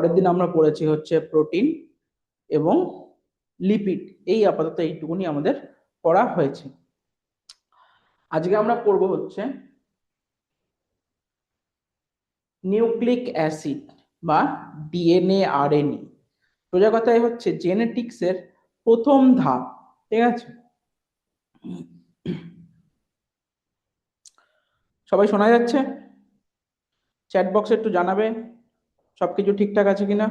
পরের দিন আমরা পড়েছি হচ্ছে প্রোটিন এবং লিপিড। এই আপাতত এইটুকুনি আমাদের পড়া হয়েছে। আজকে আমরা পড়বো হচ্ছে নিউক্লিক অ্যাসিড বা ডিএনএ আরএনএ। সোজা কথায় হচ্ছে জেনেটিক্সের প্রথম ধাপ। ঠিক আছে, সবাই শোনা যাচ্ছে? চ্যাট বক্সে একটু জানাবে সবকিছু ঠিকঠাক আছে কিনা।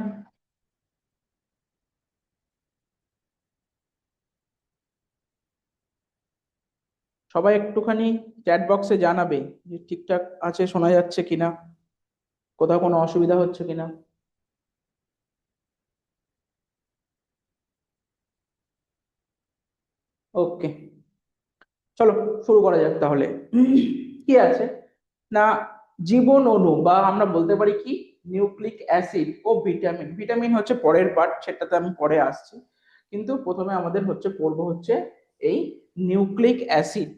সবাই একটুখানি চ্যাট বক্সে জানাবে যে ঠিকঠাক আছে, শোনা যাচ্ছে কিনা, কোথাও কোনো অসুবিধা হচ্ছে কিনা। ওকে, চলো শুরু করা যাক তাহলে। কি আছে না, জীবন অণু বা আমরা বলতে পারি কি নিউক্লিক অ্যাসিড ও ভিটামিন। ভিটামিন হচ্ছে পরের পার্ট, সেটাতে আমি পরে আসছি, কিন্তু প্রথমে আমাদের হচ্ছে পড়বো হচ্ছে এই নিউক্লিক অ্যাসিড।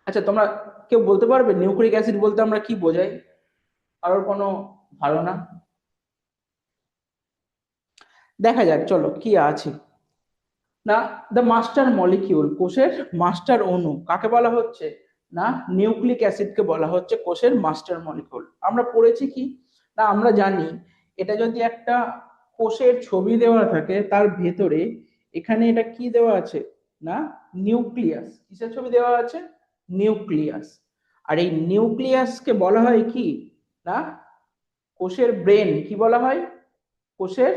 আচ্ছা, তোমরা কেউ বলতে পারবে নিউক্লিক অ্যাসিড বলতে আমরা কি বোঝাই? কারোর কোনো ধারণা? দেখা যাক, চলো কি আছে না। দ্য মাস্টার মলিকিউল, কোষের মাস্টার অণু কাকে বলা হচ্ছে না, নিউক্লিক অ্যাসিডকে বলা হচ্ছে কোষের মাস্টার মলিকিউল। আমরা পড়েছি কি না, আমরা জানি এটা যদি একটা কোষের ছবি দেওয়া থাকে তার ভেতরে এখানে এটা কি দেওয়া আছে না, নিউক্লিয়াস। কিসের ছবি দেওয়া আছে? নিউক্লিয়াস। আর এই নিউক্লিয়াসকে বলা হয় কি না, কোষের ব্রেন। কি বলা হয়? কোষের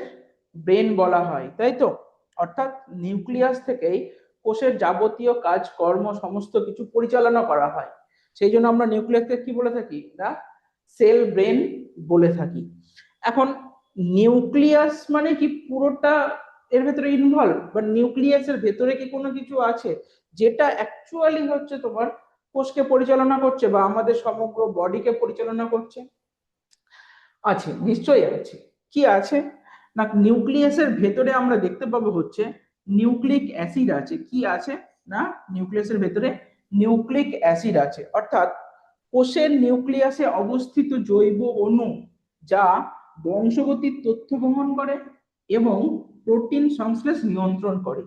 ব্রেন বলা হয়, তাই তো। অর্থাৎ নিউক্লিয়াস থেকেই কোষের যাবতীয় কাজ কর্ম সমস্ত কিছু পরিচালনা করা হয়। সেই জন্য আমরা নিউক্লিয়াসকে কি বলে থাকি না, সেল ব্রেন বলে থাকি। এখন নিউক্লিয়াস মানে কি পুরোটা এর ভেতরে ইনভলভ, বা নিউক্লিয়াসের ভেতরে কি কোনো কিছু আছে যেটা অ্যাকচুয়ালি হচ্ছে তোমার কোষকে পরিচালনা করছে বা আমাদের সমগ্র বডিকে পরিচালনা করছে? আছে, নিশ্চয়ই আছে। কি আছে না, নিউক্লিয়াসের ভেতরে আমরা দেখতে পাবো হচ্ছে নিউক্লিক অ্যাসিড আছে। কি আছে না, নিউক্লিয়াসের ভেতরে নিউক্লিক অ্যাসিড আছে। অর্থাৎ কোষের নিউক্লিয়াসে অবস্থিত জৈব অণু যা বংশগতির তথ্য বহন করে এবং প্রোটিন সংশ্লেষ নিয়ন্ত্রণ করে।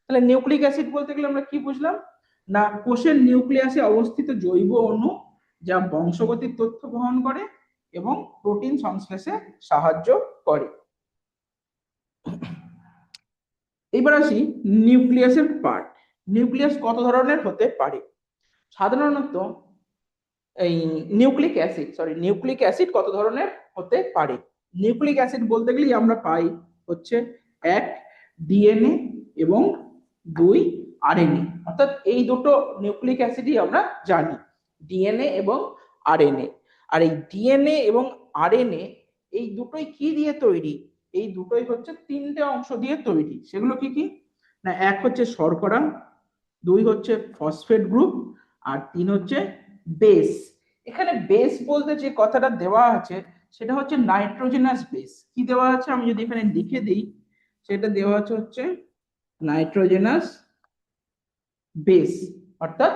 তাহলে নিউক্লিক অ্যাসিড বলতে গেলে আমরা কি বুঝলাম না, কোষের নিউক্লিয়াসে অবস্থিত জৈব অণু যা বংশগতির তথ্য বহন করে এবং প্রোটিন সংশ্লেষে সাহায্য করে। এবার আসি নিউক্লিয়াসের পার্ট। নিউক্লিয়াস কত ধরনের হতে পারে? সাধারণত এই নিউক্লিক অ্যাসিড কত ধরনের হতে পারে? নিউক্লিক অ্যাসিড বলতে গেলেই আমরা পাই হচ্ছে এক, ডিএনএ এবং দুই, আরএনএ। অর্থাৎ এই দুটো নিউক্লিক অ্যাসিডই আমরা জানি, ডিএনএ এবং আরএনএ। আর এই ডিএনএ এবং আরএনএ এই দুটোই কি দিয়ে তৈরি? এই দুটোই হচ্ছে তিনটে অংশ দিয়ে তৈরি। সেগুলো কি কি না, এক হচ্ছে শর্করা, দুই হচ্ছে ফসফেট গ্রুপ, আর তিন হচ্ছে বেস। এখানে বেস বলতে যে কথাটা দেওয়া আছে সেটা হচ্ছে নাইট্রোজেনাস বেস। কি দেওয়া আছে আমি যদি এখানে লিখে দিই, সেটা দেওয়া আছে হচ্ছে নাইট্রোজেনাস বেস। অর্থাৎ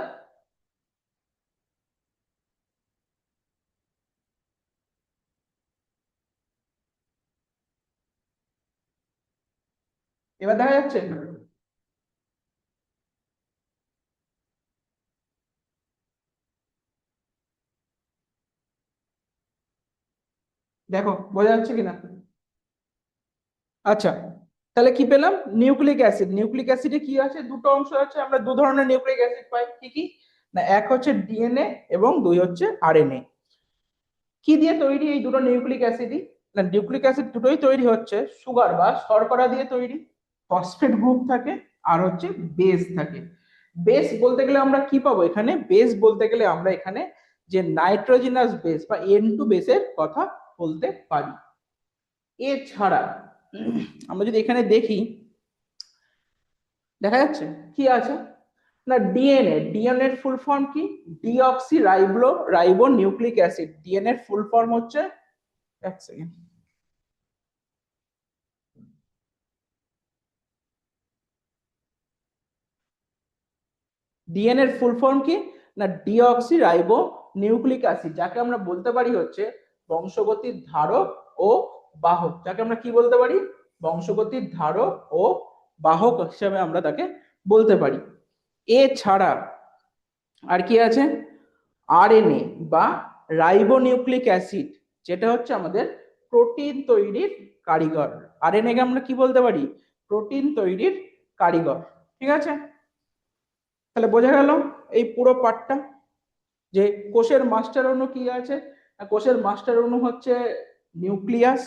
এবার দেখা যাচ্ছে, দেখো বোঝা যাচ্ছে কিনা। আচ্ছা, তাহলে কি পেলাম? Nucleic acid. নিউক্লিক অ্যাসিডে কি আছে? দুটো অংশ আছে। আমরা দু ধরনের নিউক্লিক অ্যাসিড পাই। কি কি না, এক হচ্ছে ডিএনএ এবং দুই হচ্ছে আরএনএ। কি দিয়ে তৈরি এই দুটো নিউক্লিক অ্যাসিডই না, নিউক্লিক অ্যাসিড দুটোই তৈরি হচ্ছে সুগার বা শর্করা দিয়ে তৈরি। ফসফেট গ্রুপ থাকে আর হচ্ছে বেস থাকে। বেস বলতে গেলে আমরা কি পাবো এখানে? বেস বলতে গেলে আমরা এখানে যে নাইট্রোজেনাস বেস বা N2 বেসের কথা বলতে পারি। এছাড়া আমরা যদি এখানে দেখি, দেখা যাচ্ছে কি আছে না, ডিএনএ। ডিএনএ এর ফুল ফর্ম কি? Deoxy ribo nucleic acid. DNA এর ফুল ফর্ম হচ্ছে, এক সেকেন্ড, ডিএনএ এর ফুল ফর্ম কি না, ডিঅক্সি রাইবো নিউক্লিক অ্যাসিড, যাকে আমরা বলতে পারি হচ্ছে বংশগতির ধারক ও বাহক, যাকে আমরা কি বলতে পারি, বংশগতির ধারক ও বাহক হিসেবে আমরা তাকে বলতে পারি। এছাড়া আর কি আছে, আরএনএ বা রাইবোনিউক্লিক অ্যাসিড, যেটা হচ্ছে আমাদের প্রোটিন তৈরির কারিগর। আরএনএ কে আমরা কি বলতে পারি, প্রোটিন তৈরির কারিগর। ঠিক আছে, তাহলে বোঝা গেল এই পুরো পার্টটা যে কোষের মাস্টার অণু কি আছে। কোষের মাস্টার অণু হচ্ছে নিউক্লিয়াস,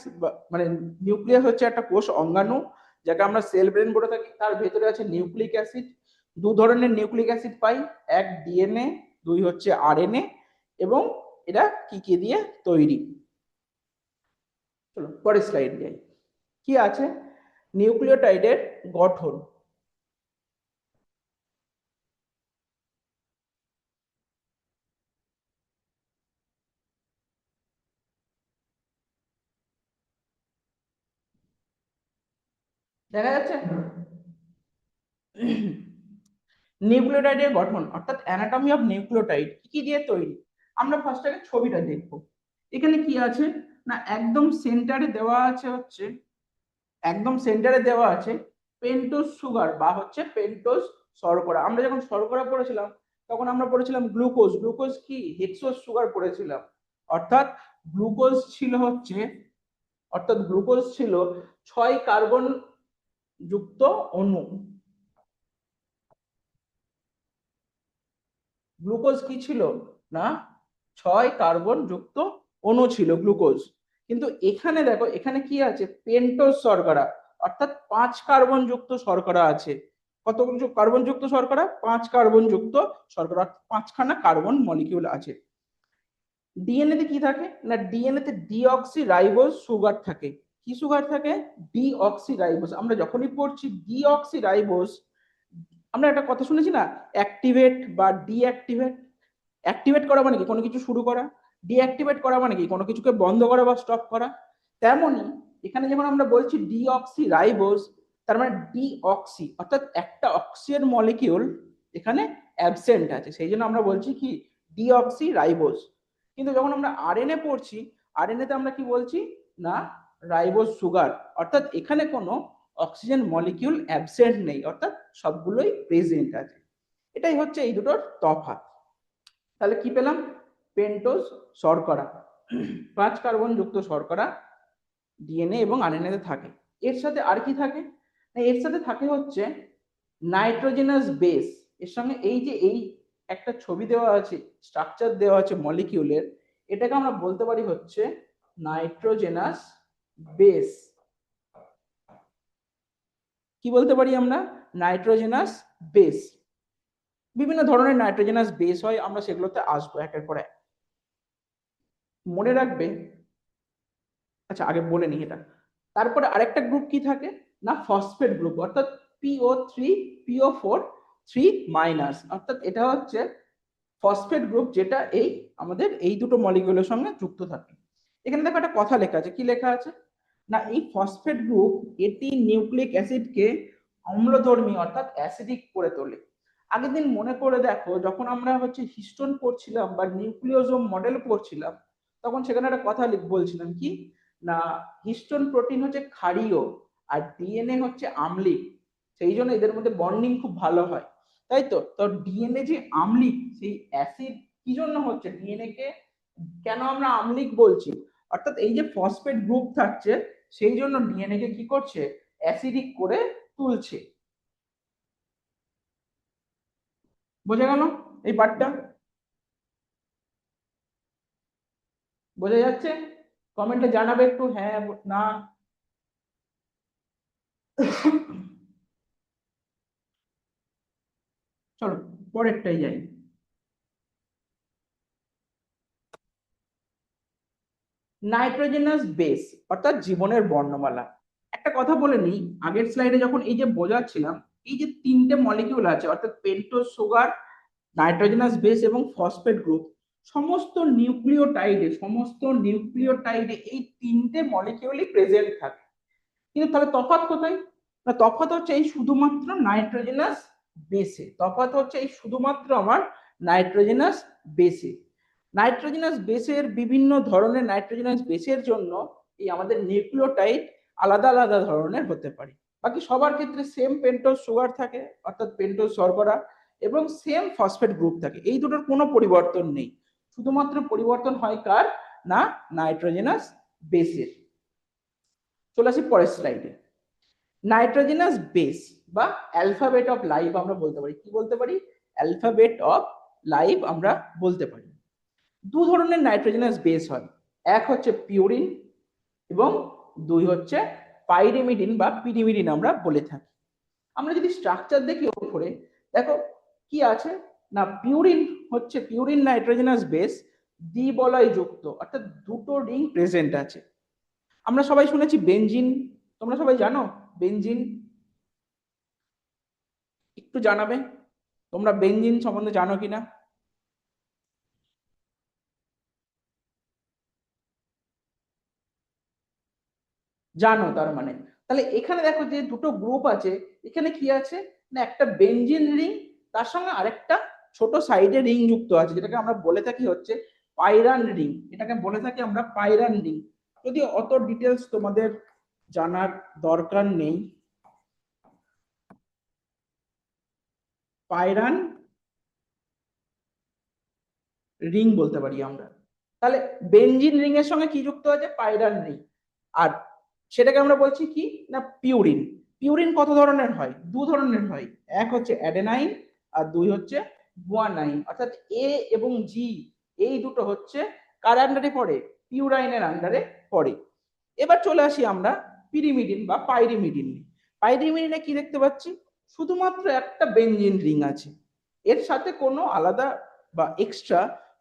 মানে নিউক্লিয়াস হচ্ছে একটা কোষ অঙ্গাণু, যাকে আমরা সেল ব্রেন বলে থাকি। তার ভেতরে আছে নিউক্লিক অ্যাসিড, দু ধরনের নিউক্লিক অ্যাসিড পাই, এক ডিএনএ, দুই হচ্ছে আরএনএ। এবং এটা কি কি দিয়ে তৈরি, চলো পরের স্লাইড যাই। কি আছে, নিউক্লিওটাইডের গঠন। দেখা যাচ্ছে নিউক্লিওটাইডের গঠন অর্থাৎ অ্যানাটমি অফ নিউক্লিওটাইড কি দিয়ে তৈরি। আমরা ফার্স্ট আগে ছবিটা দেখবো। এখানে কি আছে না, একদম সেন্টারে দেওয়া আছে হচ্ছে, একদম সেন্টারে দেওয়া আছে পেন্টোজ সুগার বা হচ্ছে পেন্টোজ শর্করা। আমরা যখন শর্করা পড়েছিলাম তখন আমরা পড়েছিলাম গ্লুকোজ, গ্লুকোজ কি হেক্সোজ সুগার পড়েছিলাম। অর্থাৎ গ্লুকোজ ছিল হচ্ছে, অর্থাৎ গ্লুকোজ ছিল 6 কার্বন যুক্ত অণু। গ্লুকোজ কি ছিল না, 6 কার্বন যুক্ত অণু ছিল গ্লুকোজ। কিন্তু এখানে দেখো, এখানে কি আছে, পেন্টোজ শর্করা, অর্থাৎ 5 কার্বন যুক্ত শর্করা আছে। কত কার্বন যুক্ত শর্করা, 5 কার্বন যুক্ত শর্করা, 5খানা কার্বন মলিকিউল আছে। ডিএনএ তে কি থাকে না, ডিএনএ তে ডিঅক্সি রাইবোজ সুগার থাকে। কি সুগার থাকে, ডিঅক্সি রাইবোজ। আমরা যখনই পড়ছি ডিঅক্সি রাইবোজ, আমরা একটা কথা শুনেছি না, অ্যাক্টিভেট বা ডিঅ্যাক্টিভেট। অ্যাক্টিভেট করা মানে কি কোনো কিছু শুরু করা, ডিঅ্যাক্টিভেট করা মানে কি কোনো কিছুকে বন্ধ করা বা স্টপ করা। তেমনি এখানে যখন আমরা বলছি ডিঅক্সি রাইবোজ, তার মানে ডিঅক্সি অর্থাৎ একটা অক্সিজেন মলিকিউল এখানে অ্যাবসেন্ট আছে, সেই জন্য আমরা বলছি কি ডিঅক্সি রাইবোজ। কিন্তু যখন আমরা আরএনএ পড়ছি, আরএনএ তে আমরা কি বলছি না, রাইবোজ সুগার, অর্থাৎ এখানে কোনো অক্সিজেন মলিকিউল অ্যাবসেন্ট নেই, অর্থাৎ সবগুলোই প্রেজেন্ট আছে। এটাই হচ্ছে এই দুটোর তফাৎ। তাহলে কি পেলাম, পেন্টোজ শর্করা, 5 কার্বন যুক্ত শর্করা ডিএনএ এবং আরএনএ তে থাকে। এর সাথে আর কি থাকে না, এর সাথে থাকে হচ্ছে নাইট্রোজেনাস বেস। এর সঙ্গে এই যে এই একটা ছবি দেওয়া আছে, স্ট্রাকচার দেওয়া আছে মলিকিউলের, এটাকে আমরা বলতে পারি হচ্ছে নাইট্রোজেনাস বেস। কি বলতে পারি আমরা, নাইট্রোজেনাস বেস। বিভিন্ন ধরনের নাইট্রোজেনাস বেস হয়, আমরা সেগুলোতে আসবো একের পর এক। মনে রাখবে, আচ্ছা আগে বলে নি এটা। তারপরে আরেকটা গ্রুপ কি থাকে না, ফসফেট গ্রুপ, অর্থাৎ PO3 PO4 3 অর্থাৎ এটা হচ্ছে ফসফেট গ্রুপ, যেটা এই আমাদের এই দুটো মলিকিউলের সঙ্গে যুক্ত থাকে। এখানে দেখো একটা কথা লেখা আছে, কি লেখা আছে না, এই ফসফেট গ্রুপ এটি নিউক্লিক অ্যাসিডকে অম্লধর্মী অর্থাৎ অ্যাসিডিক করে তোলে। আগের দিন মনে করে দেখো, যখন আমরা হচ্ছে হিস্টোন পড়ছিলাম বা নিউক্লিওজোম মডেল পড়ছিলাম, তখন সেখানে একটা কথা বলছিলাম কি না, হিস্টোন প্রোটিন হচ্ছে ক্ষারীয় আর ডিএনএ হচ্ছে আম্লিক, সেই জন্য এদের মধ্যে বন্ডিং খুব ভালো হয়। তাই তো, তো ডিএনএ যে আম্লিক, সেই অ্যাসিড কি জন্য হচ্ছে, ডিএনএ কে কেন আমরা আম্লিক বলছি, অর্থাৎ এই যে ফসফেট গ্রুপ থাকছে, সেই জন্য ডিএনএ কে কি করছে, অ্যাসিডিক করে তুলছে। বোঝা গেল এই পার্টটা, বোঝা যাচ্ছে? কমেন্টে জানাবে একটু হ্যাঁ না। চলো পরেরটাই যাই। নাইট্রোজেনাস বেস অর্থাৎ জীবনের বর্ণমালা। একটা কথা বলে নিই, আগের স্লাইডে যখন এই যে বোঝাচ্ছিলাম, এই যে তিনটে মলিকিউল আছে অর্থাৎ পেন্টোজ সুগার, নাইট্রোজেনাস বেস এবং ফসফেট গ্রুপ, সমস্ত নিউক্লিওটাইডে এই তিনটে মলিকিউলই প্রেজেন্ট থাকে। কিন্তু তাহলে তফাৎ কোথায় না, তফাৎ হচ্ছে এই শুধুমাত্র নাইট্রোজেনাস বেসে, তফাৎ হচ্ছে এই শুধুমাত্র আমার নাইট্রোজেনাস বেসে। নাইট্রোজেনাস বেসের বিভিন্ন ধরনের নাইট্রোজেনাস বেসের জন্য এই আমাদের নিউক্লিওটাইড আলাদা আলাদা ধরনের হতে পারে। বাকি সবার ক্ষেত্রে সেম পেন্টোজ সুগার থাকে, অর্থাৎ পেন্টোজ শর্করা, এবং সেম ফসফেট গ্রুপ থাকে, এই দুটোর কোনো পরিবর্তন নেই। শুধুমাত্র পরিবর্তন হয় কার না, নাইট্রোজেনাস বেসের। চলে আসি পরের স্লাইডে। নাইট্রোজেনাস বেস বা অ্যালফাবেট অফ লাইফ আমরা বলতে পারি, কি বলতে পারি, অ্যালফাবেট অফ লাইফ আমরা বলতে পারি। দু ধরনের নাইট্রোজেনাস বেস হয়, এক হচ্ছে পিউরিন এবং দুই হচ্ছে পাইরিমিডিন বা পিরিমিডিন আমরা বলে থাকি। আমরা যদি স্ট্রাকচার দেখি উপরে, দেখো কি আছে না, পিউরিন হচ্ছে পিউরিন নাইট্রোজেনাস বেস দ্বিবলয় যুক্ত, অর্থাৎ দুটো রিং প্রেজেন্ট আছে। আমরা সবাই শুনেছি বেনজিন, তোমরা সবাই জানো বেনজিন? একটু জানাবে তোমরা বেনজিন সম্বন্ধে জানো কিনা। জানো তার মানে, তাহলে এখানে দেখো যে দুটো গ্রুপ আছে, এখানে কি আছে না, একটা বেনজিন রিং, তার সঙ্গে আরেকটা ছোট সাইডে রিং যুক্ত আছে, যেটাকে আমরা বলে থাকি হচ্ছে পাইরান রিং, এটাকে বলে থাকি আমরা পাইরান রিং। যদি অত ডিটেলস তোমাদের জানার দরকার নেই, পাইরান রিং বলতে পারি আমরা। তাহলে বেনজিন রিং এর সঙ্গে কি যুক্ত আছে, পাইরান রিং, আর সেটাকে আমরা বলছি কি না পিউরিন। পিউরিন কত ধরনের হয়, দু ধরনের হয়, এক হচ্ছে অ্যাডেনাইন আর দুই হচ্ছে গুয়ানাইন, অর্থাৎ এ এবং জি এই দুটো হচ্ছে কার আন্ডারে পড়ে, পিউরাইনের আন্ডারে পড়ে। এবার চলে আসি আমরা পিরিমিডিন বা পাইরিমিডিন। পাইরিমিডিনে কি দেখতে পাচ্ছি, শুধুমাত্র একটা বেনজিন রিং আছে, এর সাথে কোনো আলাদা বা এক্সট্রা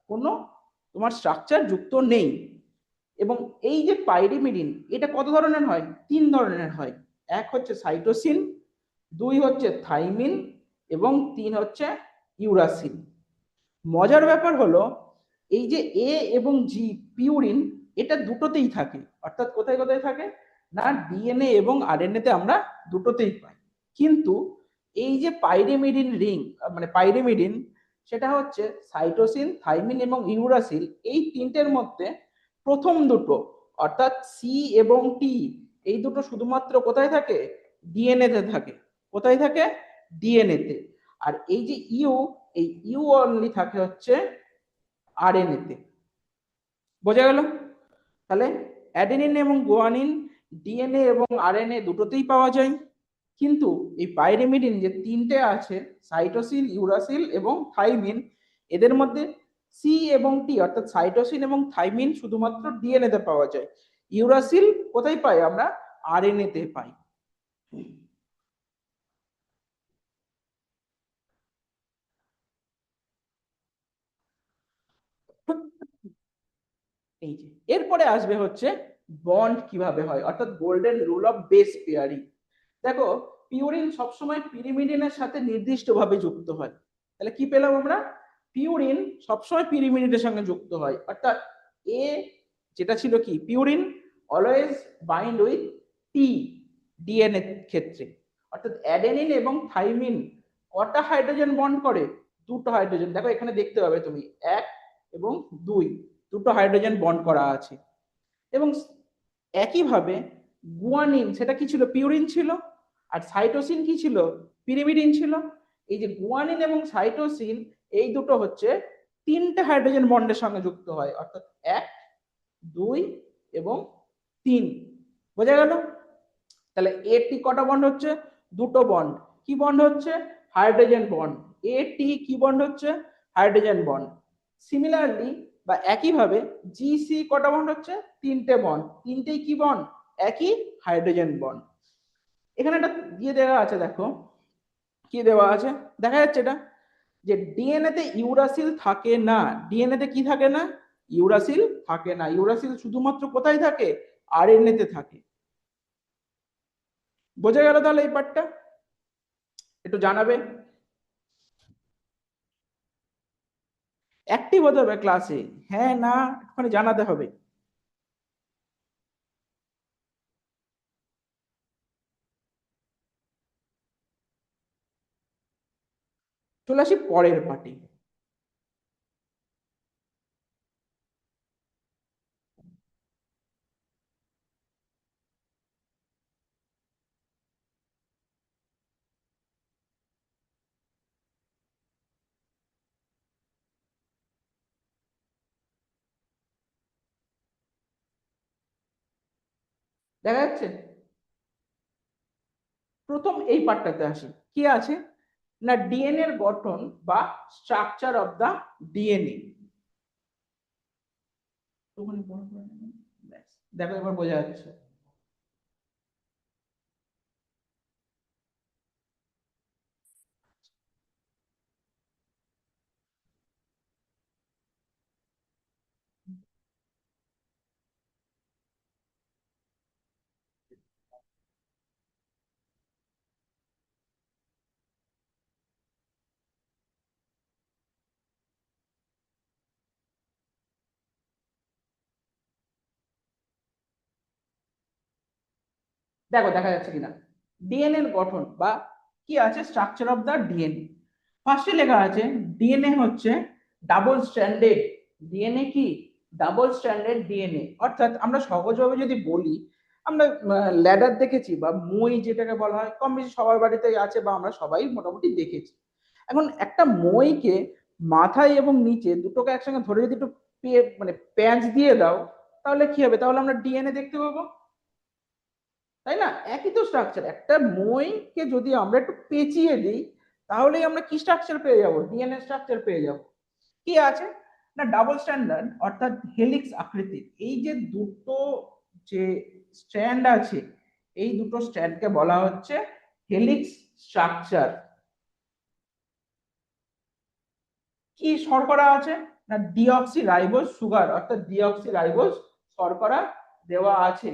কোনো তোমার স্ট্রাকচার যুক্ত নেই। এবং এই যে পাইরিমিডিন, এটা কত ধরনের হয়, তিন ধরনের হয়, এক হচ্ছে সাইটোসিন, দুই হচ্ছে থাইমিন এবং তিন হচ্ছে ইউরাসিন। মজার ব্যাপার হলো এই যে এ এবং জি পিউরিন, এটা দুটোতেই থাকে, অর্থাৎ কোথায় কোথায় থাকে না, ডিএনএ এবং আরএনএ তে আমরা দুটোতেই পাই। কিন্তু এই যে পাইরিমিডিন রিং মানে পাইরিমিডিন, সেটা হচ্ছে সাইটোসিন, থাইমিন এবং ইউরাসিল, এই তিনটের মধ্যে প্রথম দুটো অর্থাৎ সি এবং টি, এই দুটো শুধুমাত্র কোথায় থাকে, ডিএনএ তে থাকে। কোথায় থাকে, ডিএনএ তে। আর এই যে ইউ, এই ইউ অনলি থাকে হচ্ছে আরএনএ তে। বোঝা গেল? তাহলে অ্যাডেনিন এবং গুয়ানিন ডিএনএ এবং আরএনএ দুটোতেই পাওয়া যায়, কিন্তু এই পাইরিমিডিন যে তিনটে আছে, সাইটোসিন, ইউরাসিল এবং থাইমিন, এদের মধ্যে সি এবং টি অর্থাৎ সাইটোসিন এবং থাইমিন শুধুমাত্র ডিএনএ তে পাওয়া যায়। ইউরাসিল কোথায় পাই আমরা, আরএনএ তে পাই। এই যে এরপরে আসবে হচ্ছে বন্ড কিভাবে হয়, অর্থাৎ golden rule of base pairing. দেখো পিউরিন সবসময় পিরিমিডিনের সাথে নির্দিষ্টভাবে যুক্ত হয়, তাহলে কি পেলাম আমরা, পিউরিন সবসময় পিরিমিডিনের সঙ্গে যুক্ত হয়, অর্থাৎ এ যেটা ছিল কি purine always bind with T DNA ক্ষেত্রে, অর্থাৎ অ্যাডেনিন এবং থাইমিন কটা হাইড্রোজেন বন্ড করে, দুটো হাইড্রোজেন, দেখো এখানে দেখতে পাবে তুমি এক এবং দুই, দুটো হাইড্রোজেন বন্ড করা আছে। এবং একইভাবে গুয়ানিন সেটা কি ছিল, পিউরিন ছিল, আর সাইটোসিন কি ছিল, পিরিমিডিন ছিল। এই যে গুয়ানিন এবং সাইটোসিন এই দুটো হচ্ছে তিনটে হাইড্রোজেন বন্ডের সঙ্গে যুক্ত হয়, অর্থাৎ এক, দুই এবং তিন। বোঝা গেল? তাহলে এটি কটা বন্ড হচ্ছে, দুটো বন্ড, কি বন্ড হচ্ছে, হাইড্রোজেন বন্ড। এটি কি বন্ড হচ্ছে, হাইড্রোজেন বন্ড। সিমিলারলি বা একইভাবে জিসি কটা বন্ড হচ্ছে, তিনটে বন্ড, তিনটেই কি বন্ড, একই হাইড্রোজেন বন্ড। এখানে একটা দিয়ে দেওয়া আছে, দেখো কি দেওয়া আছে, দেখা যাচ্ছে এটা যে ডিএনএ তে ইউরাসিল থাকে না, ডিএনএ তে কি থাকে না, ইউরাসিল থাকে না, ইউরাসিল শুধুমাত্র কোথায় থাকে, আরএনএ তে থাকে। বোঝা গেল তাহলে এই পার্টটা, একটু জানাবে। অ্যাক্টিভ হতে হবে ক্লাসে, হ্যাঁ না একটুখানি জানাতে হবে। চলে আসি পরের পার্টি। দেখা যাচ্ছে? প্রথম এই পার্টটাতে আসি, কি আছে না ডিএনএ এর গঠন বা স্ট্রাকচার অফ দা ডিএনএ। দেখো এবার বোঝা যাচ্ছে। দেখো দেখা যাচ্ছে কিনা, ডিএনএ এর গঠন বা কি আছে স্ট্রাকচার অফ দা ডিএনএ। ফার্স্টে লেখা আছে ডিএনএ হচ্ছে ডাবল স্ট্র্যান্ডেড। ডিএনএ কি ডাবল স্ট্র্যান্ডেড ডিএনএ, অর্থাৎ আমরা সহজভাবে যদি বলি, আমরা ল্যাডার দেখেছি বা মই যেটাকে বলা হয়, কম বেশি সবার বাড়িতেই আছে বা আমরা সবাই মোটামুটি দেখেছি। এখন একটা মইকে মাথায় এবং নিচে দুটোকে একসঙ্গে ধরে যদি একটু মানে প্যাঁচ দিয়ে দাও, তাহলে কি হবে? তাহলে আমরা ডিএনএ দেখতে পাবো, তাই না? একই তো স্ট্রাকচার। একটা মইকে যদি আমরা একটু পেঁচিয়ে দিই, তাহলেই আমরা কি স্ট্রাকচার পেয়ে যাব? ডিএনএ স্ট্রাকচার পেয়ে যাব। কি আছে না ডাবল স্ট্যান্ডার্ড, অর্থাৎ হেলিক্স আকৃতির এই যে দুটো যে স্ট্র্যান্ড আছে, এই দুটো স্ট্র্যান্ডকে বলা হচ্ছে হেলিক্স স্ট্রাকচার। কি শর্করা আছে না ডিঅক্সি রাইবোজ সুগার, অর্থাৎ ডিঅক্সি রাইবোজ শর্করা দেওয়া আছে।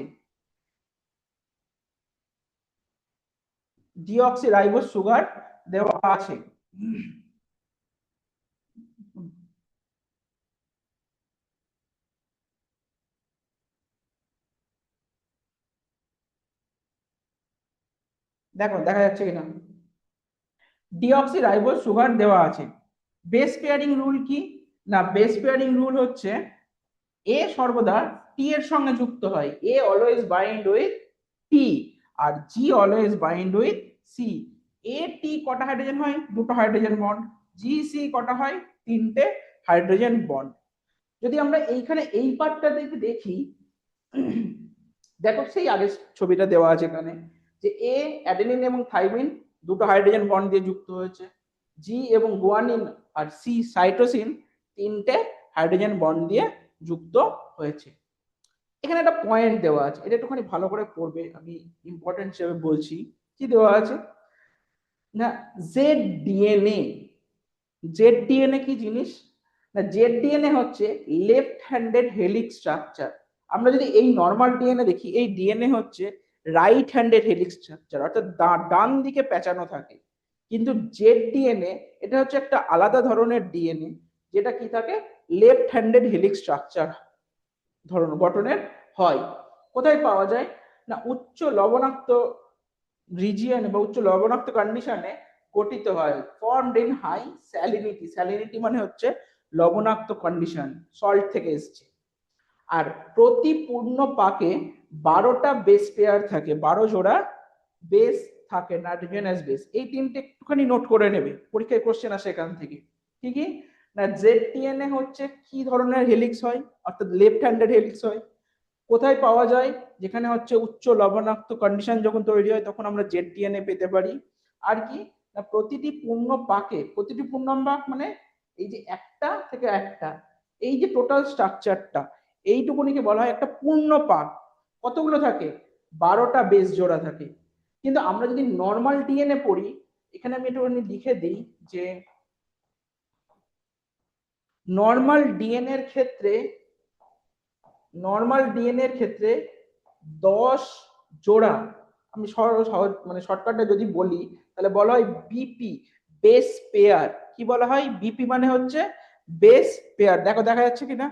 ডিঅক্সি রাইবোজ সুগার দেওয়া আছে। দেখো দেখা যাচ্ছে কিনা, ডিঅক্সি রাইবোজ সুগার দেওয়া আছে। বেস পেয়ারিং রুল কি না বেস পেয়ারিং রুল হচ্ছে এ সর্বদা টি এর সঙ্গে যুক্ত হয়, A always bind with T, আর G always bind with C. A T কটা হাইড্রোজেন হয়? দুটো হাইড্রোজেন বন্ড। জি সি কটা হয়? তিনটে হাইড্রোজেন বন্ড। যদি আমরা এইখানে এই পার্টটা দেখি, দেখো সেই আগের ছবিটা দেওয়া আছে এখানে, যে এ অ্যাডেনিন এবং থাইমিন দুটো হাইড্রোজেন বন্ড দিয়ে যুক্ত হয়েছে, জি এবং গুয়ানিন আর সি সাইটোসিন তিনটে হাইড্রোজেন বন্ড দিয়ে যুক্ত হয়েছে। এখানে একটা পয়েন্ট দেওয়া আছে, এটা একটুখানি ভালো করে পড়বে, আমি ইম্পর্টেন্ট হিসেবে বলছি। কি দেওয়া আছে না জেড ডিএনএ। জেড ডিএনএ কি জিনিস না জেড ডিএনএ হচ্ছে লেফট হ্যান্ডেড হেলিক্স স্ট্রাকচার। আমরা যদি এই নর্মাল ডিএনএ দেখি, এই ডিএনএ হচ্ছে রাইট হ্যান্ডেড হেলিক্স স্ট্রাকচার, অর্থাৎ ডান দিকে পেঁচানো থাকে। কিন্তু জেড ডিএনএ এটা হচ্ছে একটা আলাদা ধরনের ডিএনএ, যেটা কি থাকে লেফট হ্যান্ডেড হেলিক্স স্ট্রাকচার ধরন গঠনের হয়। কোথায় পাওয়া যায় না উচ্চ লবণাক্ত রিজিয়ন বা উচ্চ লবণাক্ত কন্ডিশনে গঠিত হয়, formed in high salinity. Salinity মানে হচ্ছে লবণাক্ত কন্ডিশন, সল্ট থেকে এসছে। আর প্রতি পূর্ণ পাকে 12টা বেস পেয়ার থাকে, 12 জোড়া বেস থাকে, নাইট্রোজেনাস বেস। এই তিনটে একটুখানি নোট করে নেবে, পরীক্ষায় কোশ্চেন আসে এখান থেকে। কি কি না জেড ডিএনএ হচ্ছে কি ধরনের হেলিক্স হয়, অর্থাৎ লেফট হ্যান্ডেড হেলিক্স হয়। কোথায় পাওয়া যায়? যেখানে হচ্ছে উচ্চ লবণাক্ত কন্ডিশন যখন তৈরি হয়, তখন আমরা জেড ডিএনএ পেতে পারি। আর কি না প্রতিটি পূর্ণ পাকে, প্রতিটি পূর্ণাঙ্গ মানে এই যে একটা থেকে একটা, এই যে টোটাল স্ট্রাকচারটা, এইটুকুনিকে বলা হয় একটা পূর্ণ পাক। কতগুলো থাকে? 12টা বেস জোড়া থাকে। কিন্তু আমরা যদি নর্মাল ডিএনএ পড়ি, এখানে আমি একটুখানি লিখে দিই যে নর্মাল ডিএনএ এর ক্ষেত্রে, নর্মাল ডিএনএ এর ক্ষেত্রে 10 জোড়া, আমি সহজ মানে শর্টকাটে যদি বলি, তাহলে বলা হয় বিপি, বেস পেয়ার। কি বলা হয়? বিপি মানে হচ্ছে বেস পেয়ার। দেখো দেখা যাচ্ছে কিনা,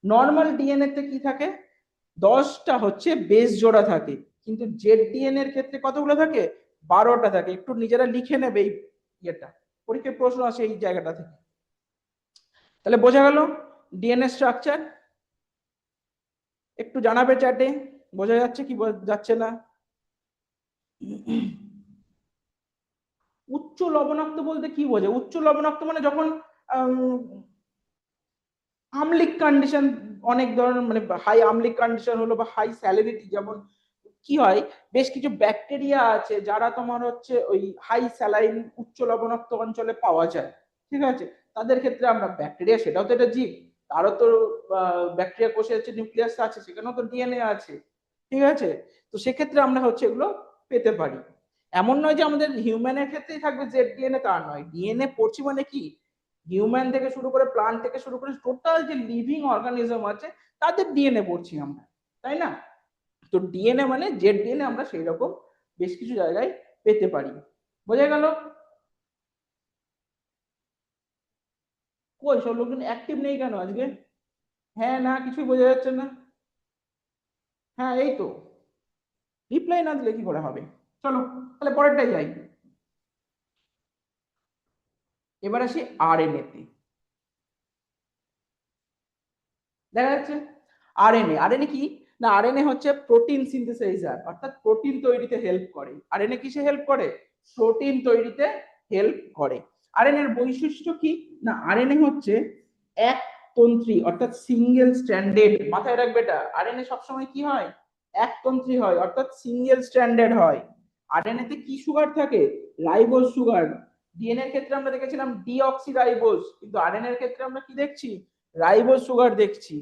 নর্মাল ডিএনএ তে কি থাকে? 10টা হচ্ছে বেস জোড়া থাকে। কিন্তু জেড ডিএনএ এর ক্ষেত্রে কতগুলো থাকে? 12টা থাকে। একটু নিজেরা লিখে নেবে এই ইয়েটা, পরীক্ষায় প্রশ্ন আসে এই জায়গাটা থেকে। তাহলে বোঝা গেল ডিএনএ স্ট্রাকচার। একটু জানাবে চ্যাটে, বোঝা যাচ্ছে কি যাচ্ছে না? উচ্চ লবণাক্ত বলতে কি বোঝে? উচ্চ লবণাক্ত মানে যখন আম্লিক কন্ডিশন অনেক ধরনের মানে হাই আমলিক কন্ডিশন হলো বা হাই স্যালিনিটি, যেমন কি হয় বেশ কিছু ব্যাকটেরিয়া আছে যারা তোমার হচ্ছে ওই হাই স্যালাইন উচ্চ লবণাক্ত অঞ্চলে পাওয়া যায়, ঠিক আছে, তাদের ক্ষেত্রে আমরা ব্যাকটেরিয়া, সেটাও তো একটা জীব, তারও তো ব্যাকটেরিয়া কোষে হচ্ছে নিউক্লিয়াস আছে, সেখানেও তো ডিএনএ আছে, ঠিক আছে, তো সেক্ষেত্রে আমরা হচ্ছে এগুলো পেতে পারি। এমন নয় যে আমাদের হিউম্যানের ক্ষেত্রেই থাকবে জেড ডিএনএ, তা নয়, ডিএনএ পড়ছি মানে কি হিউম্যান থেকে শুরু করে প্লান্ট থেকে শুরু করে টোটাল যে লিভিং অর্গানিজম আছে তাদের ডিএনএ পড়ছি আমরা, তাই না? তো ডিএনএ মানে জেড ডিএনএ আমরা সেই রকম বেশ কিছু জায়গায় পেতে পারি। বোঝা গেল? কই সব লোকজন অ্যাক্টিভ নেই কেন আজকে? হ্যাঁ না কিছুই বোঝা যাচ্ছে না। হ্যাঁ এই তো, রিপ্লাই না দিলে কি করে হবে। চলো তাহলে পরেরটাই যাই। এবার আসি আরএনএ তে। দেখা যাচ্ছে আরএনএ, আরএনএ কি না, আরএনএ হচ্ছে প্রোটিন সিনথেসাইজার, অর্থাৎ প্রোটিন তৈরিতে হেল্প করে। আরএনএ কিসে হেল্প করে? প্রোটিন তৈরিতে হেল্প করে। আরএনএ এর বৈশিষ্ট্য কি না, আরএনএ হচ্ছে এক তন্ত্রী অর্থাৎ সিঙ্গেল স্ট্র্যান্ডেড, মাথায় রাখবে এটা, আরএনএ সবসময় কি হয় এক তন্ত্রী হয় অর্থাৎ সিঙ্গেল স্ট্র্যান্ডেড হয়। আরএনএ তে কি সুগার থাকে? Ribose sugar. ডিএনএ এর ক্ষেত্রে আমরা দেখেছিলাম ডিঅক্সিরাইবোজ, কিন্তু আরএনএ এর ক্ষেত্রে আমরা কি দেখছি? রাইবোজ সুগার দেখছি।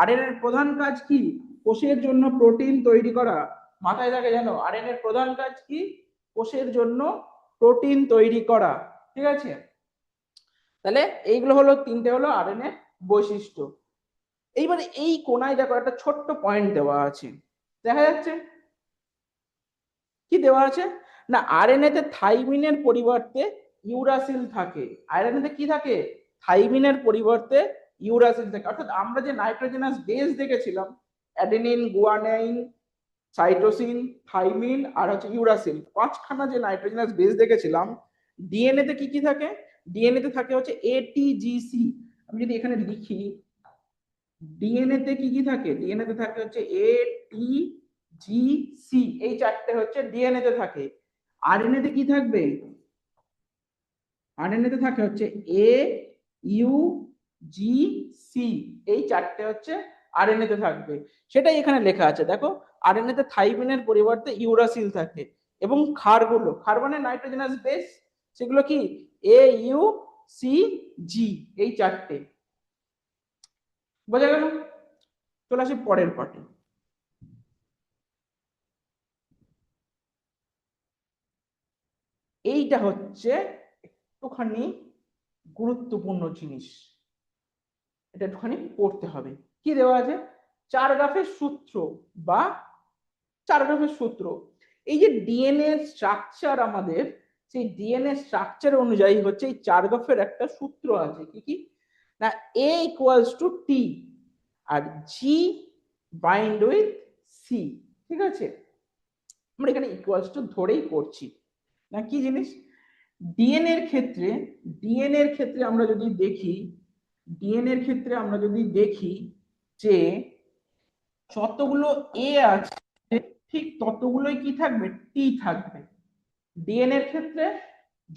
আরএনএ এর প্রধান কাজ কি? কোষের জন্য প্রোটিন তৈরি করা। মাথায় থাকে জানো, আরএনএ এর প্রধান কাজ কি? কোষের জন্য প্রোটিন তৈরি করা, ঠিক আছে। তাহলে এইগুলো হলো তিনটে হলো আরএনএ বৈশিষ্ট্য। এইবারে এই কোনায় দেখো একটা ছোট্ট পয়েন্ট দেওয়া আছে, দেখা যাচ্ছে কি দেওয়া আছে না, আরএনএ তে থাইমিনের পরিবর্তে ইউরাসিল থাকে। আরএনএ তে কি থাকে? থাইমিনের পরিবর্তে ইউরাসিল থাকে। অর্থাৎ আমরা যে নাইট্রোজেনাস বেস দেখেছিলাম, অ্যাডেনিন, গুয়ানাইন, সাইটোসিন, থাইমিন আর হচ্ছে ইউরাসিল, পাঁচখানা যে নাইট্রোজেনাস বেস দেখেছিলাম, ডিএনএ তে কি কি থাকে? ডিএনএ তে থাকে হচ্ছে এটিজিসি। আমি যদি এখানে লিখি ডিএনএ তে কি কি থাকে, ডিএনএ তে থাকে হচ্ছে এ টি জি সি, এই চারটে হচ্ছে ডিএনএ তে থাকে। আরএনএ তে কি থাকবে? আরএনএ তে থাকে হচ্ছে এ ইউ জি সি, এই চারটে হচ্ছে আরএনএ তে থাকবে। সেটাই এখানে লেখা আছে দেখো, আরএনএ তে থাইমিনের পরিবর্তে ইউরাসিল থাকে, এবং ক্ষারগুলো, ক্ষার মানে নাইট্রোজেনাস বেস, সেগুলো কি এ ইউ সি জি, এই চারটে। বোঝা গেল? চলে আসি পরের পার্টে। এইটা হচ্ছে একটুখানি গুরুত্বপূর্ণ জিনিস, এটা একটুখানি পড়তে হবে। কি দেওয়া আছে? চার গ্রাফের সূত্র বা চার গ্রাফের সূত্র। এই যে ডিএনএ স্ট্রাকচার আমাদের, সেই ডিএনএ স্ট্রাকচার অনুযায়ী হচ্ছে এই চার গ্রাফের একটা সূত্র আছে। কি কি না, এ ইকুয়ালস টু টি আর জি বাইন্ড উইথ সি, ঠিক আছে, আমরা এখানে ইকুয়ালস টু ধরেই করছি না। কি জিনিস? ডিএনএ এর ক্ষেত্রে, ডিএনএ এর ক্ষেত্রে আমরা যদি দেখি, ডিএনএ এর ক্ষেত্রে আমরা যদি দেখি যে যতগুলো এ আছে ঠিক ততগুলোই কি থাকবে? টি থাকবে। ডিএনএ এর ক্ষেত্রে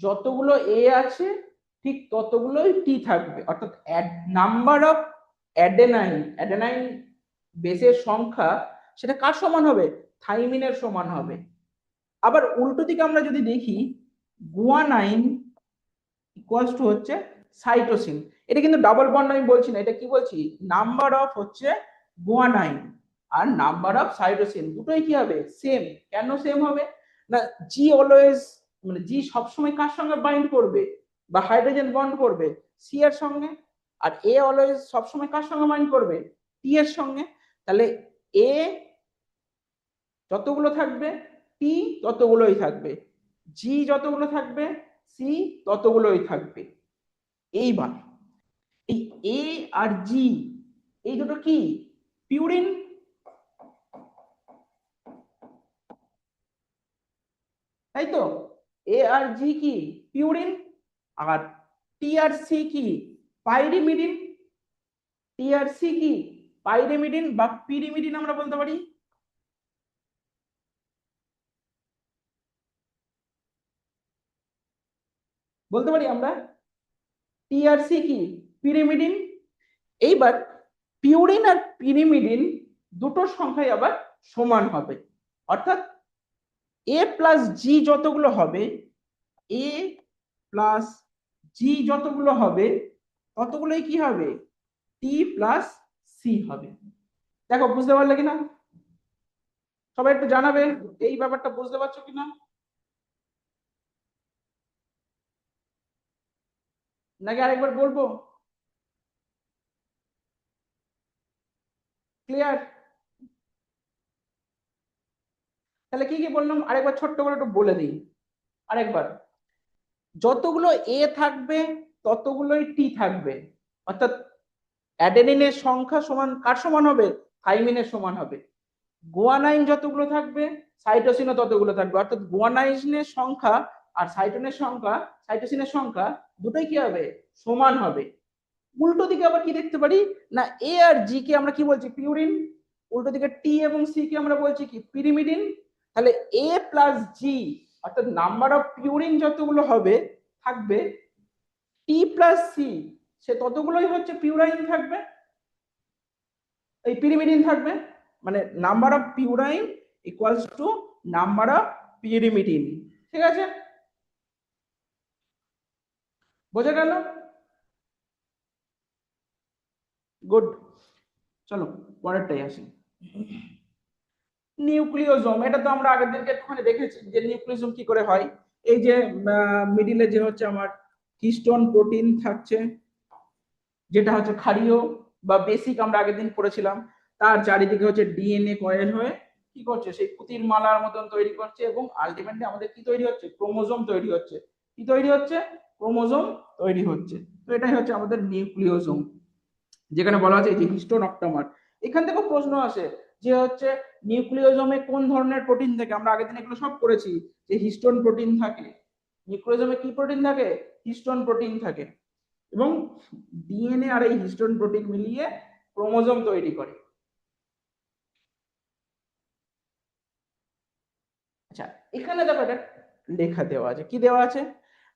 যতগুলো এ আছে ঠিক ততগুলোই টি থাকবে, অর্থাৎ নাম্বার অফ অ্যাডেনাইন, অ্যাডেনাইন বেসের সংখ্যা সেটা কার সমান হবে? থাইমিনের সমান হবে। আবার উল্টো দিকে আমরা যদি দেখি, গুয়ানাইন ইকুয়ালস টু হচ্ছে সাইটোসিন। এটা কিন্তু ডাবল বন্ড আমি বলছি না, এটা কি বলছি, নাম্বার অফ হচ্ছে গুয়ানাইন আর নাম্বার অফ সাইটোসিন দুটোই কি হবে? সেম। কেন সেম হবে না, জি অলওয়েজ মানে জি সবসময় কার সঙ্গে বাইন্ড করবে বা হাইড্রোজেন বন্ড করবে? সি এর সঙ্গে। আর এ অলওয়েজ সবসময় কার সঙ্গে বাইন্ড করবে? টি এর সঙ্গে। তাহলে এ যতগুলো থাকবে টি ততগুলোই থাকবে, জি যতগুলো থাকবে সি ততগুলোই থাকবে। এইবার এই এ আর জি এই দুটো কি? পিউরিন। তাই তো, এ আর জি কি? পিউরিন। আর টি আর সি কি? পাইরিমিডিন। টি আর সি কি? পাইরিমিডিন বা পিরিমিডিন আমরা বলতে পারি। আমরা টি আর সি কি? পিরিমিডিন। এইবার পিউরিন আর পিরিমিডিন দুটোর সংখ্যাই আবার সমান হবে, অর্থাৎ এ প্লাস জি যতগুলো হবে, এ প্লাস জি যতগুলো হবে ততগুলোই কি হবে, টি প্লাস সি হবে। দেখো বুঝতে পারলে কিনা, সবাই একটু জানাবে এই ব্যাপারটা বুঝতে পারছো কিনা, নাকি আরেকবার বলবো? ক্লিয়ার? তাহলে কি কি বললাম আরেকবার ছোট্ট করে একটু বলে দিই আরেকবার। যতগুলো এ থাকবে ততগুলোই টি থাকবে, অর্থাৎ অ্যাডেনিনের সংখ্যা সমান কার সমান হবে, থাইমিনের সমান হবে। গুয়ানাইন যতগুলো থাকবে সাইটোসিনও ততগুলো থাকবে, অর্থাৎ গুয়ানাইনের সংখ্যা আর সাইটোসিনের সংখ্যা দুটোই কি হবে, সমান হবে। উল্টো দিকে আবার কি দেখতে পারি না, এ আর জি কে আমরা কি বলছি, পিউরিন। উল্টো দিকে টি এবং সি কে আমরা বলছি কি, পিরিমিডিন। তাহলে এ প্লাস জি অর্থাৎ নাম্বার অফ পিউরিন যতগুলো হবে থাকবে, টি প্লাস সি সে ততগুলোই হচ্ছে পিউরাইন থাকবে, এই পিরিমিডিন থাকবে। মানে number of purine equals to number of pyrimidine. ঠিক আছে, বোঝা গেল? গুড। চলো পরেরটাই আসি। নিউক্লিওজোম, এটা তো আমরা আগের দিনকে একটুখানি দেখেছি যে নিউক্লিওজোম কি করে হয়। এই যে মিডিলে যে হচ্ছে আমার হিস্টোন প্রোটিন থাকছে, যেটা হচ্ছে ক্ষারীয় বা বেসিক আমরা আগের দিন পড়েছিলাম, তার চারিদিকে হচ্ছে ডিএনএ কয়েল হয়ে কি করছে, সেই পুতির মালার মতন তৈরি করছে, এবং আলটিমেটলি আমাদের কি তৈরি হচ্ছে, ক্রোমোজোম তৈরি হচ্ছে। কি তৈরি হচ্ছে, ক্রোমোজোম তৈরি হচ্ছে। তো এটাই হচ্ছে আমাদের নিউক্লিওজোম, যেখানে বলা আছে যে হিস্টোন অক্টামার। এখান থেকে প্রশ্ন আসে যে হচ্ছে নিউক্লিওজোমে কোন ধরনের প্রোটিন থাকে, আমরা আগের দিন এগুলো সব করেছি যে হিস্টোন প্রোটিন থাকে। নিউক্লিওজোমে কি প্রোটিন থাকে, হিস্টোন প্রোটিন থাকে, এবং ডিএনএ আর এই হিস্টোন প্রোটিন মিলিয়ে ক্রোমোজোম তৈরি করে। আচ্ছা, এখানে দেখো এটা লেখা দেওয়া আছে, কি দেওয়া আছে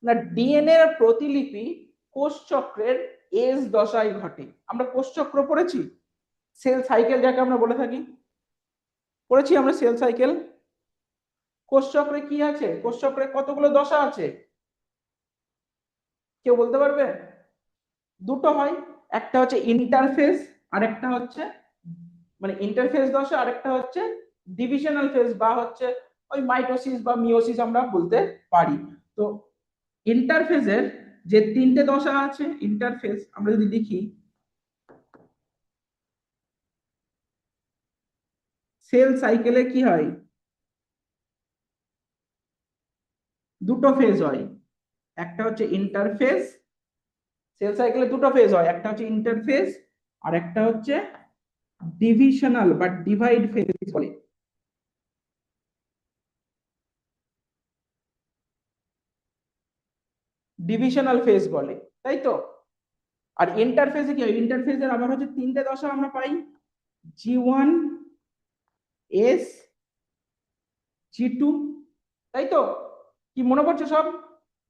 না, ডিএনএ এর প্রতিলিপি কোষ চক্রের এস দশায় ঘটে। আমরা কোষ চক্র পড়েছি, সেল সাইকেল যাকে আমরা বলে থাকি, পড়েছি আমরা সেল সাইকেল। কোষ চক্রে কি আছে, কোষ চক্রে কতগুলো দশা আছে, কেউ বলতে পারবে? দুটো হয়, একটা হচ্ছে ইন্টারফেজ আর একটা হচ্ছে, মানে ইন্টারফেজ দশা, আর একটা হচ্ছে ডিভিশনাল ফেজ বা হচ্ছে ওই মাইটোসিস বা মিওসিস আমরা বলতে পারি। তো ইন্টারফেজের যে তিনটে দশা আছে, ইন্টারফেজ আমরা যদি দেখি, সেল সাইকেলে কি হয়, দুটো ফেজ হয়, একটা হচ্ছে ইন্টারফেজ। সেল সাইকেলে দুটো ফেজ হয়, একটা হচ্ছে ইন্টারফেজ আর একটা হচ্ছে ডিভিশনাল বা ডিভাইড ফেজ বলে। ডিভিশনাল ফেজ বলে, তাই তো। আর ইন্টারফেজে কি হয়, ইন্টারফেজের আবার হচ্ছে তিনটে দশা আমরা পাই, G1, S, G2, তাই তো। কি মনে পড়ছে সব?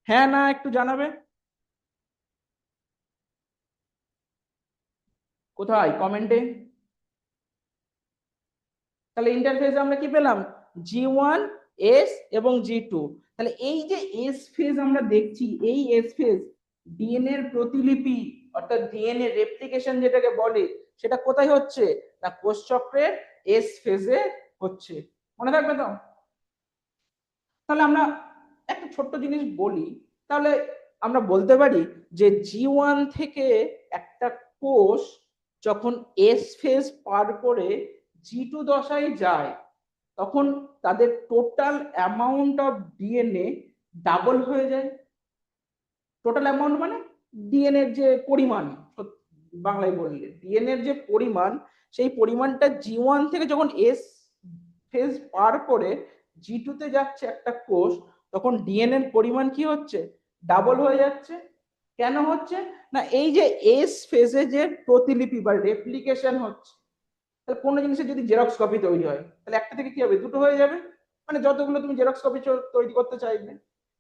হ্যাঁ না একটু জানাবে, কোথায় কমেন্টে। তাহলে ইন্টারফেজে আমরা কি পেলাম, G1, S এবং G2। তাহলে এই যে এস ফেজ আমরা দেখছি, এই এস ফেজ ডিএনএ এর প্রতিলিপি অর্থাৎ ডিএনএ রেপ্লিকেশন যেটাকে বলে, সেটা কোথায় হচ্ছে না, কোষ চক্রের এস ফেজে হচ্ছে। মনে থাকবে তো? তাহলে আমরা একটা ছোট্ট জিনিস বলি, তাহলে আমরা বলতে পারি যে G1 থেকে একটা কোষ যখন এস ফেজ পার করে G2 দশায় যায়, তখন তাদের total amount of DNA double হয়ে যায়। টোটাল অ্যামাউন্ট মানে ডিএনএ এর যে পরিমাণ, বাংলায় বললে ডিএনএ এর যে পরিমাণ, সেই পরিমাণটা G1 থেকে যখন এস ফেজ পার করে G2 তে যাচ্ছে একটা কোষ, তখন ডিএনএ এর পরিমাণ কি হচ্ছে, ডাবল হয়ে যাচ্ছে। কেন হচ্ছে না, এই যে এস ফেজে যে প্রতিলিপি বা রেপ্লিকেশন হচ্ছে, তাহলে কোনো জিনিসের যদি জেরক্স কপি তৈরি হয়, তাহলে একটা থেকে কি হবে, দুটো হয়ে যাবে। মানে যতগুলো তুমি জেরক্স কপি তৈরি করতে চাইবে,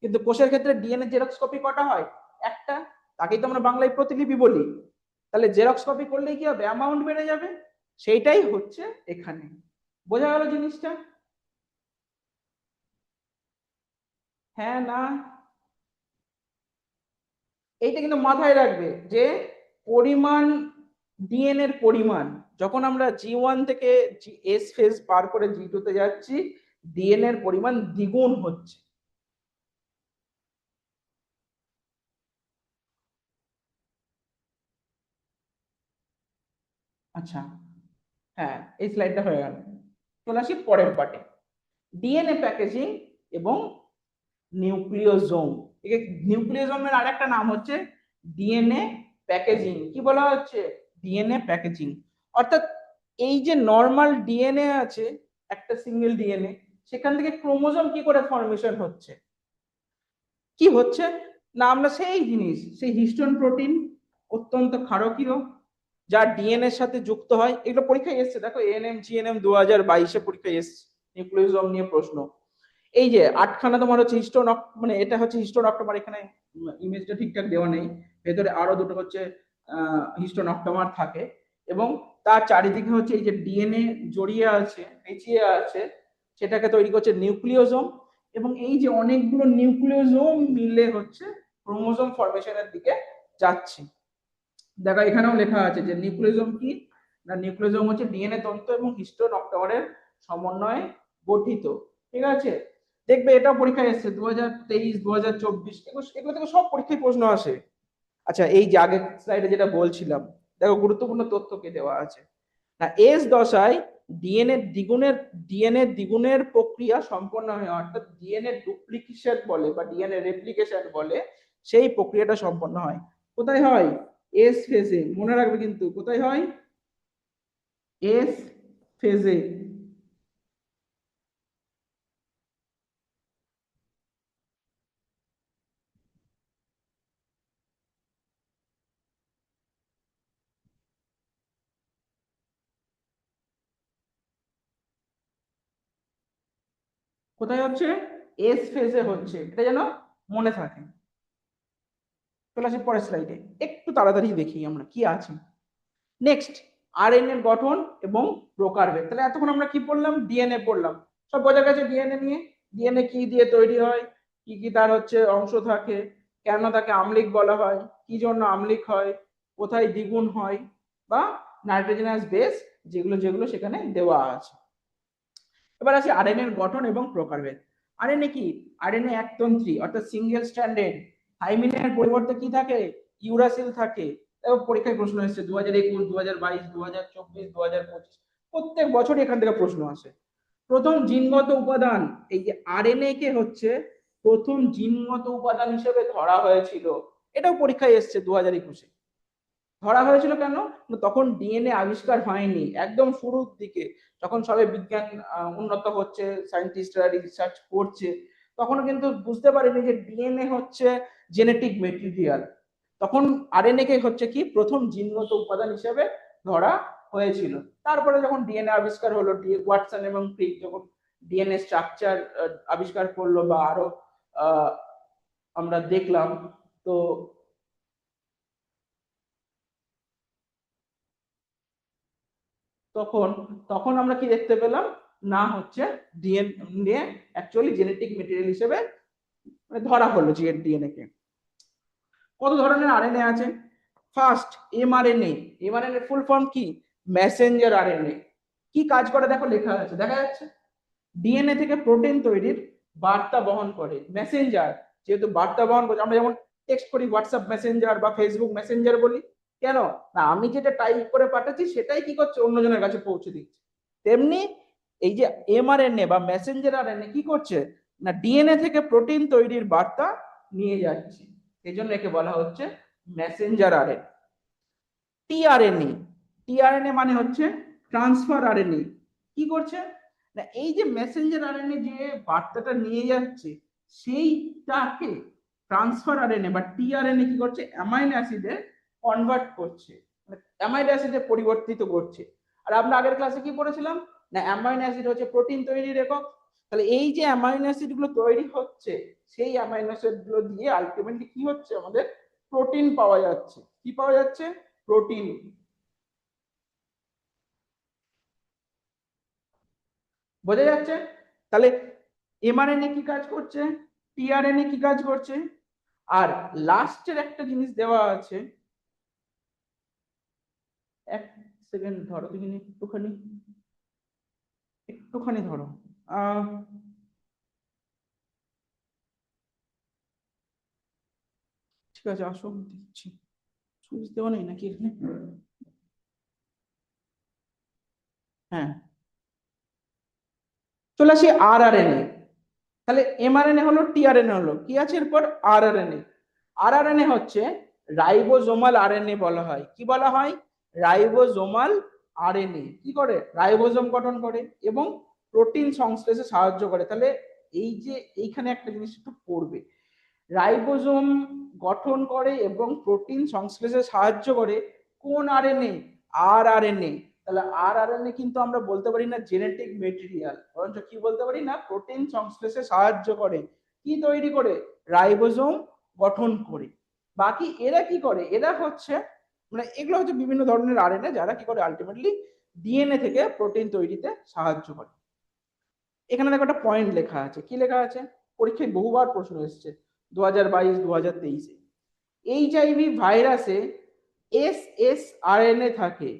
কিন্তু কোষের ক্ষেত্রে ডিএনএ জেরক্স কপি কটা হয়, একটা। তাকেই তো আমরা বাংলায় প্রতিলিপি বলি। তাহলে জেরক্স কপি করলে কি হবে, অ্যামাউন্ট বেড়ে যাবে, সেইটাই হচ্ছে এখানে। বোঝা গেল জিনিসটা? হ্যাঁ না, এইটা কিন্তু মাথায় রাখবে যে পরিমাণ, ডিএনএ এর পরিমাণ, যখন আমরা জি1 থেকে এস ফেজ পার করে জি2 তে যাচ্ছি, ডিএনএ এর পরিমাণ দ্বিগুণ হচ্ছে। আচ্ছা, হ্যাঁ এই স্লাইডটা হয়ে গেল। চলে আসি পরের পার্টে, ডিএনএ প্যাকেজিং এবং নিউক্লিওজোম। নিউক্লিওজোমের আরেকটা নাম হচ্ছে ডিএনএ প্যাকেজিং। কি বলা হচ্ছে? DNA packaging. অর্থাৎ এই যে নর্মাল ডিএনএ আছে, একটা সিঙ্গেল ডিএনএ, সেখান থেকে ক্রোমোজোম কি করে ফরমেশন হচ্ছে, কি হচ্ছে না, আমরা সেই জিনিস, সেই হিস্টোন প্রোটিন, অত্যন্ত ক্ষারকীয়, যা ডিএনএ এর সাথে যুক্ত হয়। এগুলো পরীক্ষায় এসছে, দেখো এএনএম জিএনএম 2022-এ পরীক্ষায় এসছে নিউক্লিওজোম নিয়ে প্রশ্ন। এই যে আটখানা তোমার হচ্ছে হিস্টোন, মানে এটা হচ্ছে হিস্টোন অক্টোমার, এখানে ইমেজটা ঠিকঠাক দেওয়া নেই, ভেতরে আরো দুটো হচ্ছে হিস্টোন অক্টোমার থাকে, এবং তার চারিদিকে হচ্ছে এই যে ডিএনএ জড়িয়ে আছে, পেঁচিয়ে আছে, সেটাকে তৈরি করছে নিউক্লিওজোম। এবং এই যে অনেকগুলো নিউক্লিওজোম মিলে হচ্ছে ক্রোমোজোম ফরমেশনের দিকে যাচ্ছে। দেখো এখানেও লেখা আছে যে নিউক্লিওজোম কি না, নিউক্লিওজোম হচ্ছে ডিএনএ তন্তু এবং হিস্টোন অক্টোমারের সমন্বয়ে গঠিত। ঠিক আছে, দেখবে এটাও পরীক্ষায় এসেছে 2023, 2024, এগুলো থেকে সব পরীক্ষায় প্রশ্ন আসে। আচ্ছা, এই যে আগের স্লাইডে যেটা বলছিলাম, দেখো গুরুত্বপূর্ণ তথ্য কে দেওয়া আছে না, এস দশায় ডিএনএ দ্বিগুণের প্রক্রিয়া সম্পন্ন হয়, অর্থাৎ ডিএনএ ডুপ্লিকেশন বলে বা ডিএনএ রেপ্লিকেশন বলে, সেই প্রক্রিয়াটা সম্পন্ন হয়। কোথায় হয়? এস ফেজে। মনে রাখবে কিন্তু কোথায় হয়? এস ফেজে। কোথায় হচ্ছে? এস ফেজে হচ্ছে, এটা যেন মনে থাকে। চলে আসি পরের স্লাইডে, একটু তাড়াতাড়ি দেখি আমরা কি আছে। নেক্সট, আরএনএ এর গঠন এবং প্রকারভেদ। তাহলে এতক্ষণ আমরা কি পড়লাম? ডিএনএ পড়লাম, সব বোঝা গেছে ডিএনএ নিয়ে। ডিএনএ কি দিয়ে তৈরি হয়, কি কি তার হচ্ছে অংশ থাকে, কেন তাকে আম্লিক বলা হয়, কি জন্য আম্লিক হয়, কোথায় দ্বিগুণ হয়, বা নাইট্রোজেনাস বেস যেগুলো যেগুলো সেখানে দেওয়া আছে। এবার আসি আরএনএ এর গঠন এবং প্রকারভেদ। আরএনএ কি? আরএনএ একতন্ত্রী, অর্থাৎ সিঙ্গেল স্ট্র্যান্ডেড। থাইমিনের পরিবর্তে কি থাকে? ইউরাসিল থাকে। এবং পরীক্ষায় প্রশ্ন এসেছে 2021, 2022, 2024, 2025, প্রত্যেক বছরই এখান থেকে প্রশ্ন আসে। প্রথম জিনগত উপাদান, এই যে আরএনএ কে হচ্ছে প্রথম জিনগত উপাদান হিসেবে ধরা হয়েছিল, এটাও পরীক্ষায় এসছে 2021-এ। ধরা হয়েছিল কেন? তখন ডিএনএ আবিষ্কার হয়নি, একদম শুরুর দিকে, যখন সবে বিজ্ঞান উন্নত হচ্ছে, সায়েন্টিস্টরা রিসার্চ করছে, তখন কিন্তু বুঝতে পারেনি যে ডিএনএ হচ্ছে জেনেটিক মেটেরিয়াল। তখন আরএনএ কে হচ্ছে কি প্রথম জিনগত উপাদান হিসেবে ধরা হয়েছিল। তারপরে যখন ডিএনএ আবিষ্কার হলো, ওয়াটসন এবং ক্রিক যখন ডিএনএ স্ট্রাকচার আবিষ্কার করলো, বা আরো আমরা দেখলাম, তো তখন তখন আমরা কি দেখতে পেলাম না, হচ্ছে ডিএনএ অ্যাকচুয়ালি জেনেটিক মেটেরিয়াল হিসেবে মানে ধরা হলো ডিএনএ কে। কত ধরনের আরএনএ আছে? First, mRNA. MRNA full form কি? Messenger RNA. কি কাজ করে দেখো, লেখা আছে, দেখা যাচ্ছে, ডিএনএ থেকে প্রোটিন তৈরির বার্তা বহন করে। মেসেঞ্জার, যেহেতু বার্তা বহন করে, আমরা যেমন টেক্সট করি হোয়াটসঅ্যাপ মেসেঞ্জার বা ফেসবুক মেসেঞ্জার বলি, কেন না, আমি যেটা টাইপ করে পাঠাচ্ছি সেটাই কি করছে, অন্যজনের কাছে পৌঁছে দিচ্ছে। তেমনি এই যে এমআরএনএ বা মেসেঞ্জার আরএনএ কি করছে না, ডিএনএ থেকে প্রোটিন তৈরির বার্তা নিয়ে যাচ্ছে, এই জন্য একে বলা হচ্ছে মেসেঞ্জার আরএনএ। টিআরএনএ, টিআরএনএ মানে হচ্ছে ট্রান্সফার আরএনএ। কি করছে না, এই যে মেসেঞ্জার আরএনএ যে বার্তাটা নিয়ে যাচ্ছে, সেইটাকে ট্রান্সফার আরএনএ বা টিআরএনএ কি করছে, অ্যামাইনো অ্যাসিডে কনভার্ট করছে, অ্যামাইনো অ্যাসিডে পরিবর্তিত করছে। আর আমরা আগের ক্লাসে কি পড়েছিলাম না, অ্যামাইনো অ্যাসিড হচ্ছে প্রোটিন তৈরির একক। তাহলে এই যে অ্যামাইনো অ্যাসিড গুলো তৈরি হচ্ছে, সেই অ্যামাইনো অ্যাসিড গুলো দিয়ে আলটিমেটলি কি হচ্ছে, আমাদের প্রোটিন পাওয়া যাচ্ছে। কি পাওয়া যাচ্ছে? প্রোটিন। বোঝা যাচ্ছে? তাহলে এমআরএনএ কি কাজ করছে, টিআরএনএ কি কাজ করছে, আর লাস্টের একটা জিনিস দেওয়া আছে, এক সেকেন্ড ধরো তুমি একটুখানি, একটুখানি ধরো। ঠিক আছে, আসো দিচ্ছি। সুইচ দেওয়া নেই নাকি এখানে? হ্যাঁ, চলে আসি আরআরএনএ। তাহলে এমআরএনএ হলো, টিআরএনএ হলো, কি আছে এরপর? আরআরএনএ। আরআরএনএ হচ্ছে রাইবোজোমাল আরএনএ বলা হয়। কি বলা হয়? Ribosomal RNA. কি করে? রাইবোজোম গঠন করে এবং প্রোটিন সংশ্লেষে সাহায্য করে। তাহলে এই যে এইখানে একটা জিনিস একটু পড়বে, রাইবোজোম গঠন করে এবং প্রোটিন সংশ্লেষে সাহায্য করে কোন আরএনএ? আরআরএনএ। তাহলে আরআরএনএ কিন্তু আমরা বলতে পারি না জেনেটিক মেটেরিয়াল, বরঞ্চ কি বলতে পারি না প্রোটিন সংশ্লেষে সাহায্য করে। কি তৈরি করে? রাইবোজোম গঠন করে। বাকি এরা কি করে? এরা হচ্ছে মানে এগুলো হচ্ছে বিভিন্ন ধরনের আরএনএ যারা কি করে আলটিমেটলি ডিএনএ থেকে প্রোটিন তৈরিতে সাহায্য করে। এখানে দেখো একটা পয়েন্ট লেখা আছে। কি লেখা আছে? পরীক্ষায় বহুবার প্রশ্ন এসেছে 2022 2023-এ। এইচআইভি ভাইরাসে এসএসআরএনএ থাকে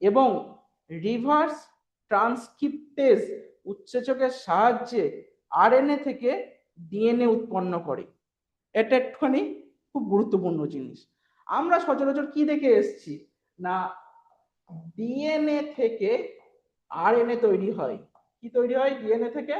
এবং রিভার্স ট্রান্সক্রিপ্টেজ উৎসেচকের সাহায্যে আরএনএ থেকে ডিএনএ উৎপন্ন করে। এটা একটুখানি খুব গুরুত্বপূর্ণ জিনিস। আমরা সচরাচর কি দেখে এসেছি না ডিএনএ থেকে আরএনএ তৈরি হয়। কি তৈরি হয় ডিএনএ থেকে?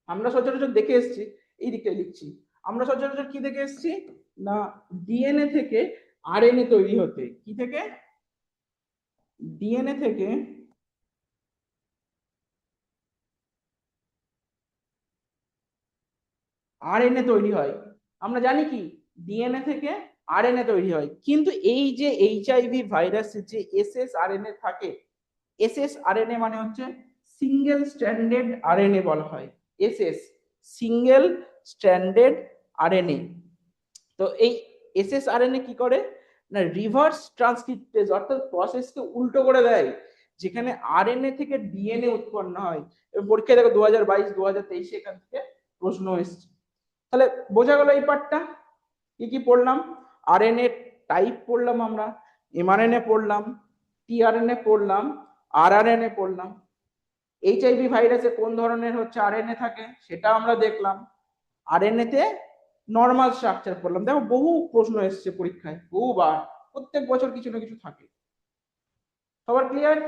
আমরা সচরাচর দেখে এসেছি, এই দিকটাই লিখছি, আমরা সচরাচর কি দেখে এসেছি না ডিএনএ থেকে আরএনএ তৈরি হতে। কি থেকে? ডিএনএ থেকে আরএনএ তৈরি হয়। আমরা জানি কি ডিএনএ থেকে আরএনএ তৈরি হয়, কিন্তু এই যে এইচআইভি ভাইরাসে যে এসএসআরএনএ থাকে, এসএসআরএনএ মানে হচ্ছে সিঙ্গেল স্ট্র্যান্ডেড আরএনএ বলা হয়। SS single stranded RNA. তো এই এসএসআরএনএ কি করে না রিভার্স ট্রান্সক্রিপ্টেজ অর্থাৎ প্রসেসকে উল্টো করে দেয়, যেখানে আরএনএ থেকে ডিএনএ উৎপন্ন হয়। এবং পরীক্ষায় দেখো 2022 2023 এখান থেকে প্রশ্ন এসেছে। তাহলে বোঝা গেল এই পার্টটা। কি কি পড়লাম? আরএনএ টাইপ পড়লাম আমরা, এমআরএনএ পড়লাম, টিআরএনএ পড়লাম, আরআরএনএ পড়লাম। এইচআইভি ভাইরাসে কোন ধরনের হচ্ছে আরএনএ থাকে সেটা আমরা দেখলাম। আরএনএ তে নর্মাল স্ট্রাকচার পড়লাম। দেখো বহু প্রশ্ন এসেছে পরীক্ষায়, বহুবার, প্রত্যেক বছর কিছু না কিছু থাকে। সবার ক্লিয়ার?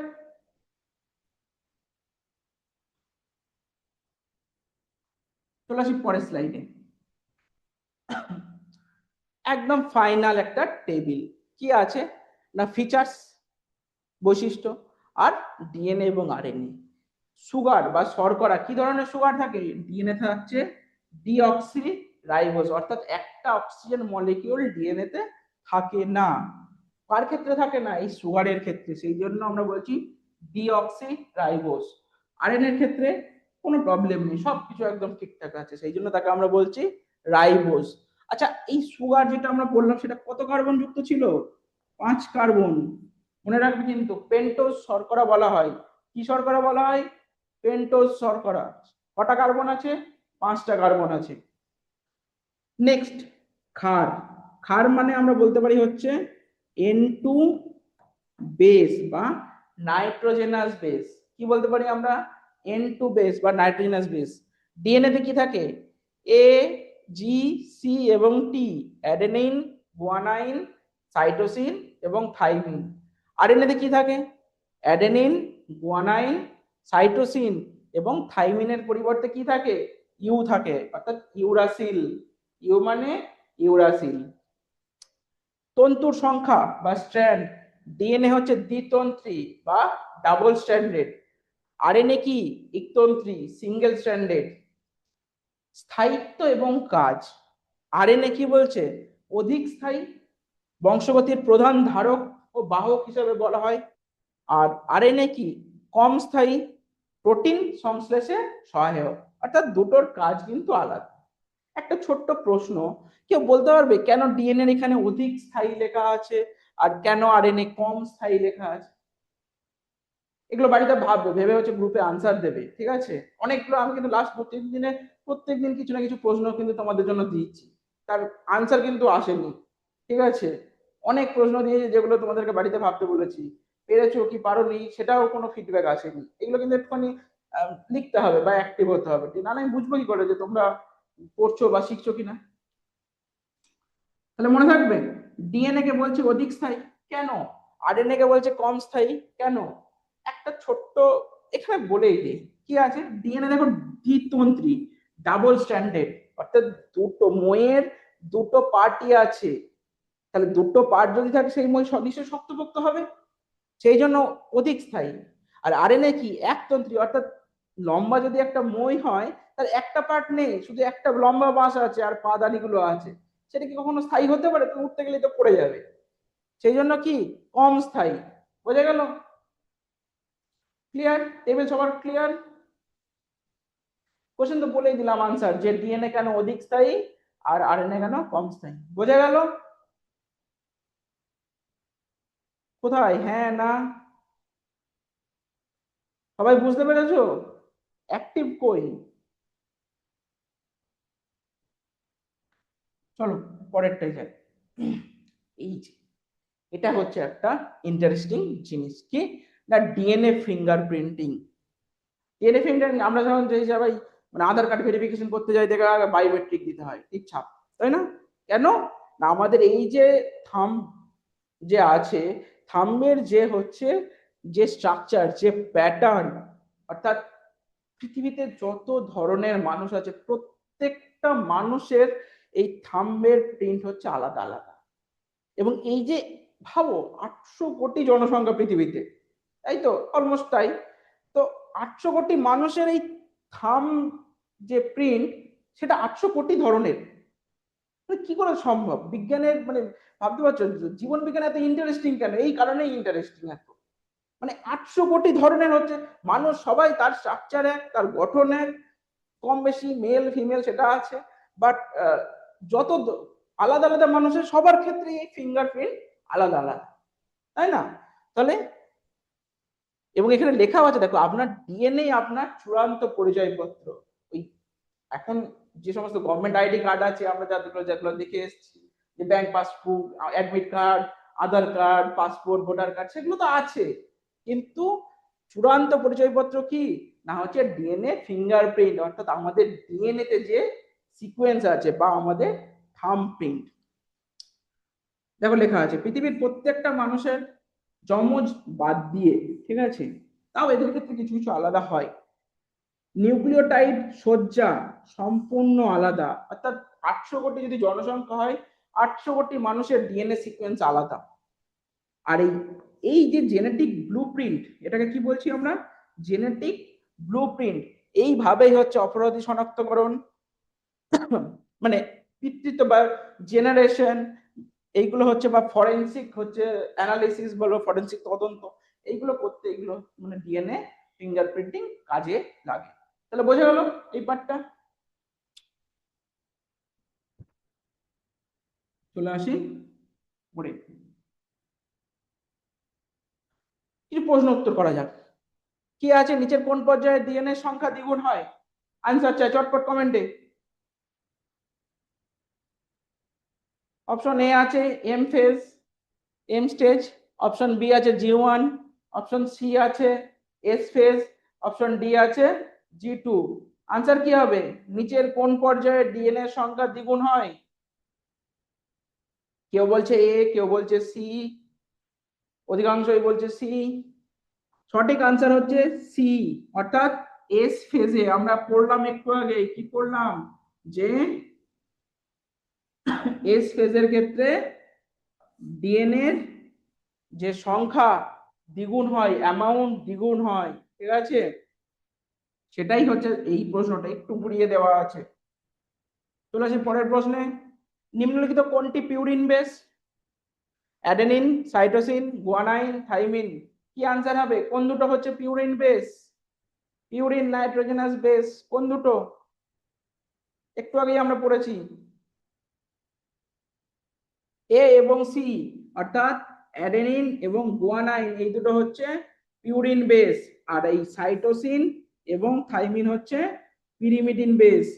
চলে আসি পরের স্লাইডে। একদম ফাইনাল একটা টেবিল। কি আছে না ফিচার্স, বৈশিষ্ট্য, আর ডিএনএ এবং আরএনএ। সুগার বা শর্করা, কি ধরনের সুগার থাকে? ডিএনএ থাকছে ডিঅক্সি রাইবোজ, অর্থাৎ একটা অক্সিজেন মলিকিউল ডিএনএ তে থাকে না। কার ক্ষেত্রে থাকে না? এই সুগারের ক্ষেত্রে, সেই জন্য আমরা বলছি ডিঅক্সি রাইবোজ। আরএনএ এর ক্ষেত্রে কোনো প্রবলেম নেই, সবকিছু একদম ঠিকঠাক আছে, সেই জন্য তাকে আমরা বলছি রাইবোজ। আচ্ছা, এই সুগার যেটা আমরা বললাম সেটা কত কার্বন যুক্ত ছিল? 5 কার্বন। মনে রাখবে কিন্তু পেন্টোজ শর্করা বলা হয়। কি শর্করা বলা হয়? পেন্টোজ শর্করা। কটা কার্বন আছে? 5টা কার্বন আছে। নেক্সট, ক্ষার। ক্ষার মানে আমরা বলতে পারি হচ্ছে N2 বেস বা নাইট্রোজেনাস বেস। কি বলতে পারি আমরা? N2 বেস বা নাইট্রোজেনাস বেস। ডিএনএ তে কি থাকে? এ, জি, সি এবং টি, অ্যাডেনিন, গুয়ানাইন, সাইটোসিন এবং থাইমিন। আরএনএ তে কি থাকে? অ্যাডেনিন, গুয়ানাইন, সাইটোসিন এবং থাইমিনের পরিবর্তে কি থাকে? ইউ থাকে, অর্থাৎ ইউরাসিল। ইউ মানে ইউরাসিল। তন্তুর সংখ্যা বা স্ট্র্যান্ড, ডিএনএ হচ্ছে দ্বিতন্ত্রী বা ডাবল স্ট্র্যান্ডেড, আরএনএ কি একতন্ত্রী সিঙ্গেল স্ট্র্যান্ডেড। স্থায়িত্ব এবং কাজ, আরএনএ কি বলছে? অধিক স্থায়ী, বংশগতির প্রধান ধারক ও বাহক হিসেবে বলা হয়। আর আরএনএ কি কম স্থায়ী, প্রোটিন সংশ্লেষে সহায়ক, অর্থাৎ দুটোর কাজ কিন্তু আলাদা। একটা ছোট্ট প্রশ্ন, কেউ বলতে পারবে কেন ডিএনএ এখানে অধিক স্থায়ী লেখা আছে আর কেন আরএনএ কম স্থায়ী লেখা আছে? এগুলো বাড়িতে ভাববে, ভেবে হচ্ছে গ্রুপে আনসার দেবে, ঠিক আছে? অনেকগুলো আমি কিন্তু লাস্ট প্রত্যেক দিন কিছু না কিছু প্রশ্ন কিন্তু তোমাদের জন্য দিচ্ছি, তার আনসার কিন্তু আসেনি, ঠিক আছে? অনেক প্রশ্ন দিয়েছি যেগুলো তোমাদেরকে বাড়িতে ভাবতে বলেছি, পেরেছো কি পারোনি সেটাও কোনো ফিডব্যাক আসেনি। এগুলো কিন্তু একটুখানি লিখতে হবে বা অ্যাক্টিভ হতে হবে, ঠিক না? আমি বুঝবো কি করে যে তোমরা পড়ছো বা শিখছো কিনা? তাহলে মনে থাকবে, ডিএনএ কে বলছে অধিক স্থায়ী কেন, আরএনএ কে বলছে কম স্থায়ী কেন। একটা ছোট্ট এখানে বলেই দিই কি আছে, ডিএনএ দেখো দ্বিতন্ত্রী, ডাবল স্ট্যান্ডার্ড, অর্থাৎ দুটো মইয়ের দুটো পার্টই আছে। তাহলে দুটো পার্ট যদি থাকে সেই মই নিশ্চয়ই শক্তপোক্ত হবে, সেই জন্য অধিক স্থায়ী। আর আরএনএ কি একতন্ত্রী, অর্থাৎ লম্বা যদি একটা মই হয় তার একটা পার্ট নেই, শুধু একটা লম্বা বাঁশ আছে আর পাদানিগুলো আছে, সেটা কি কখনো স্থায়ী হতে পারে? তুমি উঠতে গেলে তো পড়ে যাবে, সেই জন্য কি কম স্থায়ী। বোঝা গেল? ক্লিয়ার? টেবিল সবার ক্লিয়ার? কোশ্চেন তো বলেই দিলাম আনসার, যে ডিএনএ কেন অধিক স্থায়ী আর আরএনএ কেন কম স্থায়ী। বোঝা গেল? কোথায় হ্যাঁ না? সবাই বুঝতে পেরেছো? অ্যাক্টিভ কই? চলো পরেরটাই যাই। এই যে এটা হচ্ছে একটা ইন্টারেস্টিং জিনিস, কি না ডিএনএ ফিঙ্গারপ্রিন্টিং। ডিএনএ ফিঙ্গারপ্রিন্টিং আমরা যখন যে সবাই মানে আধার কার্ড ভেরিফিকেশন করতে যাই, দেখা বায়োমেট্রিক দিতে হয়, ঠিক ছাপ, তাই না? কেন না আমাদের এই যে থাম্ব যে আছে, থাম্বের যে হচ্ছে যে স্ট্রাকচার, যে প্যাটার্ন, অর্থাৎ পৃথিবীতে যত ধরনের মানুষ আছে প্রত্যেকটা মানুষের এই থাম্বের প্রিন্ট হচ্ছে আলাদা আলাদা। এবং এই যে ভাবো 800 কোটি জনসংখ্যা পৃথিবীতে, তাই তো অলমোস্ট তাই, তো 800 কোটি মানুষের এই থাম যে প্রিন্ট, সেটা 800 কোটি ধরনের। কি করে সম্ভব? বিজ্ঞানের মানে ভাবতে পারছো জীবন বিজ্ঞান এত ইন্টারেস্টিং কেন? এই কারণেই ইন্টারেস্টিং এত, মানে 800 কোটি ধরনের হচ্ছে মানুষ, সবাই তার স্ট্রাকচার এক, তার গঠন এক, কম বেশি মেল ফিমেল সেটা আছে, বাট যত আলাদা আলাদা মানুষের সবার ক্ষেত্রে এই ফিঙ্গারপ্রিন্ট আলাদা আলাদা, তাই না? তাহলে এবং এখানে লেখাও আছে দেখো, আপনার ডিএনএ আপনার চূড়ান্ত পরিচয়পত্র। ওই এখন যে সমস্ত গভর্নমেন্ট আইডি কার্ড আছে আমরা যেগুলো যেগুলো দেখে এসেছি, যে ব্যাংক পাসবুক, অ্যাডমিট কার্ড, আধার কার্ড, পাসপোর্ট, ভোটার কার্ড, সেগুলো তো আছে, কিন্তু চূড়ান্ত পরিচয়পত্র কি না হচ্ছে ডিএনএ ফিঙ্গারপ্রিন্ট, অর্থাৎ আমাদের ডিএনএ তে যে সিকোয়েন্স আছে বা আমাদের থাম্বপ্রিন্ট। দেখো লেখা আছে পৃথিবীর প্রত্যেকটা মানুষের যমজ বাদ দিয়ে, ঠিক আছে, তাও এদের ক্ষেত্রে কিছু কিছু আলাদা হয়। নিউক্লিওটাইড সজ্জা সম্পূর্ণ আলাদা, অর্থাৎ 800 কোটি যদি জনসংখ্যা হয়, 800 কোটি মানুষের ডিএনএ সিকোয়েন্স আলাদা। আর এই যে জেনেটিক ব্লুপ্রিন্ট, এটাকে কি বলছি আমরা? Genetic blueprint. এইভাবেই হচ্ছে অপরাধী শনাক্তকরণ, মানে পিতৃত্ব বা জেনারেশন, এইগুলো হচ্ছে, বা ফরেন্সিক হচ্ছে অ্যানালিসিস বলো, ফরেন্সিক তদন্ত, এইগুলো করতে এগুলো মানে ডিএনএ ফিঙ্গারপ্রিন্টিং কাজে লাগে। তাহলে বোঝা গেল এই পার্টটা? চলে আসি পরে কিছু প্রশ্ন উত্তর করা যাক। কি আছে নিচের কোন পর্যায়ে ডিএনএ সংখ্যা দ্বিগুণ হয়? আনসার চাই চটপট কমেন্টে। অপশন এ আছে M phase, M stage, option B আছে জি1, অপশন সি আছে এস ফেজ, অপশন ডি আছে জি2। আনসার কি হবে? নিচের কোন পর্যায়ে ডিএনএ সংখ্যা দ্বিগুণ হয়? কেউ বলছে এ, কেউ বলছে সি, অধিকাংশই বলছে সি। সঠিক আনসার হচ্ছে সি, অর্থাৎ এস ফেজে। আমরা পড়লাম একটু আগে, কি পড়লাম? যে এস ফেজের ক্ষেত্রে ডিএনএ যে সংখ্যা দ্বিগুণ হয়, অ্যামাউন্ট দ্বিগুণ হয়, ঠিক আছে? সেটাই হচ্ছে এই প্রশ্নটা একটু ঘুরিয়ে দেওয়া আছে। চলে আসি পরের প্রশ্নে। নিম্নলিখিত কোনটি purine base? Adenine, cytosine, guanine, thymine. কি আনসার হবে? কোন দুটো হচ্ছে purine base? Purine nitrogenous base কোন দুটো? একটু আগেই আমরা পড়েছি, এ এবং সি, অর্থাৎ অ্যাডেনিন এবং গুয়ানাইন, এই দুটো হচ্ছে পিউরিন বেস, আর এই সাইটোসিন এবং থাইমিন হচ্ছে পিরিমিডিন বেস।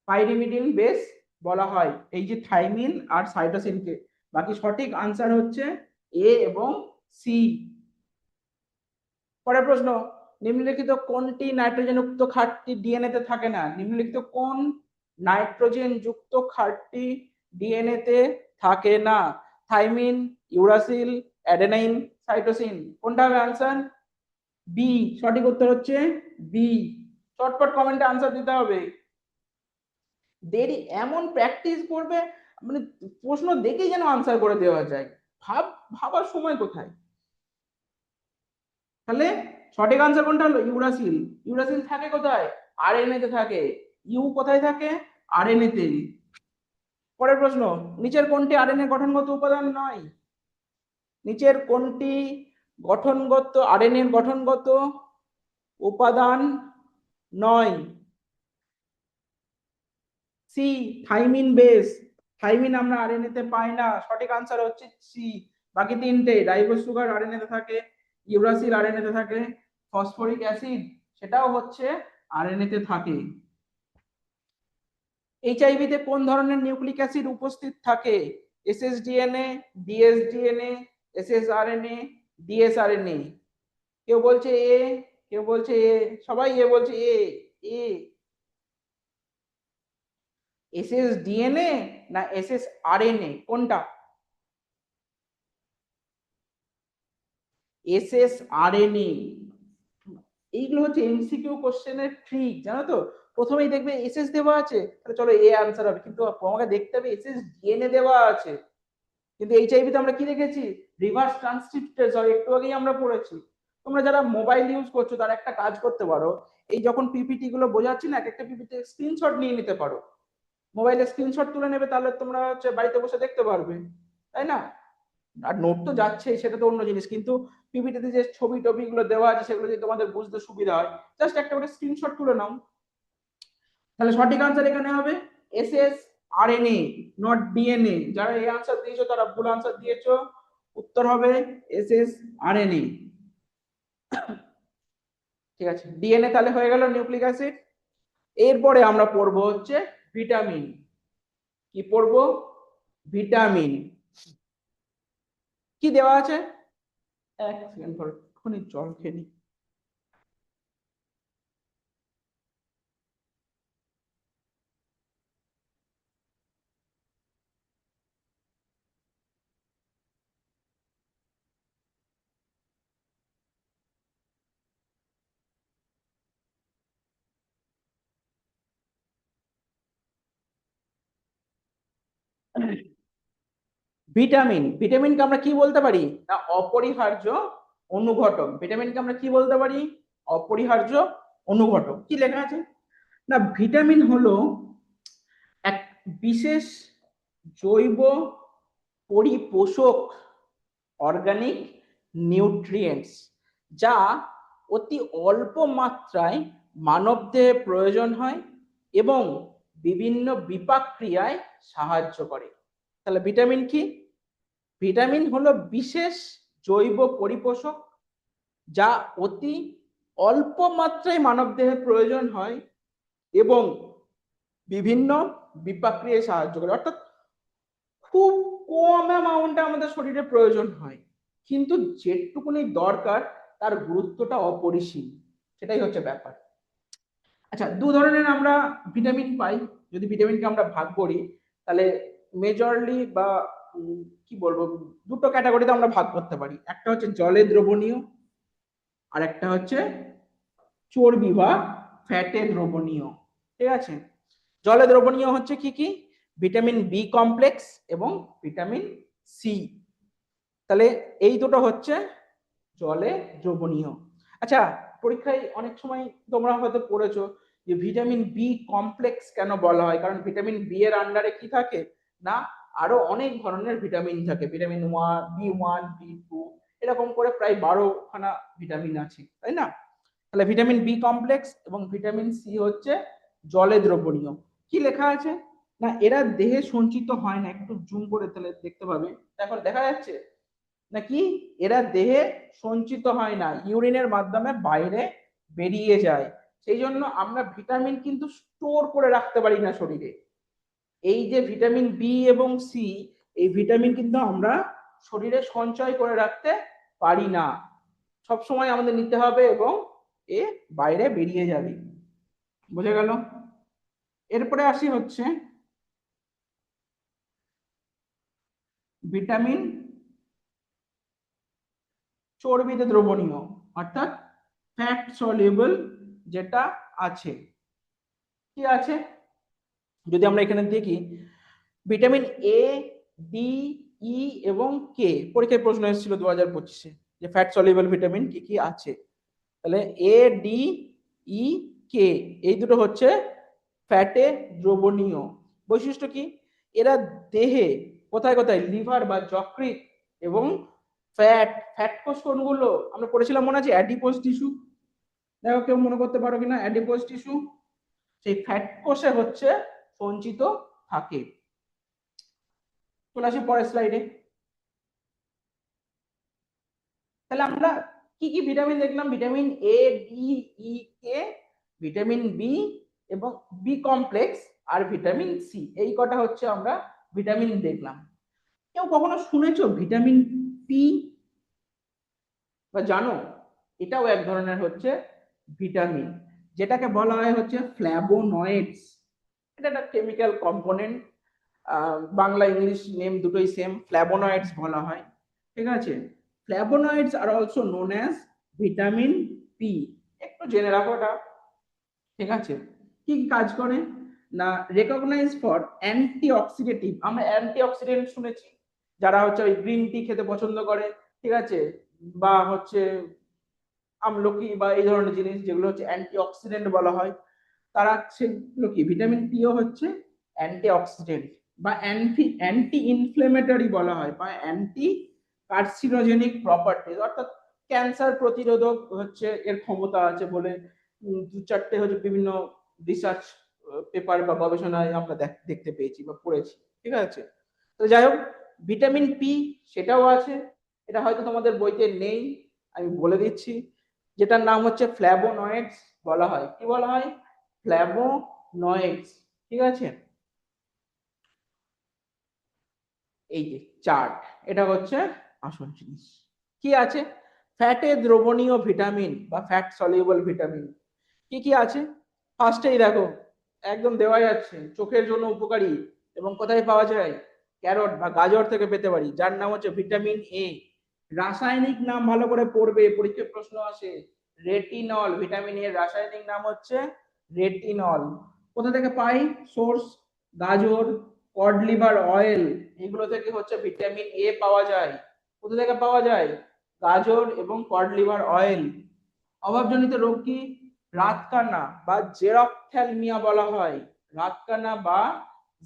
পাইরিমিডিন বেস বলা হয় এই যে থাইমিন আর সাইটোসিনকে। বাকি সঠিক আনসার হচ্ছে এ এবং সি। পরের প্রশ্ন, নিম্নলিখিত কোনটি নাইট্রোজেন যুক্ত ক্ষারটি ডিএনএ তে থাকে না? নিম্নলিখিত কোন নাইট্রোজেন যুক্ত ক্ষারটি ডিএনএ তে থাকে না? থাইমিন, ইউরাসিল, অ্যাডেনাইন, সাইটোসিন, কোনটা হবে আনসার? বি। সঠিক উত্তর হচ্ছে বি। চটপট কমেন্টে আনসার দিতে হবে। দেরি এমন প্র্যাকটিস করবে, মানে প্রশ্ন দেখেই যেন আনসার করে দেওয়া যায়, ভাবার সময় কোথায়? তাহলে সঠিক আনসার কোনটা হলো? ইউরাসিল। ইউরাসিল থাকে কোথায়? আরএনএ তে থাকে। ইউ কোথায় থাকে? আরএনএ তে। পরের প্রশ্ন, নিচের কোনটি আরএনএ গঠনগত উপাদান নয়? নিচের কোনটি আরএনএ গঠনগত উপাদান নয়? C, thymine base. থাইমিন আমরা আরএনএ তে পাই না, সঠিক আনসার হচ্ছে সি। বাকি তিনটে, রাইবোজ সুগার আরএনএ তে থাকে, ইউরাসিল আরএনএ তে থাকে, ফসফরিক অ্যাসিড সেটাও হচ্ছে আরএনএ তে থাকে। এইচআইভি তে কোন ধরনের নিউক্লিক অ্যাসিড উপস্থিত থাকে? এসএসডিএনএ, ডিএসডিএনএ, এসএসআরএনএ, ডিএসআরএনএ। কেউ বলছে এ, কেউ বলছে এ, সবাই এ বলছে। এ, এ। এসএসডিএনএ না এসএসআরএনএ কোনটা? এসএসআরএনএ। এইগুলো হচ্ছে এমসিকিউ কোশ্চেনের ট্রিক, জানো তো? প্রথমেই দেখবে এসএস দেওয়া আছে, তাহলে চলো এ আনসার হবে, কিন্তু তোমাকে দেখতে হবে এসএসডিএনএ দেওয়া আছে। কিন্তু এইচআইভি তে আমরা কি দেখেছি? রিভার্স ট্রান্সক্রিপ্টেজ হয়, একটু আগেই আমরা পড়েছি। তোমরা যারা মোবাইল ইউজ করছো তারা একটা কাজ করতে পারো, এই যখন পিপিটি গুলো বোঝাচ্ছি না, একটা পিপিটি স্ক্রিনশট নিয়ে নিতে পারো, মোবাইলে স্ক্রিনশট তুলে নেবে, তাহলে তোমরা হচ্ছে বাড়িতে বসে দেখতে পারবে, তাই না? আর নোট তো যাচ্ছে, সেটা তো অন্য জিনিস, কিন্তু পিপিটিতে যে ছবি টবি গুলো দেওয়া আছে সেগুলো যদি তোমাদের বুঝতে সুবিধা হয়, জাস্ট একটা করে স্ক্রিনশট তুলে নাও। তাহলে সঠিক আনসার এখানে হবে এসএস আরএনএ, নট ডিএনএ। যারা এই আনসার দিয়েছো তারা ভুল আনসার দিয়েছো, উত্তর হবে এসএস আরএনএ। ঠিক আছে, ডিএনএ তাহলে হয়ে গেল নিউক্লিক অ্যাসিড। এরপরে আমরা পড়বো হচ্ছে ভিটামিন। কি পড়বো? ভিটামিন। কি দেওয়া আছে? এক সেকেন্ড পর, এক্ষুনি জল খেয়ে নি। ভিটামিন, ভিটামিনকে আমরা কি বলতে পারি? না অপরিহার্য অনুঘটক। ভিটামিনকে আমরা কি বলতে পারি? অপরিহার্য অনুঘটক। কি লেখা আছে? না ভিটামিন হলো এক বিশেষ জৈব পরিপোষক, অর্গানিক নিউট্রিয়েন্টস, যা অতি অল্প মাত্রায় মানবদেহে প্রয়োজন হয় এবং বিভিন্ন বিপাক ক্রিয়ায় সাহায্য করে। তাহলে ভিটামিন কি? ভিটামিন হলো বিশেষ জৈব পরিপোষক, যা অতি অল্প মাত্রায় মানবদেহে প্রয়োজন হয় এবং বিভিন্ন বিপাক ক্রিয়ায় সাহায্য করে। অর্থাৎ খুব কম অ্যামাউন্টে আমাদের শরীরে প্রয়োজন হয়, কিন্তু যেটুকুনি দরকার তার গুরুত্বটা অপরিসীম, সেটাই হচ্ছে ব্যাপার। আচ্ছা, দু ধরনের আমরা ভিটামিন পাই। যদি ভিটামিনকে আমরা ভাগ করি, তাহলে মেজরলি বা কি বলবো, দুটো ক্যাটাগরিতে আমরা ভাগ করতে পারি। একটা হচ্ছে জলে দ্রবণীয়, আর একটা হচ্ছে চর্বি বা ফ্যাটে দ্রবণীয়। ঠিক আছে, জলে দ্রবণীয় হচ্ছে কি কি? ভিটামিন বি কমপ্লেক্স এবং ভিটামিন সি। তাহলে এই দুটো হচ্ছে জলে দ্রবণীয়। আচ্ছা, পরীক্ষায় অনেক সময় তোমরা হয়তো পড়েছো যে ভিটামিন বি কমপ্লেক্স কেন বলা হয়, কারণ ভিটামিন বি এর আন্ডারে কি থাকে? না আরো অনেক ধরনের ভিটামিন থাকে, ভিটামিন বি1 বি2 এরকম করে প্রায় 12খানা ভিটামিন আছে, তাই না? তাহলে ভিটামিন বি কমপ্লেক্স এবং ভিটামিন সি হচ্ছে জলে দ্রবণীয়। কি লেখা আছে না এরা দেহে সঞ্চিত হয় না, একটু জুম করে তাহলে দেখতে পাবে, এখন দেখা যাচ্ছে নাকি এরা দেহে সঞ্চিত হয় না, ইউরিনের মাধ্যমে বাইরে বেরিয়ে যায়। সেই জন্য আমরা ভিটামিন কিন্তু স্টোর করে রাখতে পারি না শরীরে। এই যে ভিটামিন বি এবং সি, এই ভিটামিন কিন্তু আমরা শরীরে সঞ্চয় করে রাখতে পারি না, সব সময় আমাদের নিতে হবে এবং এ বাইরে বেরিয়ে যাবে। বুঝে গেল? এরপরে আসি হচ্ছে ভিটামিন চর্বিতে দ্রবণীয়, অর্থাৎ ফ্যাট সলিউবল যেটা আছে। কি আছে যদি আমরা এখানে দেখি, ভিটামিন এ, ডি, ই এবং কে, পরীক্ষায় প্রশ্ন এসেছিল 2025-এ যে ফ্যাট সলিউবল ভিটামিন কি কি আছে। তাহলে এ, ডি, ই, কে এই দুটো হচ্ছে ফ্যাটে দ্রবণীয়। বৈশিষ্ট্য কি, এরা দেহে কোথায় কোথায় লিভার বা যকৃৎ এবং ফ্যাট, ফ্যাট কোষ কোনগুলো আমরা পড়েছিলাম মনে আছে, অ্যাডিপোজ টিস্যু। দেখো কেউ মনে করতে পারো কিনা, অ্যাডিপোজ টিস্যু সেই ফ্যাট কোষে হচ্ছে সঞ্চিত থাকে। চলে আসি পরের স্লাইডে। তাহলে আমরা কি কি ভিটামিন দেখলাম, vitamin A, D, E, K, vitamin B এবং বি কমপ্লেক্স আর ভিটামিন সি, এই কটা হচ্ছে আমরা ভিটামিন দেখলাম। কেউ কখনো শুনেছো ভিটামিন পি বা জানো? এটাও এক ধরনের হচ্ছে ভিটামিন, যেটাকে বলা হয় হচ্ছে ফ্ল্যাভোনয়েডস। এটা একটা chemical component, Bangla English name দুটোই সেম, ফ্ল্যাভোনয়েডস বলা হয়। ঠিক আছে, flavonoids are also known as vitamin P, একটু জেনে রাখো এটা। ঠিক আছে, কি কি কাজ করে না, রেকগনাইজ ফর অ্যান্টিঅক্সিডেটিভ, আমরা অ্যান্টিঅক্সিডেন্ট শুনেছি, যারা হচ্ছে ওই গ্রিন টি খেতে পছন্দ করে, ঠিক আছে, বা হচ্ছে আমলকি বা এই ধরনের জিনিস যেগুলো হচ্ছে অ্যান্টিঅক্সিডেন্ট বলা হয়, তারা সেগুলো কি, ভিটামিন পিও হচ্ছে অ্যান্টিঅক্সিডেন্ট বা অ্যান্টি অ্যান্টি ইনফ্লেমেটরি বলা হয়, বা অ্যান্টি কার্সিনোজেনিক প্রপার্টিজ, অর্থাৎ ক্যান্সার প্রতিরোধক হচ্ছে এর ক্ষমতা আছে বলে দু চারটে হচ্ছে বিভিন্ন রিসার্চ পেপার বা গবেষণায় আমরা দেখতে পেয়েছি বা পড়েছি। ঠিক আছে, তো যাই হোক, ভিটামিন পি সেটাও আছে, এটা হয়তো তোমাদের বইতে নেই, আমি বলে দিচ্ছি, যেটার নাম হচ্ছে ফ্ল্যাভোনয়েডস বলা হয়। কি বলা হয়? ফ্ল্যাভোনয়েডস। ঠিক আছে, এই যে চার্ট, এটা হচ্ছে আসল জিনিস। কি আছে, ফ্যাটে দ্রবণীয় ভিটামিন বা ফ্যাট সলিউবল ভিটামিন কি কি আছে? ফার্স্টেই দেখো একদম দেওয়া যাচ্ছে, চোখের জন্য উপকারী এবং কোথায় পাওয়া যায়, ক্যারট বা গাজর থেকে পেতে পারি, যার নাম হচ্ছে ভিটামিন এ। রাসায়নিক নাম ভালো করে পড়বে, পরীক্ষায় প্রশ্ন আসে, রেটিনল, ভিটামিন এর রাসায়নিক নাম হচ্ছে রেটিনল। কোথা থেকে পাই, সোর্স গাজর, কড লিভার অয়েল, এগুলো থেকে হচ্ছে ভিটামিন এ পাওয়া যায়। কোথা থেকে পাওয়া যায়, গাজর এবং কড লিভার অয়েল। অভাবজনিত রোগ কি, রাতকানা বা জেরপ্থ্যালমিয়া বলা হয়, রাতকানা বা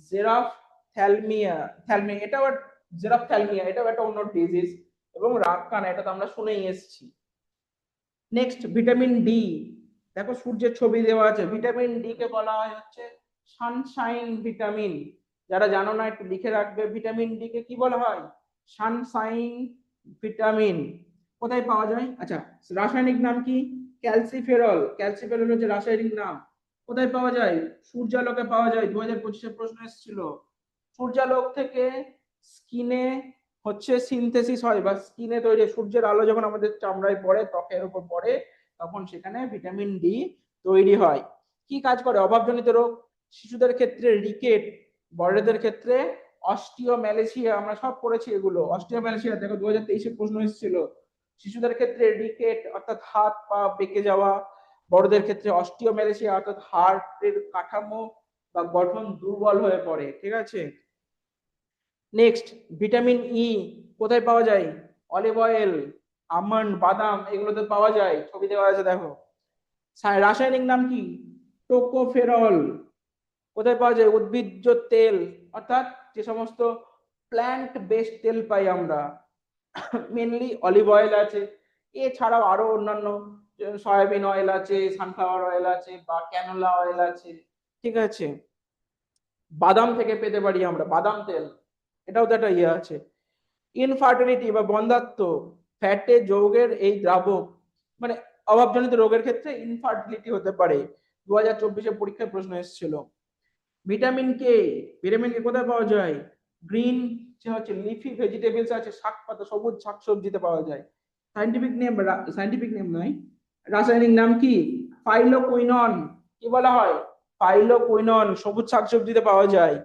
জেরপ্থ্যালমিয়া, থ্যালমিয়া এটাও, জেরপ্থ্যালমিয়া এটাও একটা অন্য ডিজিজ, এবং রাতকানা এটা তো আমরা শুনেই এসেছি। নেক্সট ভিটামিন ডি, দেখো সূর্যের ছবি দেওয়া আছে, ভিটামিন ডি কে বলা হয় হচ্ছে সানশাইন ভিটামিন। যারা জানো না একটু লিখে রাখবে, ভিটামিন ডি কে কি বলা হয়, সানশাইন ভিটামিন। কোথায় পাওয়া যায়, আচ্ছা রাসায়নিক নাম কি, ক্যালসিফেরল, ক্যালসিফেরল হচ্ছে রাসায়নিক নাম। কোথায় পাওয়া যায়, সূর্যালোকে পাওয়া যায়, 2025-এর প্রশ্ন এসেছিল। সূর্যালোক থেকে স্কিনে হচ্ছে সিনথেসিস হয় বা স্কিনে তৈরি, সূর্যের আলো যখন আমাদের চামড়ায় পড়ে, ত্বকের উপর পড়ে, তখন সেখানে ভিটামিন ডি তৈরি হয়। কি কাজ করে, অভাবজনিত রোগ, শিশুদের ক্ষেত্রে রিকেট, বড়দের ক্ষেত্রে অস্টিওম্যালেশিয়া, আমরা সব পড়েছি এগুলো, অস্টিওম্যালেশিয়া দেখো 2023-এ প্রশ্ন এসেছিল। শিশুদের ক্ষেত্রে রিকেট অর্থাৎ হাত পা বেঁকে যাওয়া, বড়দের ক্ষেত্রে অস্টিওম্যালেশিয়া অর্থাৎ হার্টের কাঠামো বা গঠন দুর্বল হয়ে পড়ে। ঠিক আছে, নেক্সট ভিটামিন ই কোথায় পাওয়া যায়, অলিভ অয়েল, আমন্ড, বাদাম এগুলোতে পাওয়া যায়, ছবি দেওয়া আছে দেখো। রাসায়নিক নাম কি, টোকোফেরল। কোথায় পাওয়া যায়? উদ্ভিজ্জ তেল, অর্থাৎ যে সমস্ত প্ল্যান্ট বেসড তেল পাই আমরা, মেনলি অলিভ অয়েল আছে, এছাড়াও আরো অন্যান্য সয়াবিন অয়েল আছে, সানফ্লাওয়ার অয়েল আছে, বা ক্যানোলা অয়েল আছে, ঠিক আছে। বাদাম থেকে পেতে পারি আমরা বাদাম তেল, এটাও তো একটা ইয়ে আছে। ইনফার্টিলিটি বা বন্ধ্যাত্ব, ফ্যাটে যৌগের এই দ্রাবক, মানে অভাবজনিত রোগের ক্ষেত্রে ইনফার্টিলিটি হতে পারে। 2024 পরীক্ষায় প্রশ্ন এসেছিল। ভিটামিন কে, ভিটামিন কে কোথায় পাওয়া যায়? গ্রিন যে হচ্ছে লিফি ভেজিটেবলস আছে, শাক পাতা, সবুজ শাকসবজিতে পাওয়া যায়। সাইন্টিফিক নেম নয়, রাসায়নিক নাম কি? ফাইলোকুইনন। কি বলা হয়? ফাইলোকুইনন, সবুজ শাকসবজিতে পাওয়া যায়।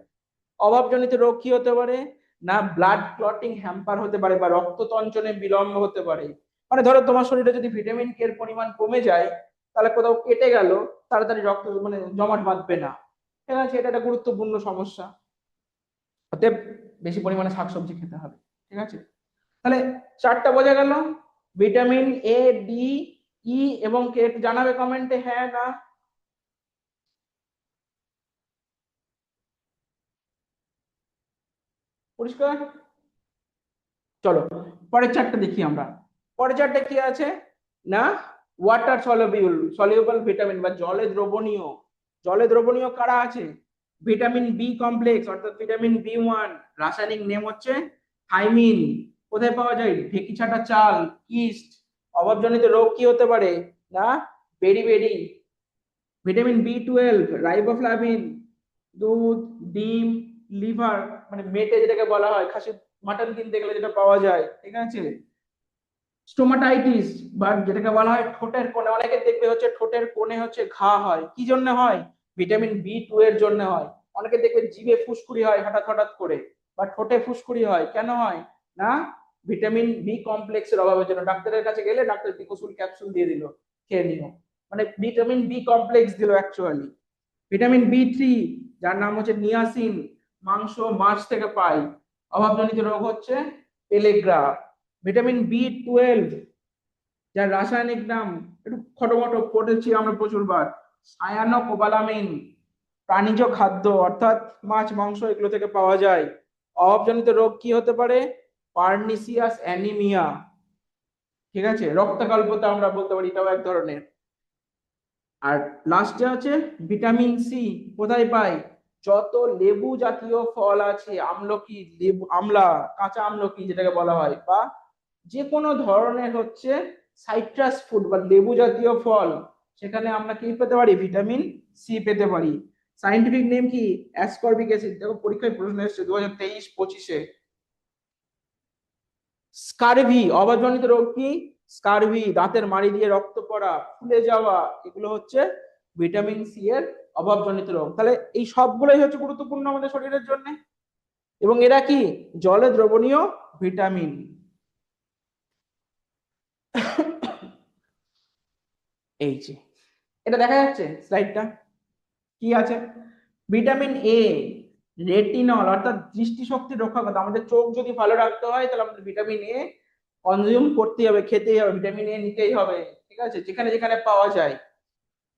অভাবজনিত রোগ কি হতে পারে? না ব্লাড ক্লটিং হ্যাম্পার হতে পারে, বা রক্ততঞ্চনে বিলম্ব হতে পারে। মানে ধরো তোমার শরীরে যদি ভিটামিন কে এর পরিমাণ কমে যায়, তাহলে কোথাও কেটে গেল, তাড়াতাড়ি রক্ত মানে জমাট বাঁধবে না, ঠিক আছে, এটা একটা গুরুত্বপূর্ণ সমস্যা। অতএব বেশি পরিমাণে শাকসবজি খেতে হবে, ঠিক আছে। তাহলে চারটা বোঝা গেল, ভিটামিন এ, ডি, ই এবং কে। একটু জানাবে কমেন্টে হ্যাঁ না। পরিষ্কার? চলো পরের চারটা দেখি আমরা। পরের চারটা কি আছে? না ওয়াটার সলিউবল ভিটামিন, বা জলে দ্রবণীয়। জলে দ্রবণীয় কারা আছে? ভিটামিন বি কমপ্লেক্স, অর্থাৎ ভিটামিন বি 1, রাসায়নিক নেম হচ্ছে থাইমিন। কোথায় পাওয়া যায়? ঢেকি ছাটা চাল, ইস্ট। অভাবজনিত রোগ কি হতে পারে? না বেরি। ভিটামিন বি 12, রাইবোফ্লাভিন, দুধ, ডিম, লিভার, মানে মেটে যেটাকে বলা হয়, খাসি মাটন কিনতে গেলে যেটা পাওয়া যায়, ঠিক আছে। স্টোমাটাইটিস, বা যেটাকে বলা হয় ঠোঁটের কোণে, অনেকে দেখবে হচ্ছে ঠোঁটের কোণে হচ্ছে ঘা হয়, কি জন্য হয়? ভিটামিন বি 2 এর জন্য হয়। অনেকে দেখবে জিভে ফুসকুড়ি হয় হঠাৎ হঠাৎ করে, বা ঠোঁটে ফুসকুড়ি হয়, কেন হয়? না ভিটামিন বি কমপ্লেক্সের অভাবের জন্য। ডাক্তারের কাছে গেলে ডাক্তার বিকোসুল ক্যাপসুল দিয়ে দিল, খেয়ে নিও, মানে ভিটামিন বি কমপ্লেক্স দিল অ্যাকচুয়ালি। ভিটামিন বি 3, যার নাম হচ্ছে নিয়াসিন, মাংস মাছ থেকে পাই। অভাবজনিত রোগ হচ্ছে পেলেগ্রা। ভিটামিন বি 12, যার রাসায়নিক নাম একটু খটোমটো পড়েছি আমরা প্রচুরবার, সায়ানোকোবালামিন, প্রাণীজ খাদ্য, অর্থাৎ মাছ মাংস এগুলো থেকে পাওয়া যায়। অভাবজনিত রোগ কি হতে পারে? পার্নিসিয়াস অ্যানিমিয়া, ঠিক আছে, রক্তাল্পতা আমরা বলতে পারি, এটাও এক ধরনের। আর লাস্টে আছে ভিটামিন সি, কোথায় পাই? যত লেবু জাতীয় ফল আছে, আমলকি, লেবু, আমলা, কাঁচা আমলকি যেটাকে বলা হয়, বা যে কোনো ধরনের হচ্ছে সাইট্রাস ফুড বা লেবু জাতীয় ফল, সেখানে আমরা কি পেতে পারি? ভিটামিন সি পেতে পারি। সাইন্টিফিক নেম কি? Ascorbic acid. দেখো পরীক্ষায় প্রশ্ন এসেছে 2023-25-এ। স্কারভি, অভাবজনিত রোগ কি? স্কারভি, দাঁতের মাড়ি দিয়ে রক্ত পড়া, ফুলে যাওয়া, এগুলো হচ্ছে ভিটামিন সি এর অভাবজনিত রোগ। তাহলে এই সবগুলোই হচ্ছে গুরুত্বপূর্ণ আমাদের শরীরের জন্য, এবং এরা কি? জলে দ্রবণীয় ভিটামিন। এই যে এটা দেখা যাচ্ছে স্লাইডটা, কি আছে? ভিটামিন এ, রেটিনল, অর্থাৎ দৃষ্টিশক্তি রক্ষা করতে। আমাদের চোখ যদি ভালো রাখতে হয়, তাহলে আমাদের ভিটামিন এ কনজিউম করতেই হবে, খেতেই হবে, ভিটামিন এ নিতেই হবে, ঠিক আছে, যেখানে যেখানে পাওয়া যায়।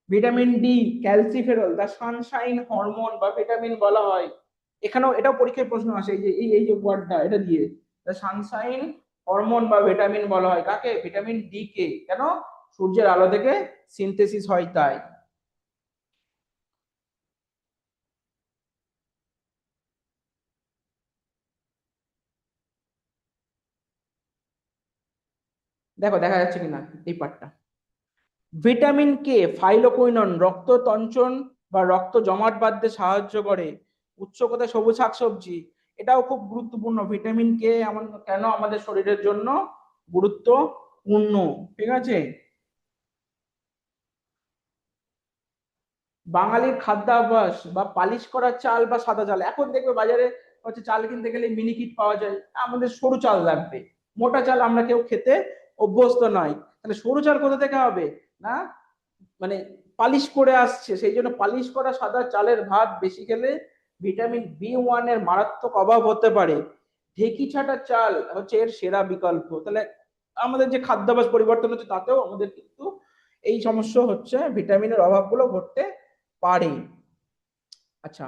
ভিটামিন ডি, ক্যালসিফেরল, দা সানশাইন হরমোন বা ভিটামিন বলা হয়। এখানেও এটাও পরীক্ষায় প্রশ্ন আসে, এই যে এই যে ওয়ার্ডটা এটা দিয়ে, দা সানশাইন হরমোন বা ভিটামিন বলা হয় কাকে? ভিটামিন ডি কে। কেন? সূর্যের আলো থেকে সিনথেসিস হয় তাই। দেখো দেখা যাচ্ছে কিনা এই পার্টটা। ভিটামিন কে, ফাইলোকুইনন, রক্ত তঞ্চন বা রক্ত জমাট বাঁধতে সাহায্য করে। উৎস কোথায়? সবুজ শাকসবজি। এটাও খুব গুরুত্বপূর্ণ। ভিটামিন কে কেন আমাদের শরীরের জন্য গুরুত্বপূর্ণ, ঠিক আছে। বাঙালির খাদ্যাভ্যাস, বা পালিশ করা চাল বা সাদা চাল। এখন দেখবে বাজারে হচ্ছে চাল কিনতে গেলে মিনিকিট পাওয়া যায়, আমাদের সরু চাল লাগবে, মোটা চাল আমরা কেউ খেতে অভ্যস্ত নয়। তাহলে সরু চাল কোথা থেকে হবে? না মানে পালিশ করে আসছে, সেই জন্য পালিশ করা সাদা চালের ভাত বেশি খেলে ভিটামিন বি 1 এর মারাত্মক অভাব হতে পারে। ঢেকি ছাটা চাল হচ্ছে এর সেরা বিকল্প। তাহলে আমাদের যে খাদ্যাভ্যাস পরিবর্তন হচ্ছে, তাতেও আমাদের কিন্তু এই সমস্যা হচ্ছে, ভিটামিনের অভাবগুলো ঘটতে পারে। আচ্ছা,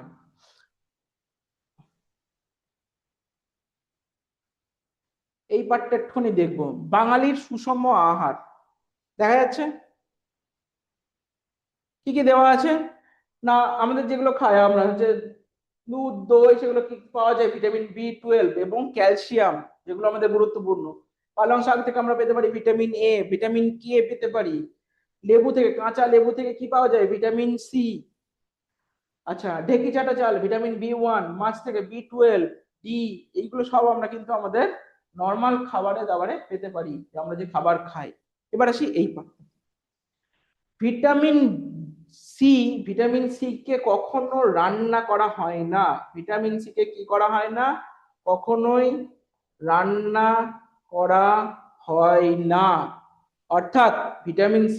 এই পার্টটা একটুখানি দেখবো, বাঙালির সুষম আহার দেখা যাচ্ছে কি কি দেওয়া আছে। না, আমাদের যেগুলো খাই আমরা যে দুধ দই, সেগুলো কি পাওয়া যায়? ভিটামিন B12 এবং ক্যালসিয়াম, যেগুলো আমাদের গুরুত্বপূর্ণ। পালং শাক থেকে আমরা পেতে পারি ভিটামিন A, ভিটামিন K পেতে পারি। লেবু থেকে, কাঁচা লেবু থেকে কি পাওয়া যায়? Vitamin C। আচ্ছা, ঢেকি চাটা চাল, ভিটামিন B1, মাছ থেকে B12, D, এইগুলো সব আমরা কিন্তু আমাদের নর্মাল খাবারে দাবারে পেতে পারি, আমরা যে খাবার খাই। এবার আসি এই part. Vitamin C, vitamin C কে কখনো রান্না করা হয় না। ভিটামিন C কে কি করা হয় না? কখনোই রান্না করা হয় না। অর্থাৎ ভিটামিন C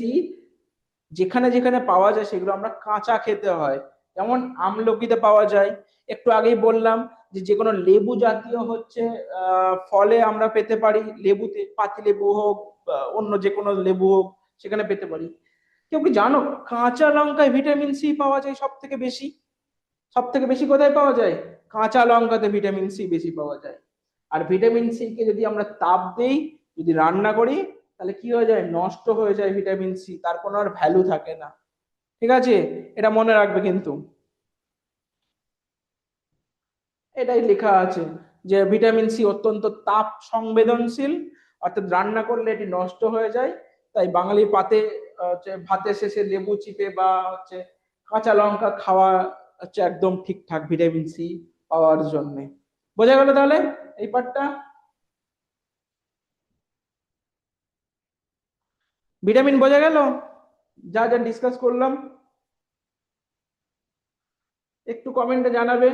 যেখানে যেখানে পাওয়া যায় সেগুলো আমরা কাঁচা খেতে হয়। যেমন আমলকিতে পাওয়া যায়, একটু আগেই বললাম যে যে কোনো লেবু জাতীয় হচ্ছে ফলে আমরা পেতে পারি, লেবুতে পাতিলেবু হোক বা অন্য যে কোনো লেবু হোক, সেখানে পেতে পারি। কেউ কি জানো কাঁচা লঙ্কায় ভিটামিন C পাওয়া যায় সব থেকে বেশি? সব থেকে বেশি কোথায় পাওয়া যায়? কাঁচা লঙ্কাতে ভিটামিন C বেশি পাওয়া যায়। আর ভিটামিন C কে যদি আমরা তাপ দেই, যদি রান্না করি, তাহলে কি হয়ে যায়? নষ্ট হয়ে যায় ভিটামিন C, তার কোনো আর ভ্যালু থাকে না। ঠিক আছে, এটা মনে রাখবে কিন্তু। এটাই লেখা আছে যে ভিটামিন C অত্যন্ত তাপ সংবেদনশীল, অর্থাৎ রান্না করলে এটি নষ্ট হয়ে যায়। তাই বাঙালি পাতে হচ্ছে ভাতের শেষে লেবু চিপে বা হচ্ছে কাঁচা লঙ্কা খাওয়া হচ্ছে একদম ঠিকঠাক ভিটামিন C পাওয়ার জন্য। বোঝা গেল তাহলে এই পার্টটা? ভিটামিন বোঝা গেল, যা যা ডিসকাস করলাম? একটু কমেন্টে জানাবে।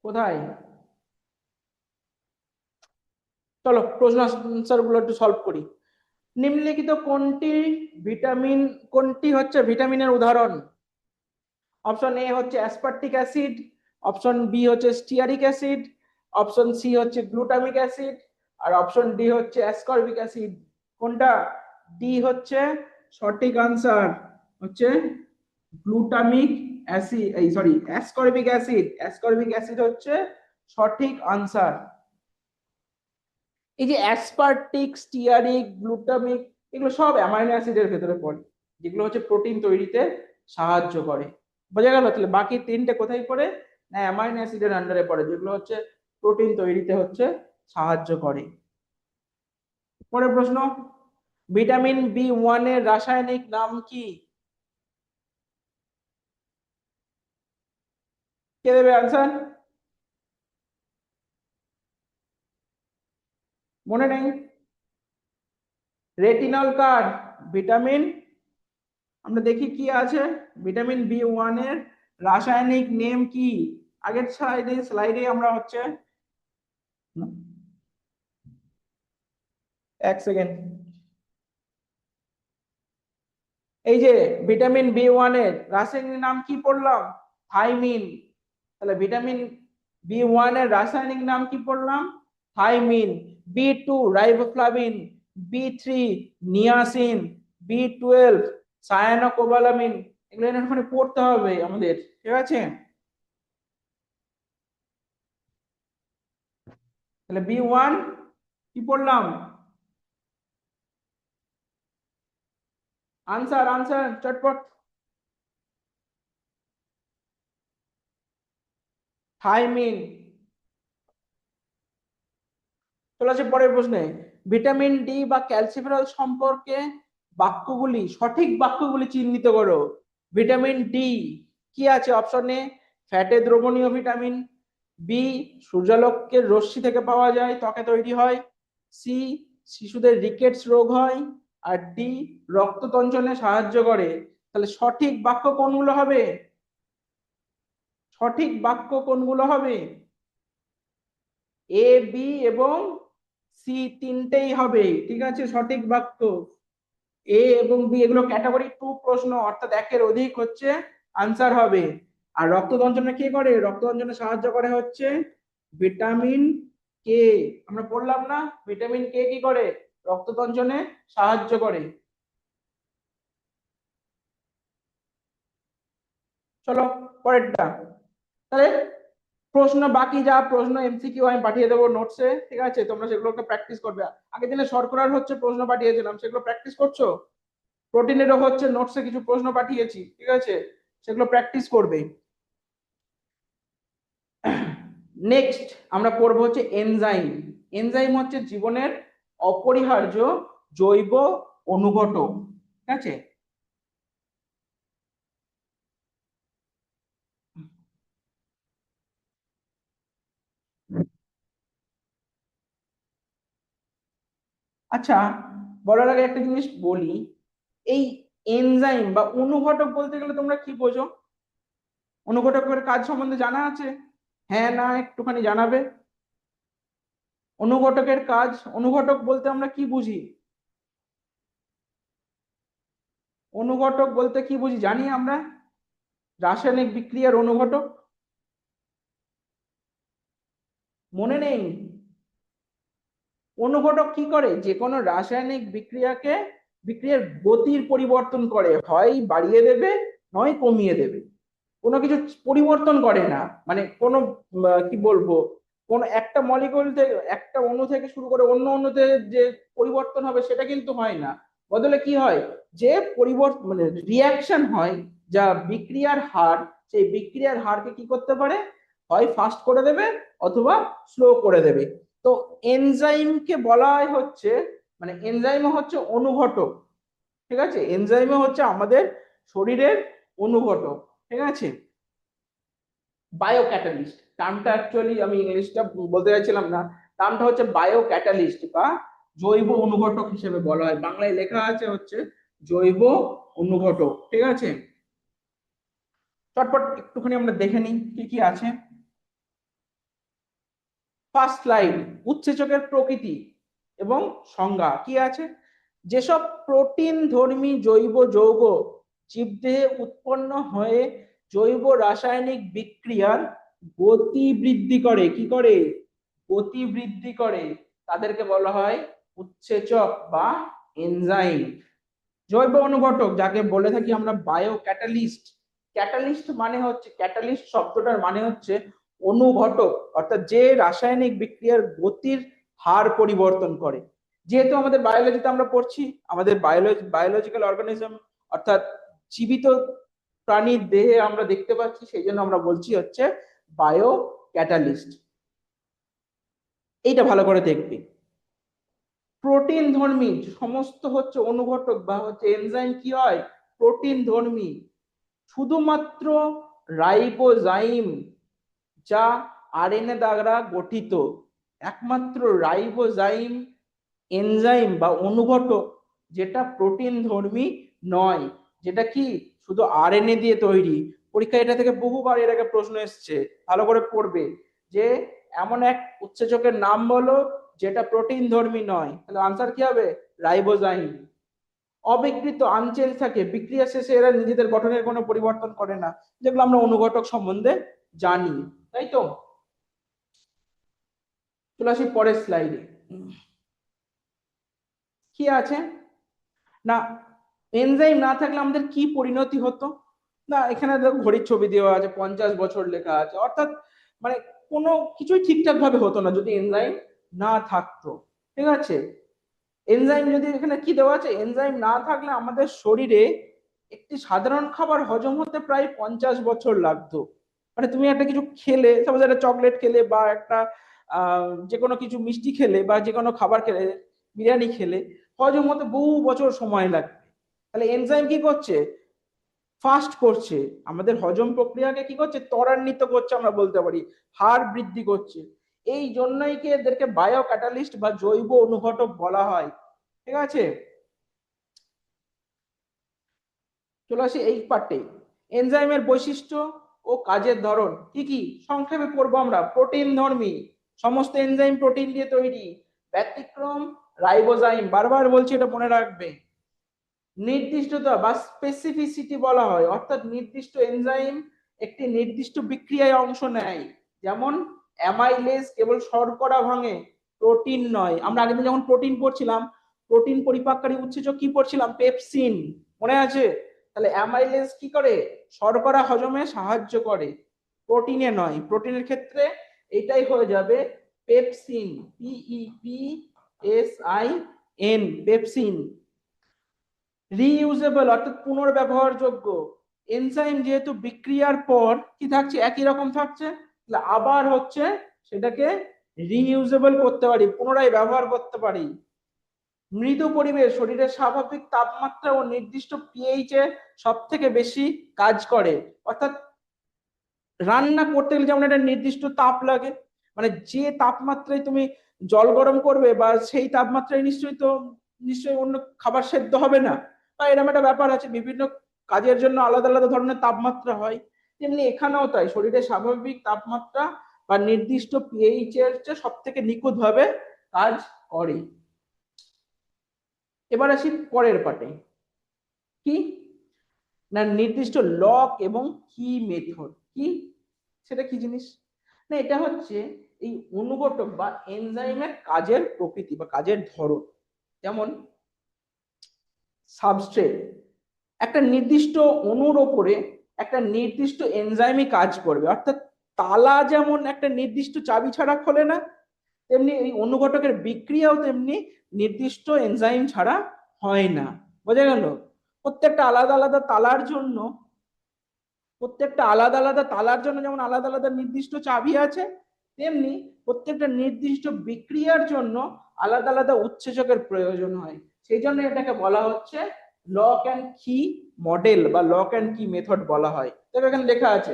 কোথায়? চলো প্রশ্ন আনসার গুলো একটু সলভ করি। নিম্নলিখিত কোনটি হচ্ছে ভিটামিনের উদাহরণ? অপশন A হচ্ছে অ্যাসপার্টিক অ্যাসিড, অপশন B হচ্ছে স্টিয়ারিক অ্যাসিড, অপশন C হচ্ছে গ্লুটামিক অ্যাসিড, আর অপশন D হচ্ছে অ্যাসকর্বিক অ্যাসিড। কোনটা? ডি হচ্ছে সঠিক আনসার, হচ্ছে গ্লুটামিক অ্যাসিড, এই sorry ascorbic acid. Ascorbic acid হচ্ছে সঠিক আনসার। এই যে অ্যাসপার্টিক, স্টিয়ারিক, গ্লুটামিক, এগুলো সব অ্যামাইনো অ্যাসিডের ভেতরে পড়ে, যেগুলো হচ্ছে প্রোটিন তৈরিতে সাহায্য করে। বোঝা গেল? তাহলে বাকি তিনটে কোথায় পড়ে? না, অ্যামাইনো অ্যাসিডের আন্ডারে পড়ে, যেগুলো হচ্ছে প্রোটিন তৈরিতে হচ্ছে সাহায্য করে। পরের প্রশ্ন, ভিটামিন B1 এর রাসায়নিক নাম কি? কে দেবে আনসার? মনে নেই? রেটিনল কার্ড, ভিটামিন, আমরা দেখি কি আছে। ভিটামিন B1 এর রাসায়নিক নেম কি? আগের স্লাইডে আমরা হচ্ছে, এক সেকেন্ড, এই যে ভিটামিন B1 এর রাসায়নিক নাম কি পড়লাম? থাইমিন। তাহলে ভিটামিন B1 এর রাসায়নিক নাম কি পড়লাম? Thiamine. B2 riboflavin, B3 niacin, B12 cyanocobalamin. এগুলো এখানে পড়তে হবে আমাদের, ঠিক আছে? তাহলে B1 কি পড়লাম? আনসার, আনসার চটপট। থাইমিন। চলে আসে পরের প্রশ্নে। ভিটামিন D বা ক্যালসিফেরল সম্পর্কে বাক্যগুলি, সঠিক বাক্যগুলি চিহ্নিত করো। ভিটামিন D কি আছে? অপশন A ফ্যাটে দ্রবণীয় ভিটামিন, বি সূর্যালোকের রশ্মি থেকে পাওয়া যায়, ত্বকে তৈরি হয়, সি শিশুদের রিকেটস রোগ হয়, আর ডি রক্ত তঞ্চনে সাহায্য করে। তাহলে সঠিক বাক্য কোনগুলো হবে? সঠিক বাক্য কোনগুলো হবে? A, B এবং সি তিনটেই হবে, ঠিক আছে সঠিক বাক্য। A এবং B এগুলো ক্যাটাগরি 2 প্রশ্ন, অর্থাৎ একের অধিক হচ্ছে আনসার হবে। আর রক্ততঞ্চনে কে করে? রক্ততঞ্চনে সাহায্য করে হচ্ছে ভিটামিন K। আমরা পড়লাম না, ভিটামিন K কি করে? রক্ততঞ্চনে সাহায্য করে। চলো পরেরটা। তাহলে প্রশ্ন বাকি যা প্রশ্ন এমসিকিউ আমি পাঠিয়ে দেবো নোটসে, ঠিক আছে, তোমরা সেগুলোকে প্র্যাকটিস করবে। আগের দিনে শর্করার হচ্ছে প্রশ্ন পাঠিয়েছিলাম, সেগুলো প্র্যাকটিস করছো। প্রোটিনেরও হচ্ছে নোটসে কিছু প্রশ্ন পাঠিয়েছি, ঠিক আছে, সেগুলো প্র্যাকটিস করবে। নেক্সট আমরা পড়বো হচ্ছে এনজাইম। এনজাইম হচ্ছে জীবনের অপরিহার্য জৈব অনুঘটক, ঠিক আছে। আচ্ছা, বলার আগে একটা জিনিস বলি, এই এনজাইম বা অনুঘটক বলতে গেলে তোমরা কি বোঝো? অনুঘটকের কাজ সম্বন্ধে জানা আছে? হ্যাঁ না একটুখানি জানাবে। অনুঘটকের কাজ, অনুঘটক বলতে আমরা কি বুঝি? অনুঘটক বলতে কি বুঝি জানি আমরা? রাসায়নিক বিক্রিয়ার অনুঘটক মনে নেই? অনুঘটক কি করে? যে কোনো রাসায়নিক বিক্রিয়াকে, বিক্রিয়ার গতির পরিবর্তন করে, হয় বাড়িয়ে দেবে নয় কমিয়ে দেবে, কোনো কিছু পরিবর্তন করে না। মানে কোনো কি বলবো, কোন একটা মলিকুল থেকে, একটা অণু থেকে শুরু করে অন্য অণুতে যে পরিবর্তন হবে সেটা কিন্তু হয় না। বদলে কি হয়, যে পরিবর্তন মানে রিয়াকশন হয়, যা বিক্রিয়ার হার, সেই বিক্রিয়ার হারকে কি করতে পারে, হয় ফাস্ট করে দেবে অথবা স্লো করে দেবে। তো এনজাইমকে বলা হয় হচ্ছে, মানে এনজাইমও হচ্ছে অনুঘটক, ঠিক আছে, এনজাইমও হচ্ছে আমাদের শরীরের অনুঘটক, ঠিক আছে। বায়ো ক্যাটালিস্ট টার্মটা অ্যাকচুয়ালি আমি ইংলিশটা বলতে চাইছিলাম না, টার্মটা হচ্ছে বায়ো ক্যাটালিস্ট বা জৈব অনুঘটক হিসেবে বলা হয়, বাংলায় লেখা আছে হচ্ছে জৈব অনুঘটক, ঠিক আছে। চটপট একটুখানি আমরা দেখে নিই কি কি আছে। ফার্স্ট স্লাইড, উৎসেচকের প্রকৃতি এবং সংজ্ঞা কি আছে। যেসব প্রোটিন ধর্মী জৈব যৌগ জীবদেহে উৎপন্ন হয়ে জৈব রাসায়নিক বিক্রিয়ার গতি বৃদ্ধি করে, কি করে, গতি বৃদ্ধি করে, তাদেরকে বলা হয় উৎসেচক বা এনজাইম। জৈব অনুঘটক যাকে বলে থাকি আমরা বায়ো ক্যাটালিস্ট। ক্যাটালিস্ট মানে হচ্ছে, ক্যাটালিস্ট শব্দটার মানে হচ্ছে অনুঘটক, অর্থাৎ যে রাসায়নিক বিক্রিয়ার গতির হার পরিবর্তন করে। যেহেতু আমাদের বায়োলজিতে আমরা পড়ছি, আমাদের বায়োলজিক্যাল অর্গানিজম, অর্থাৎ জীবিত প্রাণীর দেহে আমরা দেখতে পাচ্ছি, সেই জন্য আমরা বলছি হচ্ছে বায়ো ক্যাটালিস্ট। এইটা ভালো করে দেখবি। প্রোটিন ধর্মী সমস্ত হচ্ছে অনুঘটক বা হচ্ছে এনজাইম কি হয়, প্রোটিন ধর্মী। শুধুমাত্র রাইবোজাইম, যা আরএনএ দ্বারা গঠিত, একমাত্র রাইবোজাইম এনজাইম বা অনুঘটক যেটা প্রোটিন ধর্মী নয়, যেটা কি শুধু আরএনএ দিয়ে তৈরি। পরীক্ষা এটা থেকে বহুবার এর আগে প্রশ্ন এসছে, ভালো করে পড়বে, যে এমন এক উৎসেচকের নাম বলো যেটা প্রোটিন ধর্মী নয়, তাহলে আনসার কি হবে, রাইবোজাইম। অবিকৃত আনচেঞ্জ থাকে, বিক্রিয়া শেষে এরা নিজেদের গঠনের কোনো পরিবর্তন করে না, যেগুলো আমরা অনুঘটক সম্বন্ধে জানি, তাই তো। চলে আসি পরের স্লাইডে। কি আছে না, এনজাইম না থাকলে আমাদের কি পরিণতি হতো। না এখানে দেখো ঘড়ির ছবি দেওয়া আছে, 50 বছর লেখা আছে, অর্থাৎ মানে কোনো কিছুই ঠিকঠাক ভাবে হতো না যদি এনজাইম না থাকতো, ঠিক আছে। এনজাইম যদি, এখানে কি দেওয়া আছে, এনজাইম না থাকলে আমাদের শরীরে একটি সাধারণ খাবার হজম হতে প্রায় 50 বছর লাগতো। মানে তুমি একটা কিছু খেলে, সাপোজ একটা চকলেট খেলে বা একটা যে কোনো কিছু মিষ্টি খেলে বা যে কোনো খাবার খেলে, বিরিয়ানি খেলে, হজম হতে বহু বছর সময় লাগবে। তাহলে এনজাইম কি করছে, ফাস্ট করছে, আমাদের হজম প্রক্রিয়াকে কি করছে, ত্বরান্বিত করছে, আমরা বলতে পারি হার বৃদ্ধি করছে। এই জন্যই কি এদেরকে বায়ো ক্যাটালিস্ট বা জৈব অনুঘটক বলা হয়, ঠিক আছে। চলে আসি এই পার্টে, এনজাইমের বৈশিষ্ট্য ও কাজের ধরন কি কি সংক্ষেপে পড়বো আমরা। প্রোটিন ধর্মী, সমস্ত এনজাইম প্রোটিন দিয়ে তৈরি, ব্যতিক্রম রাইবোজাইম, বারবার বলছি এটা মনে রাখবে। নির্দিষ্টতা বা স্পেসিফিসিটি বলা হয়, অর্থাৎ নির্দিষ্ট এনজাইম একটি নির্দিষ্ট বিক্রিয়ায় অংশ নেয়। যেমন অ্যামাইলেজ কেবল শর্করা ভাঙে, প্রোটিন নয়। আমরা আগের দিন যখন প্রোটিন পড়ছিলাম, প্রোটিন পরিপাককারী উৎসেচক কি পড়ছিলাম, পেপসিন, মনে আছে। তাহলে অ্যামাইলেজ কি করে? শর্করা হজমে সাহায্য করে, প্রোটিনে নয়। প্রোটিনের ক্ষেত্রে এটাই হয়ে যাবে পেপসিন, PEPSIN, পেপসিন। রিইউজেবল অর্থাৎ পুনর্ব্যবহারযোগ্য। এনজাইম যেহেতু বিক্রিয়ার পর কি থাকছে, একই রকম থাকছে, তাহলে আবার হচ্ছে সেটাকে রিইউজেবল করতে পারি, পুনরায় ব্যবহার করতে পারি। মৃদু পরিবেশ শরীরের স্বাভাবিক তাপমাত্রা ও নির্দিষ্ট পিএইচ এ সব থেকে বেশি কাজ করে। অর্থাৎ রান্না করতে গেলে যেমন একটা নির্দিষ্ট তাপ লাগে, মানে যে তাপমাত্রায় তুমি জল গরম করবে বা সেই তাপমাত্রায় নিশ্চয়ই অন্য খাবার সেদ্ধ হবে না, বা এরকম একটা ব্যাপার আছে, বিভিন্ন কাজের জন্য আলাদা আলাদা ধরনের তাপমাত্রা হয়। তেমনি এখানেও তাই, শরীরের স্বাভাবিক তাপমাত্রা বা নির্দিষ্ট পিএইচ এর চেয়ে সব থেকে নিখুঁত ভাবে কাজ করে। এবার আসি পরের পার্টে, কি না নির্দিষ্ট লক এবং কি মেথড। কি সেটা কি জিনিস না, এটা হচ্ছে এই অনুঘটক বা এনজাইমের কাজের প্রকৃতি বা কাজের ধরন। যেমন সাবস্ট্রেট, একটা নির্দিষ্ট অণুর ওপরে একটা নির্দিষ্ট এনজাইমই কাজ করবে। অর্থাৎ তালা যেমন একটা নির্দিষ্ট চাবি ছাড়া খোলে না, তেমনি এই অনুঘটকের বিক্রিয়াও তেমনি নির্দিষ্ট এনজাইম ছাড়া হয় না। বোঝা গেল? প্রত্যেকটা আলাদা আলাদা তালার জন্য, যেমন আলাদা আলাদা নির্দিষ্ট চাবি আছে, তেমনি প্রত্যেকটা নির্দিষ্ট বিক্রিয়ার জন্য আলাদা আলাদা উৎসেচকের প্রয়োজন হয়। সেই জন্য এটাকে বলা হচ্ছে লক অ্যান্ড কি মডেল বা লক অ্যান্ড কি মেথড বলা হয়। দেখো এখানে লেখা আছে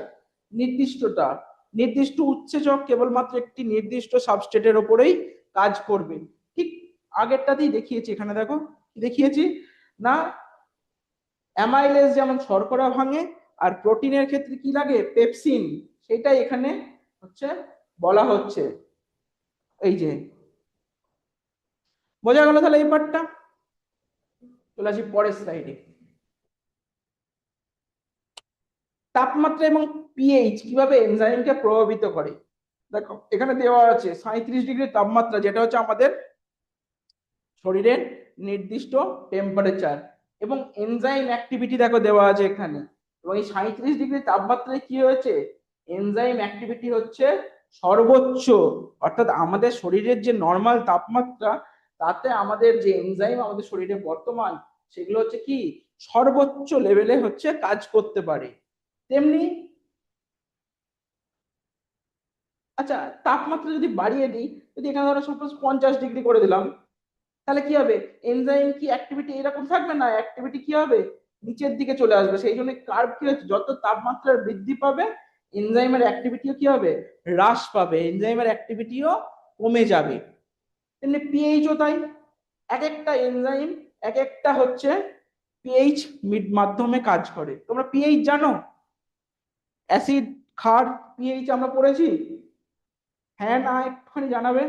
নির্দিষ্ট উৎসেচক কেবলমাত্র একটি নির্দিষ্ট সাবস্ট্রেটের উপরেই কাজ করবে। ঠিক আগেরটাতেই দেখিয়েছি, এখানে দেখো দেখিয়েছি না, অ্যামাইলেজ যেমন শর্করা ভাঙে, আর প্রোটিনের ক্ষেত্রে কি লাগে, পেপসিন, সেটাই এখানে হচ্ছে বলা হচ্ছে। এই যে বোঝা গেল তাহলে এই পার্টটা। চলে আসি পরের স্লাইডে। তাপমাত্রা এবং পিএইচ কিভাবে এনজাইমকে প্রভাবিত করে। দেখো এখানে দেওয়া আছে 37 ডিগ্রি তাপমাত্রা, যেটা হচ্ছে আমাদের শরীরের নির্দিষ্ট টেম্পারেচার, এবং এনজাইম অ্যাক্টিভিটি দেখো দেওয়া আছে এখানে। এবং এই 37 ডিগ্রি তাপমাত্রায় কি হয়েছে, এনজাইম অ্যাক্টিভিটি হচ্ছে সর্বোচ্চ। অর্থাৎ আমাদের শরীরের যে নর্মাল তাপমাত্রা, তাতে আমাদের যে এনজাইম আমাদের শরীরে বর্তমান, সেগুলো হচ্ছে কি সর্বোচ্চ লেভেলে হচ্ছে কাজ করতে পারে। তেমনি আচ্ছা, তাপমাত্রা যদি বাড়িয়ে দিই, যদি এখানে ধরো সাপোজ 50 ডিগ্রি করে দিলাম, তাহলে কি হবে, এনজাইম কি অ্যাক্টিভিটি এরকম থাকবে না, অ্যাক্টিভিটি কি হবে, নিচের দিকে চলে আসবে। সেই জন্য কার্ভ কি হচ্ছে, যত তাপমাত্রার বৃদ্ধি পাবে এনজাইমের অ্যাক্টিভিটিও কি হবে, হ্রাস পাবে, এনজাইমের অ্যাক্টিভিটিও কমে যাবে। তেমনি পিএইচও তাই, এক একটা এনজাইম এক একটা হচ্ছে পিএইচ মাধ্যমে কাজ করে। তোমরা পিএইচ জানো? অ্যাসিড, ক্ষার, পিএইচ আমরা পড়েছি। হ্যাঁ না একটুখানি জানাবে।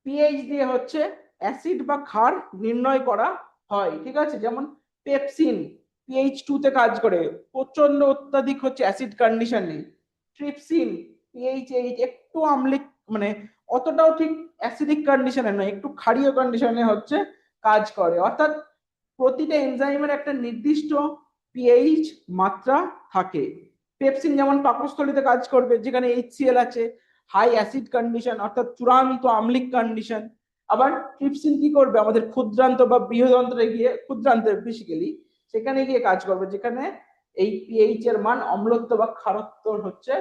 পিএইচ দিয়ে হচ্ছে অ্যাসিড বা ক্ষার নির্ণয় করা হয়, ঠিক আছে। যেমন পেপসিন pH 2 তে কাজ করে, প্রচন্ড অত্যাধিক হচ্ছে অ্যাসিড কন্ডিশনে। ট্রিপসিন pH 8, একটু আম্লিক, মানে অতটাও ঠিক অ্যাসিডিক কন্ডিশনে নয়, একটু ক্ষারীয় কন্ডিশনে হচ্ছে কাজ করে। অর্থাৎ প্রতিটা এনজাইমের একটা নির্দিষ্ট পিএইচ মাত্রা থাকে। পেপসিন যেমন পাকস্থলীতে কাজ করবে, যেখানে HCl আছে, হাই অ্যাসিড কন্ডিশন অর্থাৎ চূড়ান্ত আম্লিক কন্ডিশন। আবার ট্রিপসিন কি করবে, আমাদের ক্ষুদ্রান্ত বা বৃহদন্ত্রে গিয়ে, ক্ষুদ্রান্তে বেসিক্যালি সেখানে গিয়ে কাজ করবে, যেখানে এই পিএইচ এর মান অম্লত্ব বা ক্ষারত্ব হচ্ছে,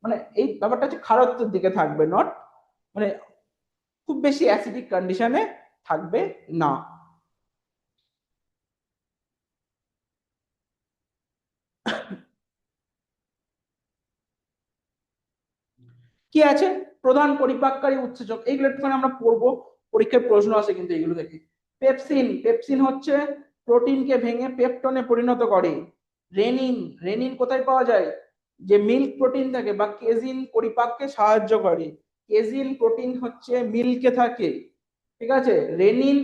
মানে এই ব্যাপারটা হচ্ছে ক্ষারত্বের দিকে থাকবে, নট মানে খুব বেশি অ্যাসিডিক কন্ডিশনে থাকবে না। কি আছে, প্রধান পরিপাককারী উৎসেচক, এইগুলো একটুখানি আমরা পড়বো, পরীক্ষায় প্রশ্ন আছে কিন্তু এগুলো থেকে। পেপসিন হচ্ছে প্রোটিনকে ভেঙে পেপটনে পরিণত করে। রেনিন, কোথায় পাওয়া যায়, যে মিল্ক প্রোটিন থাকে বা কেজিন পরিপাককে সাহায্য করে। কেজিন প্রোটিন হচ্ছে মিল্কে থাকে, ঠিক আছে। রেনিন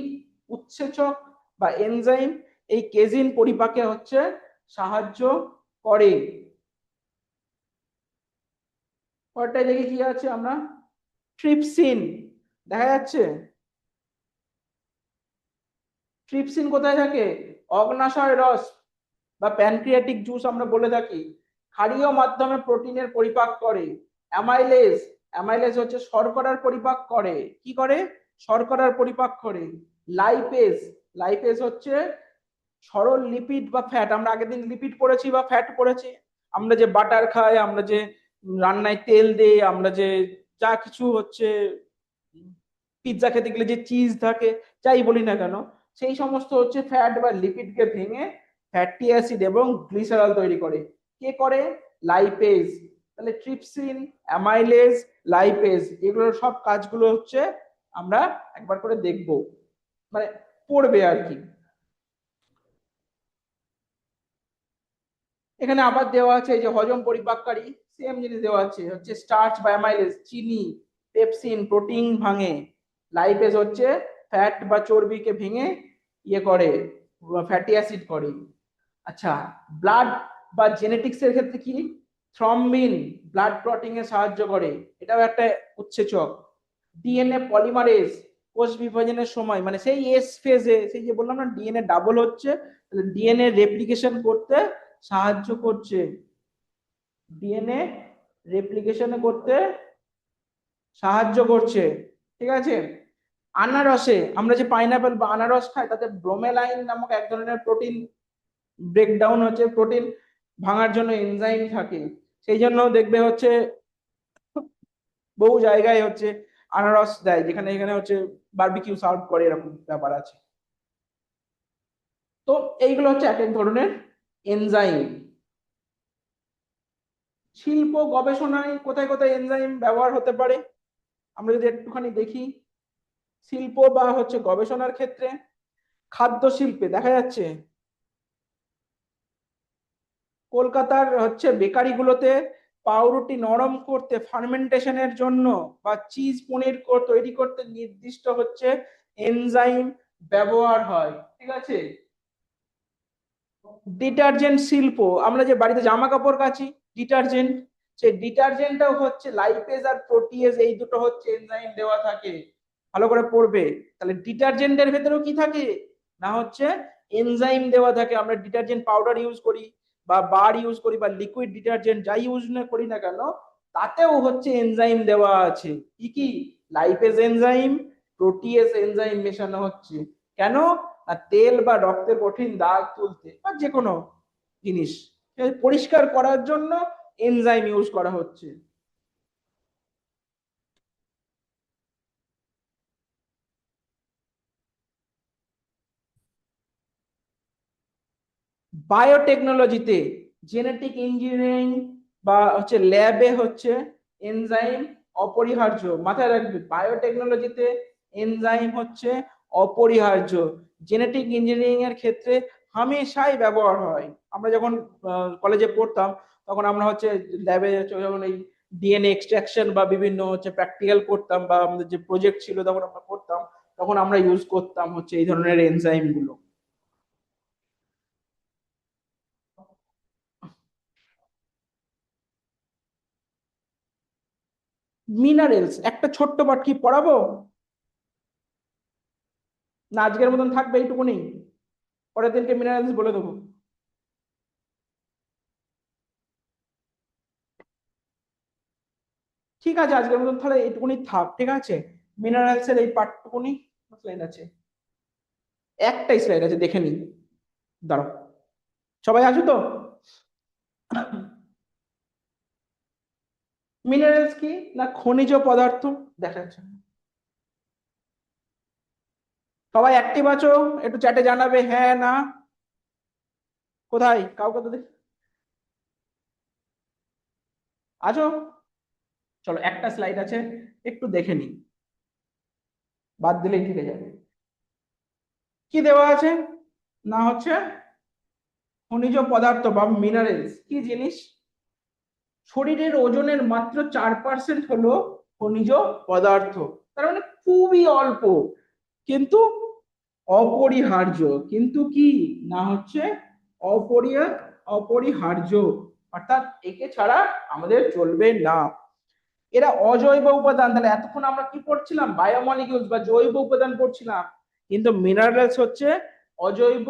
উৎসেচক বা এনজাইম এই কেজিন পরিপাকে হচ্ছে সাহায্য করে। পরটায় দেখি কি আছে আমরা, ট্রিপসিন দেখা যাচ্ছে, ট্রিপসিন কোথায় থাকে? অগ্নাশয় রস বা প্যানক্রিয়াটিক জুস আমরা বলে থাকি। ক্ষারীয় মাধ্যমে প্রোটিনের পরিপাক করে। অ্যামাইলেজ, অ্যামাইলেজ হচ্ছে শর্করার পরিপাক করে। কি করে? শর্করার পরিপাক করে। লাইপেজ, লাইপেজ হচ্ছে সরল লিপিড বা ফ্যাট। আমরা আগের দিন লিপিড পড়েছি বা ফ্যাট পড়েছি। আমরা যে বাটার খাই, আমরা যে রান্নায় তেল দেই, আমরা যে যা কিছু হচ্ছে পিৎজা খেতে গেলে যে চিজ থাকে, যাই বলি না কেন, সেই সমস্ত হচ্ছে ফ্যাট বা লিপিডকে ভেঙে ফ্যাটি অ্যাসিড এবং গ্লিসারল তৈরি করে। কে করে? লাইপেজ। তাহলে ট্রিপসিন, অ্যামাইলেজ, লাইপেজ, এগুলোর সব কাজগুলো হচ্ছে আমরা একবার করে দেখব, মানে পড়বে আর কি। এখানে আবার দেওয়া আছে এই যে হজম পরিপাককারী, সেম জিনিস দেওয়া আছে, হচ্ছে স্টার্চ বা অ্যামাইলেজ চিনি, পেপসিন প্রোটিন ভাঙে, লাইপেজ হচ্ছে ফ্যাট বা চর্বিকে ভেঙে ইয়ে করে, ফ্যাটি অ্যাসিড করে। আচ্ছা, ব্লাড বা জেনেটিক্স এর ক্ষেত্রে কি? থ্রম্বিন ব্লাড ক্লটিং এ সাহায্য করে, এটাও একটা উৎসেচক। ডিএনএ পলিমারেজ কোষ বিভাজনের সময়, মানে সেই এস ফেজে, সেই যে বললাম না ডিএনএ ডাবল হচ্ছে, ডিএনএ রেপ্লিকেশন করতে সাহায্য করছে, ডিএনএ রেপ্লিকেশন করতে সাহায্য করছে। ঠিক আছে। আনারসে, আমরা যে পাইনাপেল বা আনারস খাই, তাতে ব্রোমেলাইন নামক এক ধরনের প্রোটিন ব্রেকডাউন হচ্ছে, প্রোটিন ভাঙার জন্য এনজাইম থাকে। সেই জন্য দেখবে হচ্ছে বহু জায়গায় হচ্ছে আনারস দেয়, যেখানে এখানে হচ্ছে বারবিকিউ সার্ভ করে, এরকম ব্যাপার আছে। তো এইগুলো হচ্ছে এক এক ধরনের এনজাইম। শিল্প গবেষণায় কোথায় কোথায় এনজাইম ব্যবহার হতে পারে আমরা যদি একটুখানি দেখি। শিল্প বা হচ্ছে গবেষণার ক্ষেত্রে খাদ্য শিল্পে দেখা যাচ্ছে কলকাতার হচ্ছে বেকারিগুলোতে পাউরুটি নরম করতে ফার্মেন্টেশনের জন্য বা চিজ পনির তৈরি করতে নির্দিষ্ট হচ্ছে এনজাইম ব্যবহার হয়। ঠিক আছে। ডিটারজেন্ট শিল্প, আমরা যে বাড়িতে জামা কাপড় কাচি, ডিটারজেন্ট, সেই ডিটারজেন্টটাও হচ্ছে লাইপেজ আর প্রোটিয়েজ, এই দুটো হচ্ছে এনজাইম দেওয়া থাকে। ভালো করে পড়বে। তাহলে ডিটারজেন্টের ভেতরেও কি থাকে? না হচ্ছে এনজাইম দেওয়া থাকে। আমরা ডিটারজেন্ট পাউডার ইউজ করি বা বার ইউজ করি বা লিকুইড ডিটারজেন্ট যাই ইউজ না করি না কেন, তাতেও হচ্ছে এনজাইম দেওয়া আছে। কি কি? লাইপেজ এনজাইম, প্রোটিয়েজ এনজাইম মেশানো হচ্ছে। কেন? না তেল বা রক্তের কঠিন দাগ তুলতে বা যে কোনো জিনিস পরিষ্কার করার জন্য এনজাইম ইউজ করা হচ্ছে। বায়োটেকনোলজিতে জেনেটিক ইঞ্জিনিয়ারিং বা হচ্ছে ল্যাবে হচ্ছে এনজাইম অপরিহার্য। মাথায় রাখবে, বায়োটেকনোলজিতে এনজাইম হচ্ছে অপরিহার্য। জেনেটিক ইঞ্জিনিয়ারিং এর ক্ষেত্রে হামেশাই ব্যবহার হয়। আমরা যখন কলেজে পড়তাম, তখন আমরা হচ্ছে ল্যাবে যখন এই ডিএনএ এক্সট্রাকশন বা বিভিন্ন হচ্ছে প্র্যাকটিক্যাল করতাম, বা আমাদের যে প্রজেক্ট ছিল তখন আমরা করতাম, তখন আমরা ইউজ করতাম হচ্ছে এই ধরনের এনজাইম গুলো। মিনারেলস একটা ছোট্ট পাঠ কি পড়াবো, না আজকের মতন থাকবে এইটুকুনি, পরের দিনকে মিনারেলস বলে দেবো? ঠিক আছে, আজকের মতন তাহলে এইটুকুনি থাক। ঠিক আছে, মিনারেলস এর এই পাঠটুকুনি স্লাইড আছে, একটাই স্লাইড আছে, দেখে নিন। দাঁড়াও, সবাই আছো তো? মিনারেলস কি? না খনিজ পদার্থ। দেখা যাচ্ছে সবাই অ্যাক্টিভ আছো? একটু চ্যাটে জানাবে হ্যাঁ না। কোথায় কাউকে তো আছো? চলো একটা স্লাইড আছে, একটু দেখে নিই, বাদ দিলেই থেকে যাবে। কি দেওয়া আছে? না হচ্ছে খনিজ পদার্থ বা মিনারেলস কি জিনিস? শরীরের ওজনের মাত্র 4% হলো খনিজ পদার্থ। তার মানে খুবই অল্প, কিন্তু অপরিহার্য। কিন্তু কি? না হচ্ছে অপরিহার্য, অর্থাৎ একে ছাড়া আমাদের চলবে না। এরা অজৈব উপাদান। তাহলে এতক্ষণ আমরা কি পড়ছিলাম? বায়োমলিকিউলস বা জৈব উপাদান পড়ছিলাম, কিন্তু মিনারেলস হচ্ছে অজৈব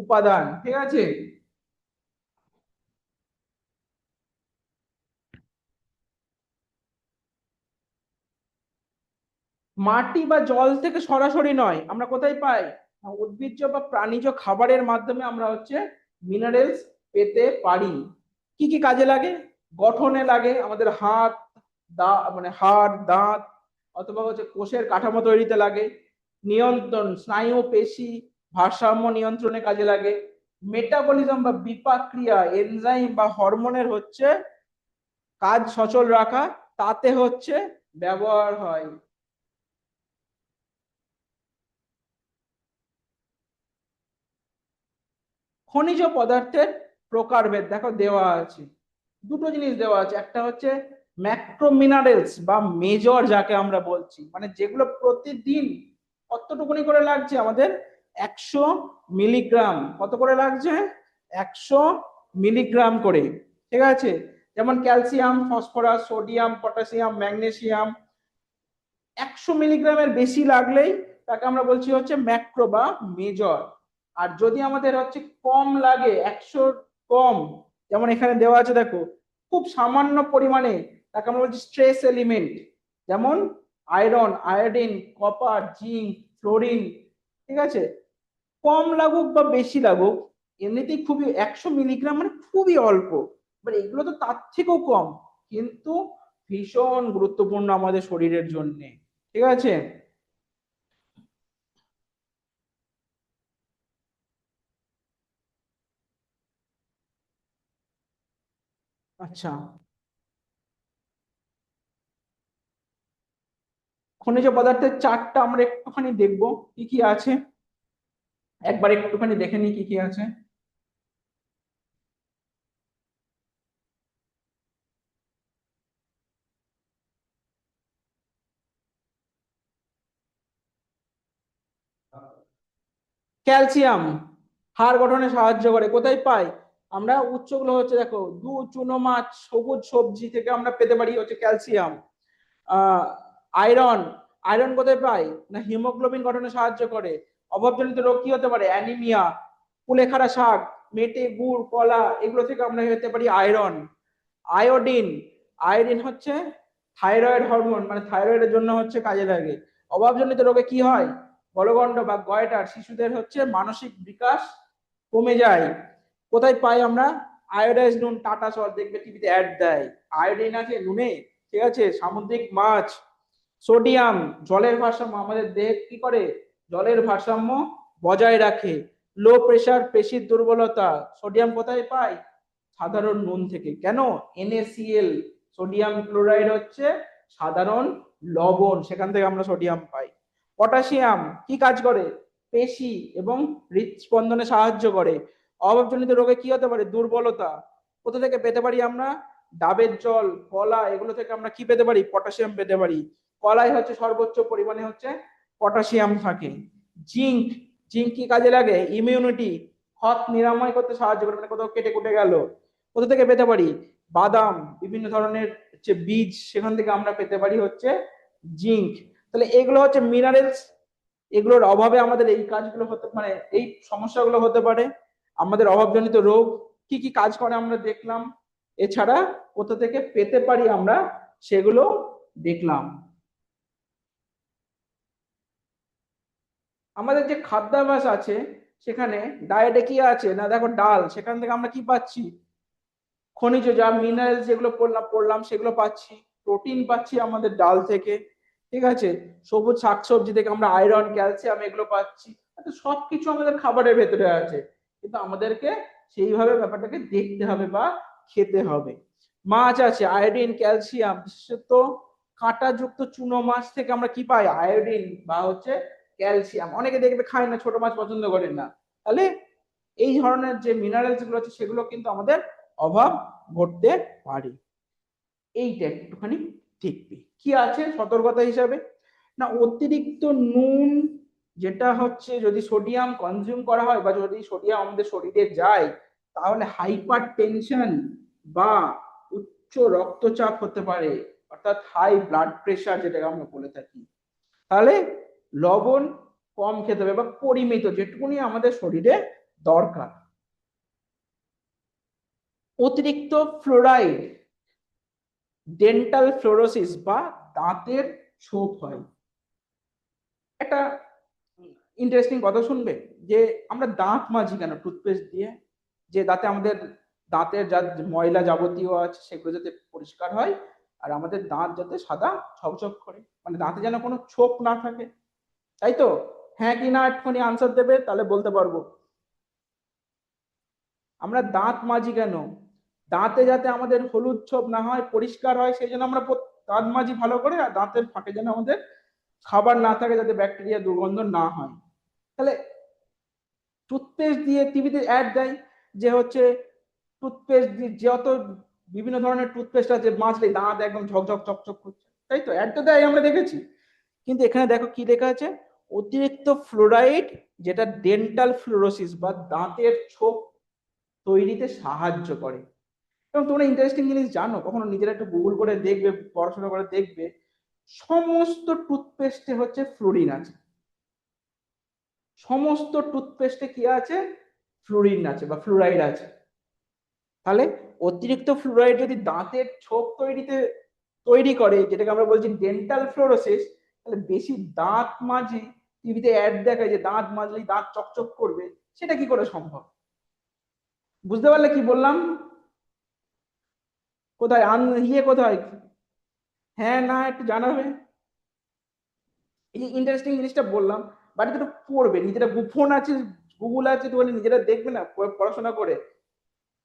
উপাদান। ঠিক আছে। মাটি বা জল থেকে সরাসরি নয়, আমরা কোথায় পাই? উদ্ভিজ্জ বা প্রাণীজ খাবারের মাধ্যমে আমরা হচ্ছে মিনারেলস পেতে পারি। কি কি কাজে লাগে? গঠনে লাগে, আমাদের হাত, মানে হাড়, দাঁত, অথবা হচ্ছে কোষের কাঠামো তৈরিতে লাগে। নিয়ন্ত্রণ, স্নায়ু পেশি ভারসাম্য নিয়ন্ত্রণে কাজে লাগে। মেটাবলিজম বা বিপাক ক্রিয়া, এনজাইম বা হরমোনের হচ্ছে কাজ সচল রাখা, তাতে হচ্ছে ব্যবহার হয়। খনিজ পদার্থের প্রকারভেদ দেখো দেওয়া আছে, দুটো জিনিস দেওয়া আছে। একটা হচ্ছে ম্যাক্রো মিনারেলস বা মেজর, যাকে আমরা বলছি, মানে যেগুলো প্রতিদিন কতটুকুনি করে লাগছে আমাদের? 100 মিলিগ্রাম। কত করে লাগছে? 100 মিলিগ্রাম করে। ঠিক আছে। যেমন calcium, phosphorus, sodium, potassium, magnesium. 100 মিলিগ্রামের বেশি লাগলেই তাকে আমরা বলছি হচ্ছে ম্যাক্রো বা মেজর। আর যদি আমাদের হচ্ছে কম লাগে, 100 কম, যেমন এখানে দেওয়া আছে দেখো, খুব সামান্য পরিমাণে, তাকে আমরা বলছি স্ট্রেস এলিমেন্ট। যেমন iron, iodine, copper, zinc, fluorine. ঠিক আছে। কম লাগুক বা বেশি লাগুক, এমনিতেই খুবই 100 মিলিগ্রাম মানে খুবই অল্প, মানে এগুলো তো তার থেকেও কম, কিন্তু ভীষণ গুরুত্বপূর্ণ আমাদের শরীরের জন্য। ঠিক আছে। আচ্ছা, খনিজ পদার্থের চারটা আমরা একটুখানি দেখবো কি কি আছে। একবার একটুখানি দেখে নি কি কি আছে। ক্যালসিয়াম হাড় গঠনে সাহায্য করে, কোথায় পাই আমরা? উৎসগুলো হচ্ছে দেখো, দুধ, চুনো মাছ, সবুজ সবজি থেকে আমরা পেতে পারি হচ্ছে ক্যালসিয়াম। আহ আয়রন, আয়রন কোথায় পাই না? হিমোগ্লোবিন গঠনে সাহায্য করে। অভাবজনিত রোগ কি হতে পারে? অ্যানিমিয়া। কুলেখাড়া শাক, মেটে, গুড়, কলা, এগুলো থেকে আমরা পেতে পারি আয়রন। আয়োডিন, আয়োডিন হচ্ছে থাইরয়েড হরমোন, মানে থাইরয়েডের জন্য হচ্ছে কাজে লাগে। অভাবজনিত রোগে কি হয়? গলগণ্ড বা গয়টার, শিশুদের হচ্ছে মানসিক বিকাশ কমে যায়। কোথায় পাই আমরা? আয়োডাইজ নুন, টাটা সল্ট, দেখবে টিভিতে অ্যাড দেয়, আয়োডিন আছে নুনে। ঠিক আছে। সামুদ্রিক মাছ। সোডিয়াম, জলের ভারসাম্য, আমাদের দেহ কি করে? জলের ভারসাম্য বজায় রাখে। লো প্রেসার, পেশির দুর্বলতা, সোডিয়াম কোথায় পাই? সাধারণ নুন থেকে। কেন? NaCl, সোডিয়াম ক্লোরাইড হচ্ছে সাধারণ লবণ, সেখান থেকে আমরা সোডিয়াম পাই। পটাশিয়াম কি কাজ করে? পেশি এবং হৃদস্পন্দনে সাহায্য করে। অভাবজনিত রোগে কি হতে পারে? দুর্বলতা। কোথা থেকে পেতে পারি আমরা? ডাবের জল, কলা, এগুলো থেকে আমরা কি পেতে পারি? পটাশিয়াম পেতে পারি। কলায় হচ্ছে সর্বোচ্চ পরিমাণে হচ্ছে পটাশিয়াম থাকে। জিঙ্ক, জিঙ্ক কি কাজে লাগে? ইমিউনিটি, ক্ষত নিরাময় করতে সাহায্য করে, মানে কোথাও কেটে কুটে গেল। কোথা থেকে পেতে পারি? বাদাম, বিভিন্ন ধরনের যে বীজ, সেখান থেকে আমরা পেতে পারি হচ্ছে জিঙ্ক। তাহলে এগুলো হচ্ছে মিনারেলস। এগুলোর অভাবে আমাদের এই কাজগুলো হতে, মানে এই সমস্যাগুলো হতে পারে। আমাদের অভাবজনিত রোগ কি কি কাজ করে আমরা দেখলাম। এছাড়া কোথা থেকে পেতে পারি আমরা সেগুলো দেখলাম। আমাদের যে খাদ্যাভ্যাস আছে, সেখানে ডায়েটে কি আছে না, দেখো ডাল, সেখান থেকে আমরা কি পাচ্ছি? খনিজ, যা মিনারেল যেগুলো পড়লাম পড়লাম সেগুলো পাচ্ছি। প্রোটিন পাচ্ছি আমাদের ডাল থেকে। ঠিক আছে। সবুজ শাকসবজি থেকে আমরা আয়রন, ক্যালসিয়াম এগুলো পাচ্ছি। সবকিছু আমাদের খাবারের ভেতরে আছে, কিন্তু আমাদেরকে সেইভাবে ব্যাপারটাকে দেখতে হবে বা খেতে হবে। মাছ আছে আয়োডিন, ক্যালসিয়াম, বিশেষত কাঁটাযুক্ত চুনো মাছ থেকে আমরা কি পাই? আয়োডিন বা হচ্ছে ক্যালসিয়াম। অনেকে দেখবে খায় না, ছোট মাছ পছন্দ করেন না। তাহলে এই ধরনের যে মিনারেলস গুলো আছে, সেগুলো কিন্তু আমাদের অভাব ঘটতে পারে। এইটা একটুখানি দেখবে কি আছে সতর্কতা হিসাবে। না, অতিরিক্ত নুন, যেটা হচ্ছে যদি সোডিয়াম কনজিউম করা হয় বা যদি সোডিয়াম আমাদের শরীরে যায়, তাহলে হাইপার টেনশন বা উচ্চ রক্তচাপ হতে পারে। অর্থাৎ হাই ব্লাড প্রেশার যেটাকে আমরা বলে থাকি। তাহলে লবণ কম খেতে হবে বা পরিমিত যেটুকুনি আমাদের শরীরে দরকার। অতিরিক্ত ফ্লোরাইড ডেন্টাল ফ্লোরোসিস বা দাঁতের ছোপ হয়। একটা ইন্টারেস্টিং কথা শুনবে, যে আমরা দাঁত মাজি কেন টুথপেস্ট দিয়ে, যে দাঁতে আমাদের দাঁতের যা ময়লা যাবতীয় আছে সেগুলো যাতে পরিষ্কার হয় আর আমাদের দাঁত যাতে সাদা ঝকঝক করে, মানে দাঁতে যেন কোনো ছোপ না থাকে, তাই তো? হ্যাঁ কি না একটুখানি আনসার দেবে, তাহলে বলতে পারবো। আমরা দাঁত মাজি কেন? দাঁতে যাতে আমাদের হলুদ ছোপ না হয়, পরিষ্কার হয়, সেই জন্য আমরা দাঁত মাজি ভালো করে, আর দাঁতের ফাঁকে যেন আমাদের খাবার না থাকে, যাতে ব্যাকটেরিয়া দুর্গন্ধ না হয়। তাহলে টুথপেস্ট দিয়ে টিভিতে অ্যাড দেয় যে হচ্ছে টুথপেস্ট যত বিভিন্ন ধরনের টুথপেস্ট আছে মাজলে দাঁত একদম ঝকঝক চকচক করছে, তাই তো? অ্যাড তো দেয়, আমরা দেখেছি। কিন্তু এখানে দেখো কি লেখা আছে, অতিরিক্ত ফ্লোরাইড যেটা ডেন্টাল ফ্লোরোসিস বা দাঁতের ছোপ তৈরিতে সাহায্য করে। এবং তোমরা ইন্টারেস্টিং জিনিস জানো, কখনো নিজেরা একটু গুগল করে দেখবে, পড়াশোনা করে দেখবে, সমস্ত টুথপেস্টে হচ্ছে ফ্লোরিন আছে। সমস্ত টুথপেস্টে কি আছে? ফ্লোরিন আছে বা ফ্লোরাইড আছে। তাহলে অতিরিক্ত ফ্লোরাইড যদি দাঁতের ছোপ তৈরি করে, যেটাকে আমরা বলছি ডেন্টাল ফ্লোরোসিস, তাহলে বেশি দাঁত মাজি, টিভিতে অ্যাড দেখায় যে দাঁত মাজলেই দাঁত চকচক করবে, সেটা কি করে সম্ভব? বুঝতে পারলে কি বললাম? কোথায় কোথায়? হ্যাঁ না একটু জানাবে। এই যে ইন্টারেস্টিং জিনিসটা বললাম, বাড়িতে একটু পড়বে, নিজেরা ফোন আছে, গুগল আছে, তো নিজেরা দেখবে না পড়াশোনা করে,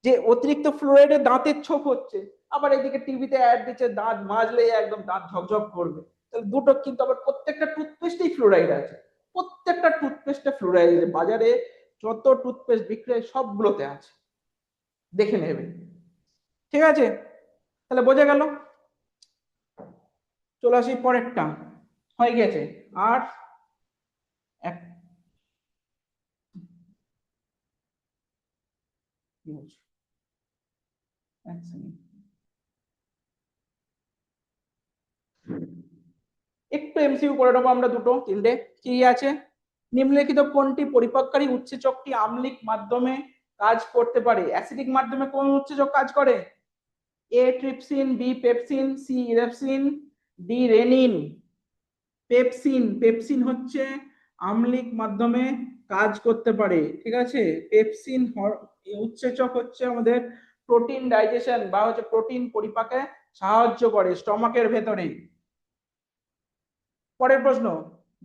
যে অতিরিক্ত ফ্লোরাইডে দাঁতের ছোপ হচ্ছে, আবার এদিকে টিভিতে অ্যাড দিচ্ছে দাঁত মাজলে একদম দাঁত ঝকঝক করবে। তাহলে দুটো কিন্তু আবার প্রত্যেকটা টুথপেস্টেই ফ্লোরাইড আছে। প্রত্যেকটা টুথপেস্টে ফ্লোরাইড আছে, বাজারে যত টুথপেস্ট বিক্রি হয় সবগুলোতে আছে, দেখে নেবে। ঠিক আছে, তাহলে বোঝা গেল। চলে আসি পরেরটা, হয়ে গেছে। আর এক কি বলছো, এক সেকেন্ড, একটু এমসিকিউ করে নেবো আমরা, দুটো তিনটে। কি আছে, নিম্নলিখিত কোনটি পরিপাককারী উৎসেচকটি আম্লিক মাধ্যমে কাজ করতে পারে? অ্যাসিডিক মাধ্যমে কোন উৎসেচক কাজ করে? A trypsin, B pepsin, C erepsin, D rennin. Pepsin, pepsin হচ্ছে আম্লিক মাধ্যমে কাজ করতে পারে, ঠিক আছে? পেপসিন উৎসেচক হচ্ছে আমাদের প্রোটিন ডাইজেশন বা হচ্ছে প্রোটিন পরিপাকে সাহায্য করে স্টমাকের ভেতরে। পরের প্রশ্ন,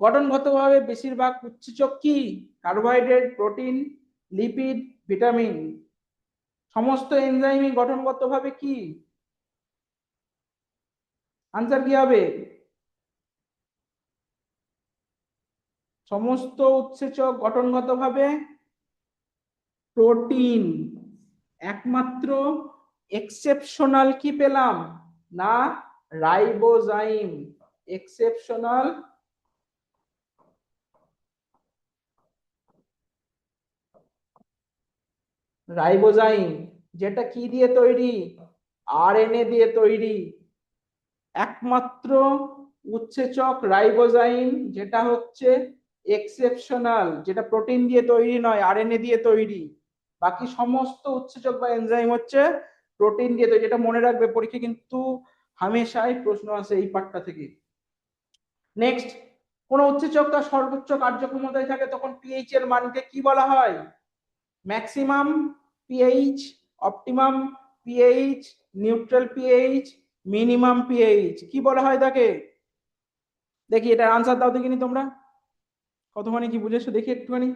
গঠনগতভাবে বেশিরভাগ উৎসেচক কি? Carbohydrate, protein, lipid, vitamin. সমস্ত এনজাইমই গঠনগতভাবে কি? আনসার কি হবে? সমস্ত উৎসেচক গঠনগতভাবে প্রোটিন। একমাত্র এক্সেপশনাল কি পেলাম না? রাইবোজাইম। এক্সেপশনাল রাইবোজাইম, যেটা কি দিয়ে তৈরি? আরএনএ দিয়ে তৈরি। একমাত্র উৎসেচক রাইবোজাইম, যেটা হচ্ছে এক্সেপশনাল, যেটা প্রোটিন দিয়ে তৈরি নয়, আরএনএ দিয়ে তৈরি। বাকি সমস্ত উৎসেচক বা এনজাইম হচ্ছে প্রোটিন দিয়ে তৈরি। যেটা মনে রাখবে, পরীক্ষা কিন্তু হামেশাই প্রশ্ন আসে এই পার্টটা থেকে। নেক্সট, কোন উৎসেচক তার সর্বোচ্চ কার্যক্ষমতায় থাকে তখন পিএইচ এর মানকে কি বলা হয়? Maximum pH, optimum pH, neutral pH, minimum pH, কি বলা হয় তাকে? দেখি এটা আনসার দাও দেখিনি তোমরা, কতখানি কি বুঝেছো দেখি একটুখানি।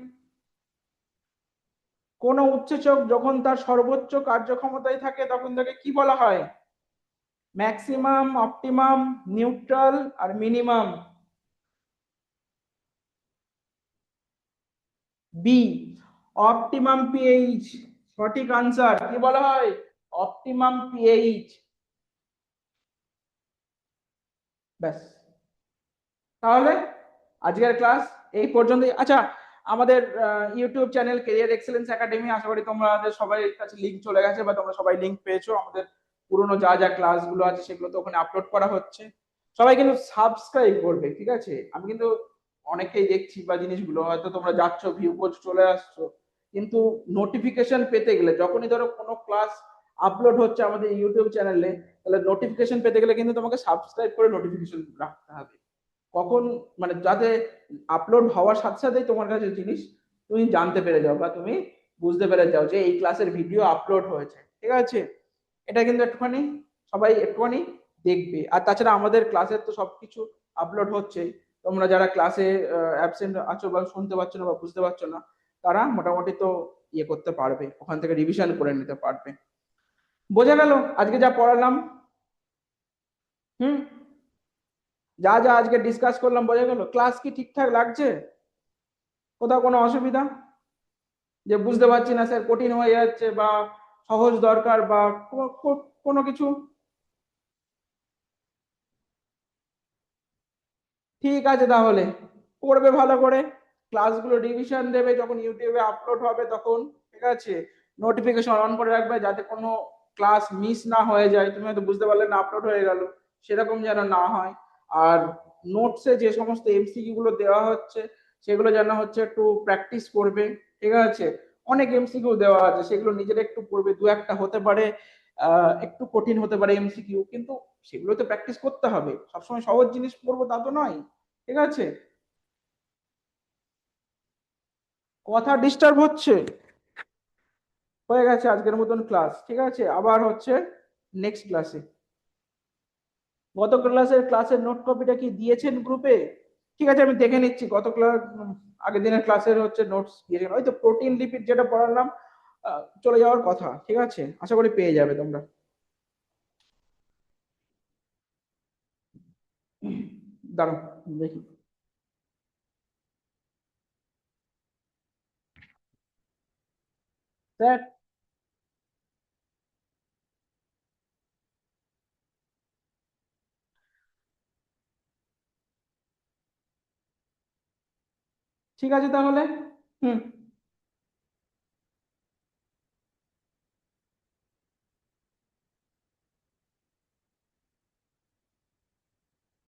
কোন উৎসেচক যখন তার সর্বোচ্চ কার্যক্ষমতায় থাকে তখন তাকে কি বলা হয়? ম্যাক্সিমাম, অপটিমাম, নিউট্রাল আর মিনিমাম। বি, অপটিমাম পিএইচ, সঠিক আনসার। কি বলা হয়? Optimum pH. ব্যাস, তাহলে আজকের ক্লাস এই পর্যন্তই। আচ্ছা, আমাদের YouTube channel Career Excellence Academy, আশা করি তোমাদের সবাই কাছে লিংক চলে গেছে বা তোমরা সবাই লিংক পেয়েছো। আমাদের পুরোনো যা যা ক্লাসগুলো আছে সেগুলো তো ওখানে আপলোড করা হচ্ছে। সবাই কিন্তু সাবস্ক্রাইব করবে, ঠিক আছে? আমি কিন্তু অনেকেই দেখছি বা জিনিসগুলো হয়তো তোমরা যাচ্ছ ভিউ করছো চলে আসছো, কিন্তু নোটিফিকেশন পেতে গেলে যখনই ধরো কোনো ক্লাস আপলোড হচ্ছে আমাদের ইউটিউব চ্যানেলে, তাহলে নোটিফিকেশন পেতে গেলে কিন্তু তোমাকে সাবস্ক্রাইব করে নোটিফিকেশন রাখতে হবে। কখন মানে যাতে আপলোড হওয়ার সাথে সাথেই তোমার কাছে জিনিস তুমি জানতে পেরে যাও বা তুমি বুঝতে পেরে যাও যে এই ক্লাসের ভিডিও আপলোড হয়েছে, ঠিক আছে? এটা কিন্তু একটুখানি সবাই একটুখানি দেখবে। আর তাছাড়া আমাদের ক্লাসের তো সবকিছু আপলোড হচ্ছে, তোমরা যারা ক্লাসে অ্যাবসেন্ট আছো বা শুনতে পাচ্ছ না বা বুঝতে পারছো না, তারা মোটামুটি তো ইয়ে করতে পারবে, ওখান থেকে রিভিশন করে নিতে পারবে। বোঝা গেল আজকে যা পড়ালাম? হুম। যা যা আজকে ডিসকাস করলাম বোঝা গেল? ক্লাস কি ঠিকঠাক লাগছে? কোথাও কোনো অসুবিধা? যে বুঝতে পারছি না স্যার, কঠিন হয়ে যাচ্ছে, বা সহজ দরকার, বা কোনো কিছু? ঠিক আছে তাহলে, পড়বে ভালো করে, ক্লাসগুলো রিভিশন দেবে, যখন ইউটিউবে আপলোড হবে তখন, ঠিক আছে? নোটিফিকেশন অন করে রাখবে যাতে কোনো ক্লাস মিস না হয়ে যায়, তুমি হয়তো বুঝতে পারলে না আপলোড হয়ে গেল, সেরকম যেন না হয়। আর নোটসে যে সমস্ত এমসিকিউ গুলো দেওয়া হচ্ছে সেগুলো যেন হচ্ছে একটু প্র্যাকটিস করবে, ঠিক আছে? অনেক এমসিকিউ দেওয়া আছে, সেগুলো নিজের একটু পড়বে, দু একটা হতে পারে একটু কঠিন হতে পারে এমসিকিউ, কিন্তু সেগুলো তো প্র্যাকটিস করতে হবে, সবসময় সহজ জিনিস পড়বো তা তো নয়, ঠিক আছে? কথা ডিস্টার্ব হচ্ছে? হয়ে গেছে আজকের মতন ক্লাস, ঠিক আছে? আবার হচ্ছে নেক্সট ক্লাসে। গত ক্লাসের নোট কপিটা কি দিয়েছেন গ্রুপে? ঠিক আছে, আমি দেখে নিচ্ছি গত ক্লাস আগের দিনের ক্লাসের হচ্ছে নোটস দিয়েছেন, ওই তো প্রোটিন লিপিড যেটা পড়ালাম চলে যাওয়ার কথা, ঠিক আছে? আশা করি পেয়ে যাবে তোমরা। দাঁড়াও দেখি। স্যার, ঠিক আছে তাহলে। হুম।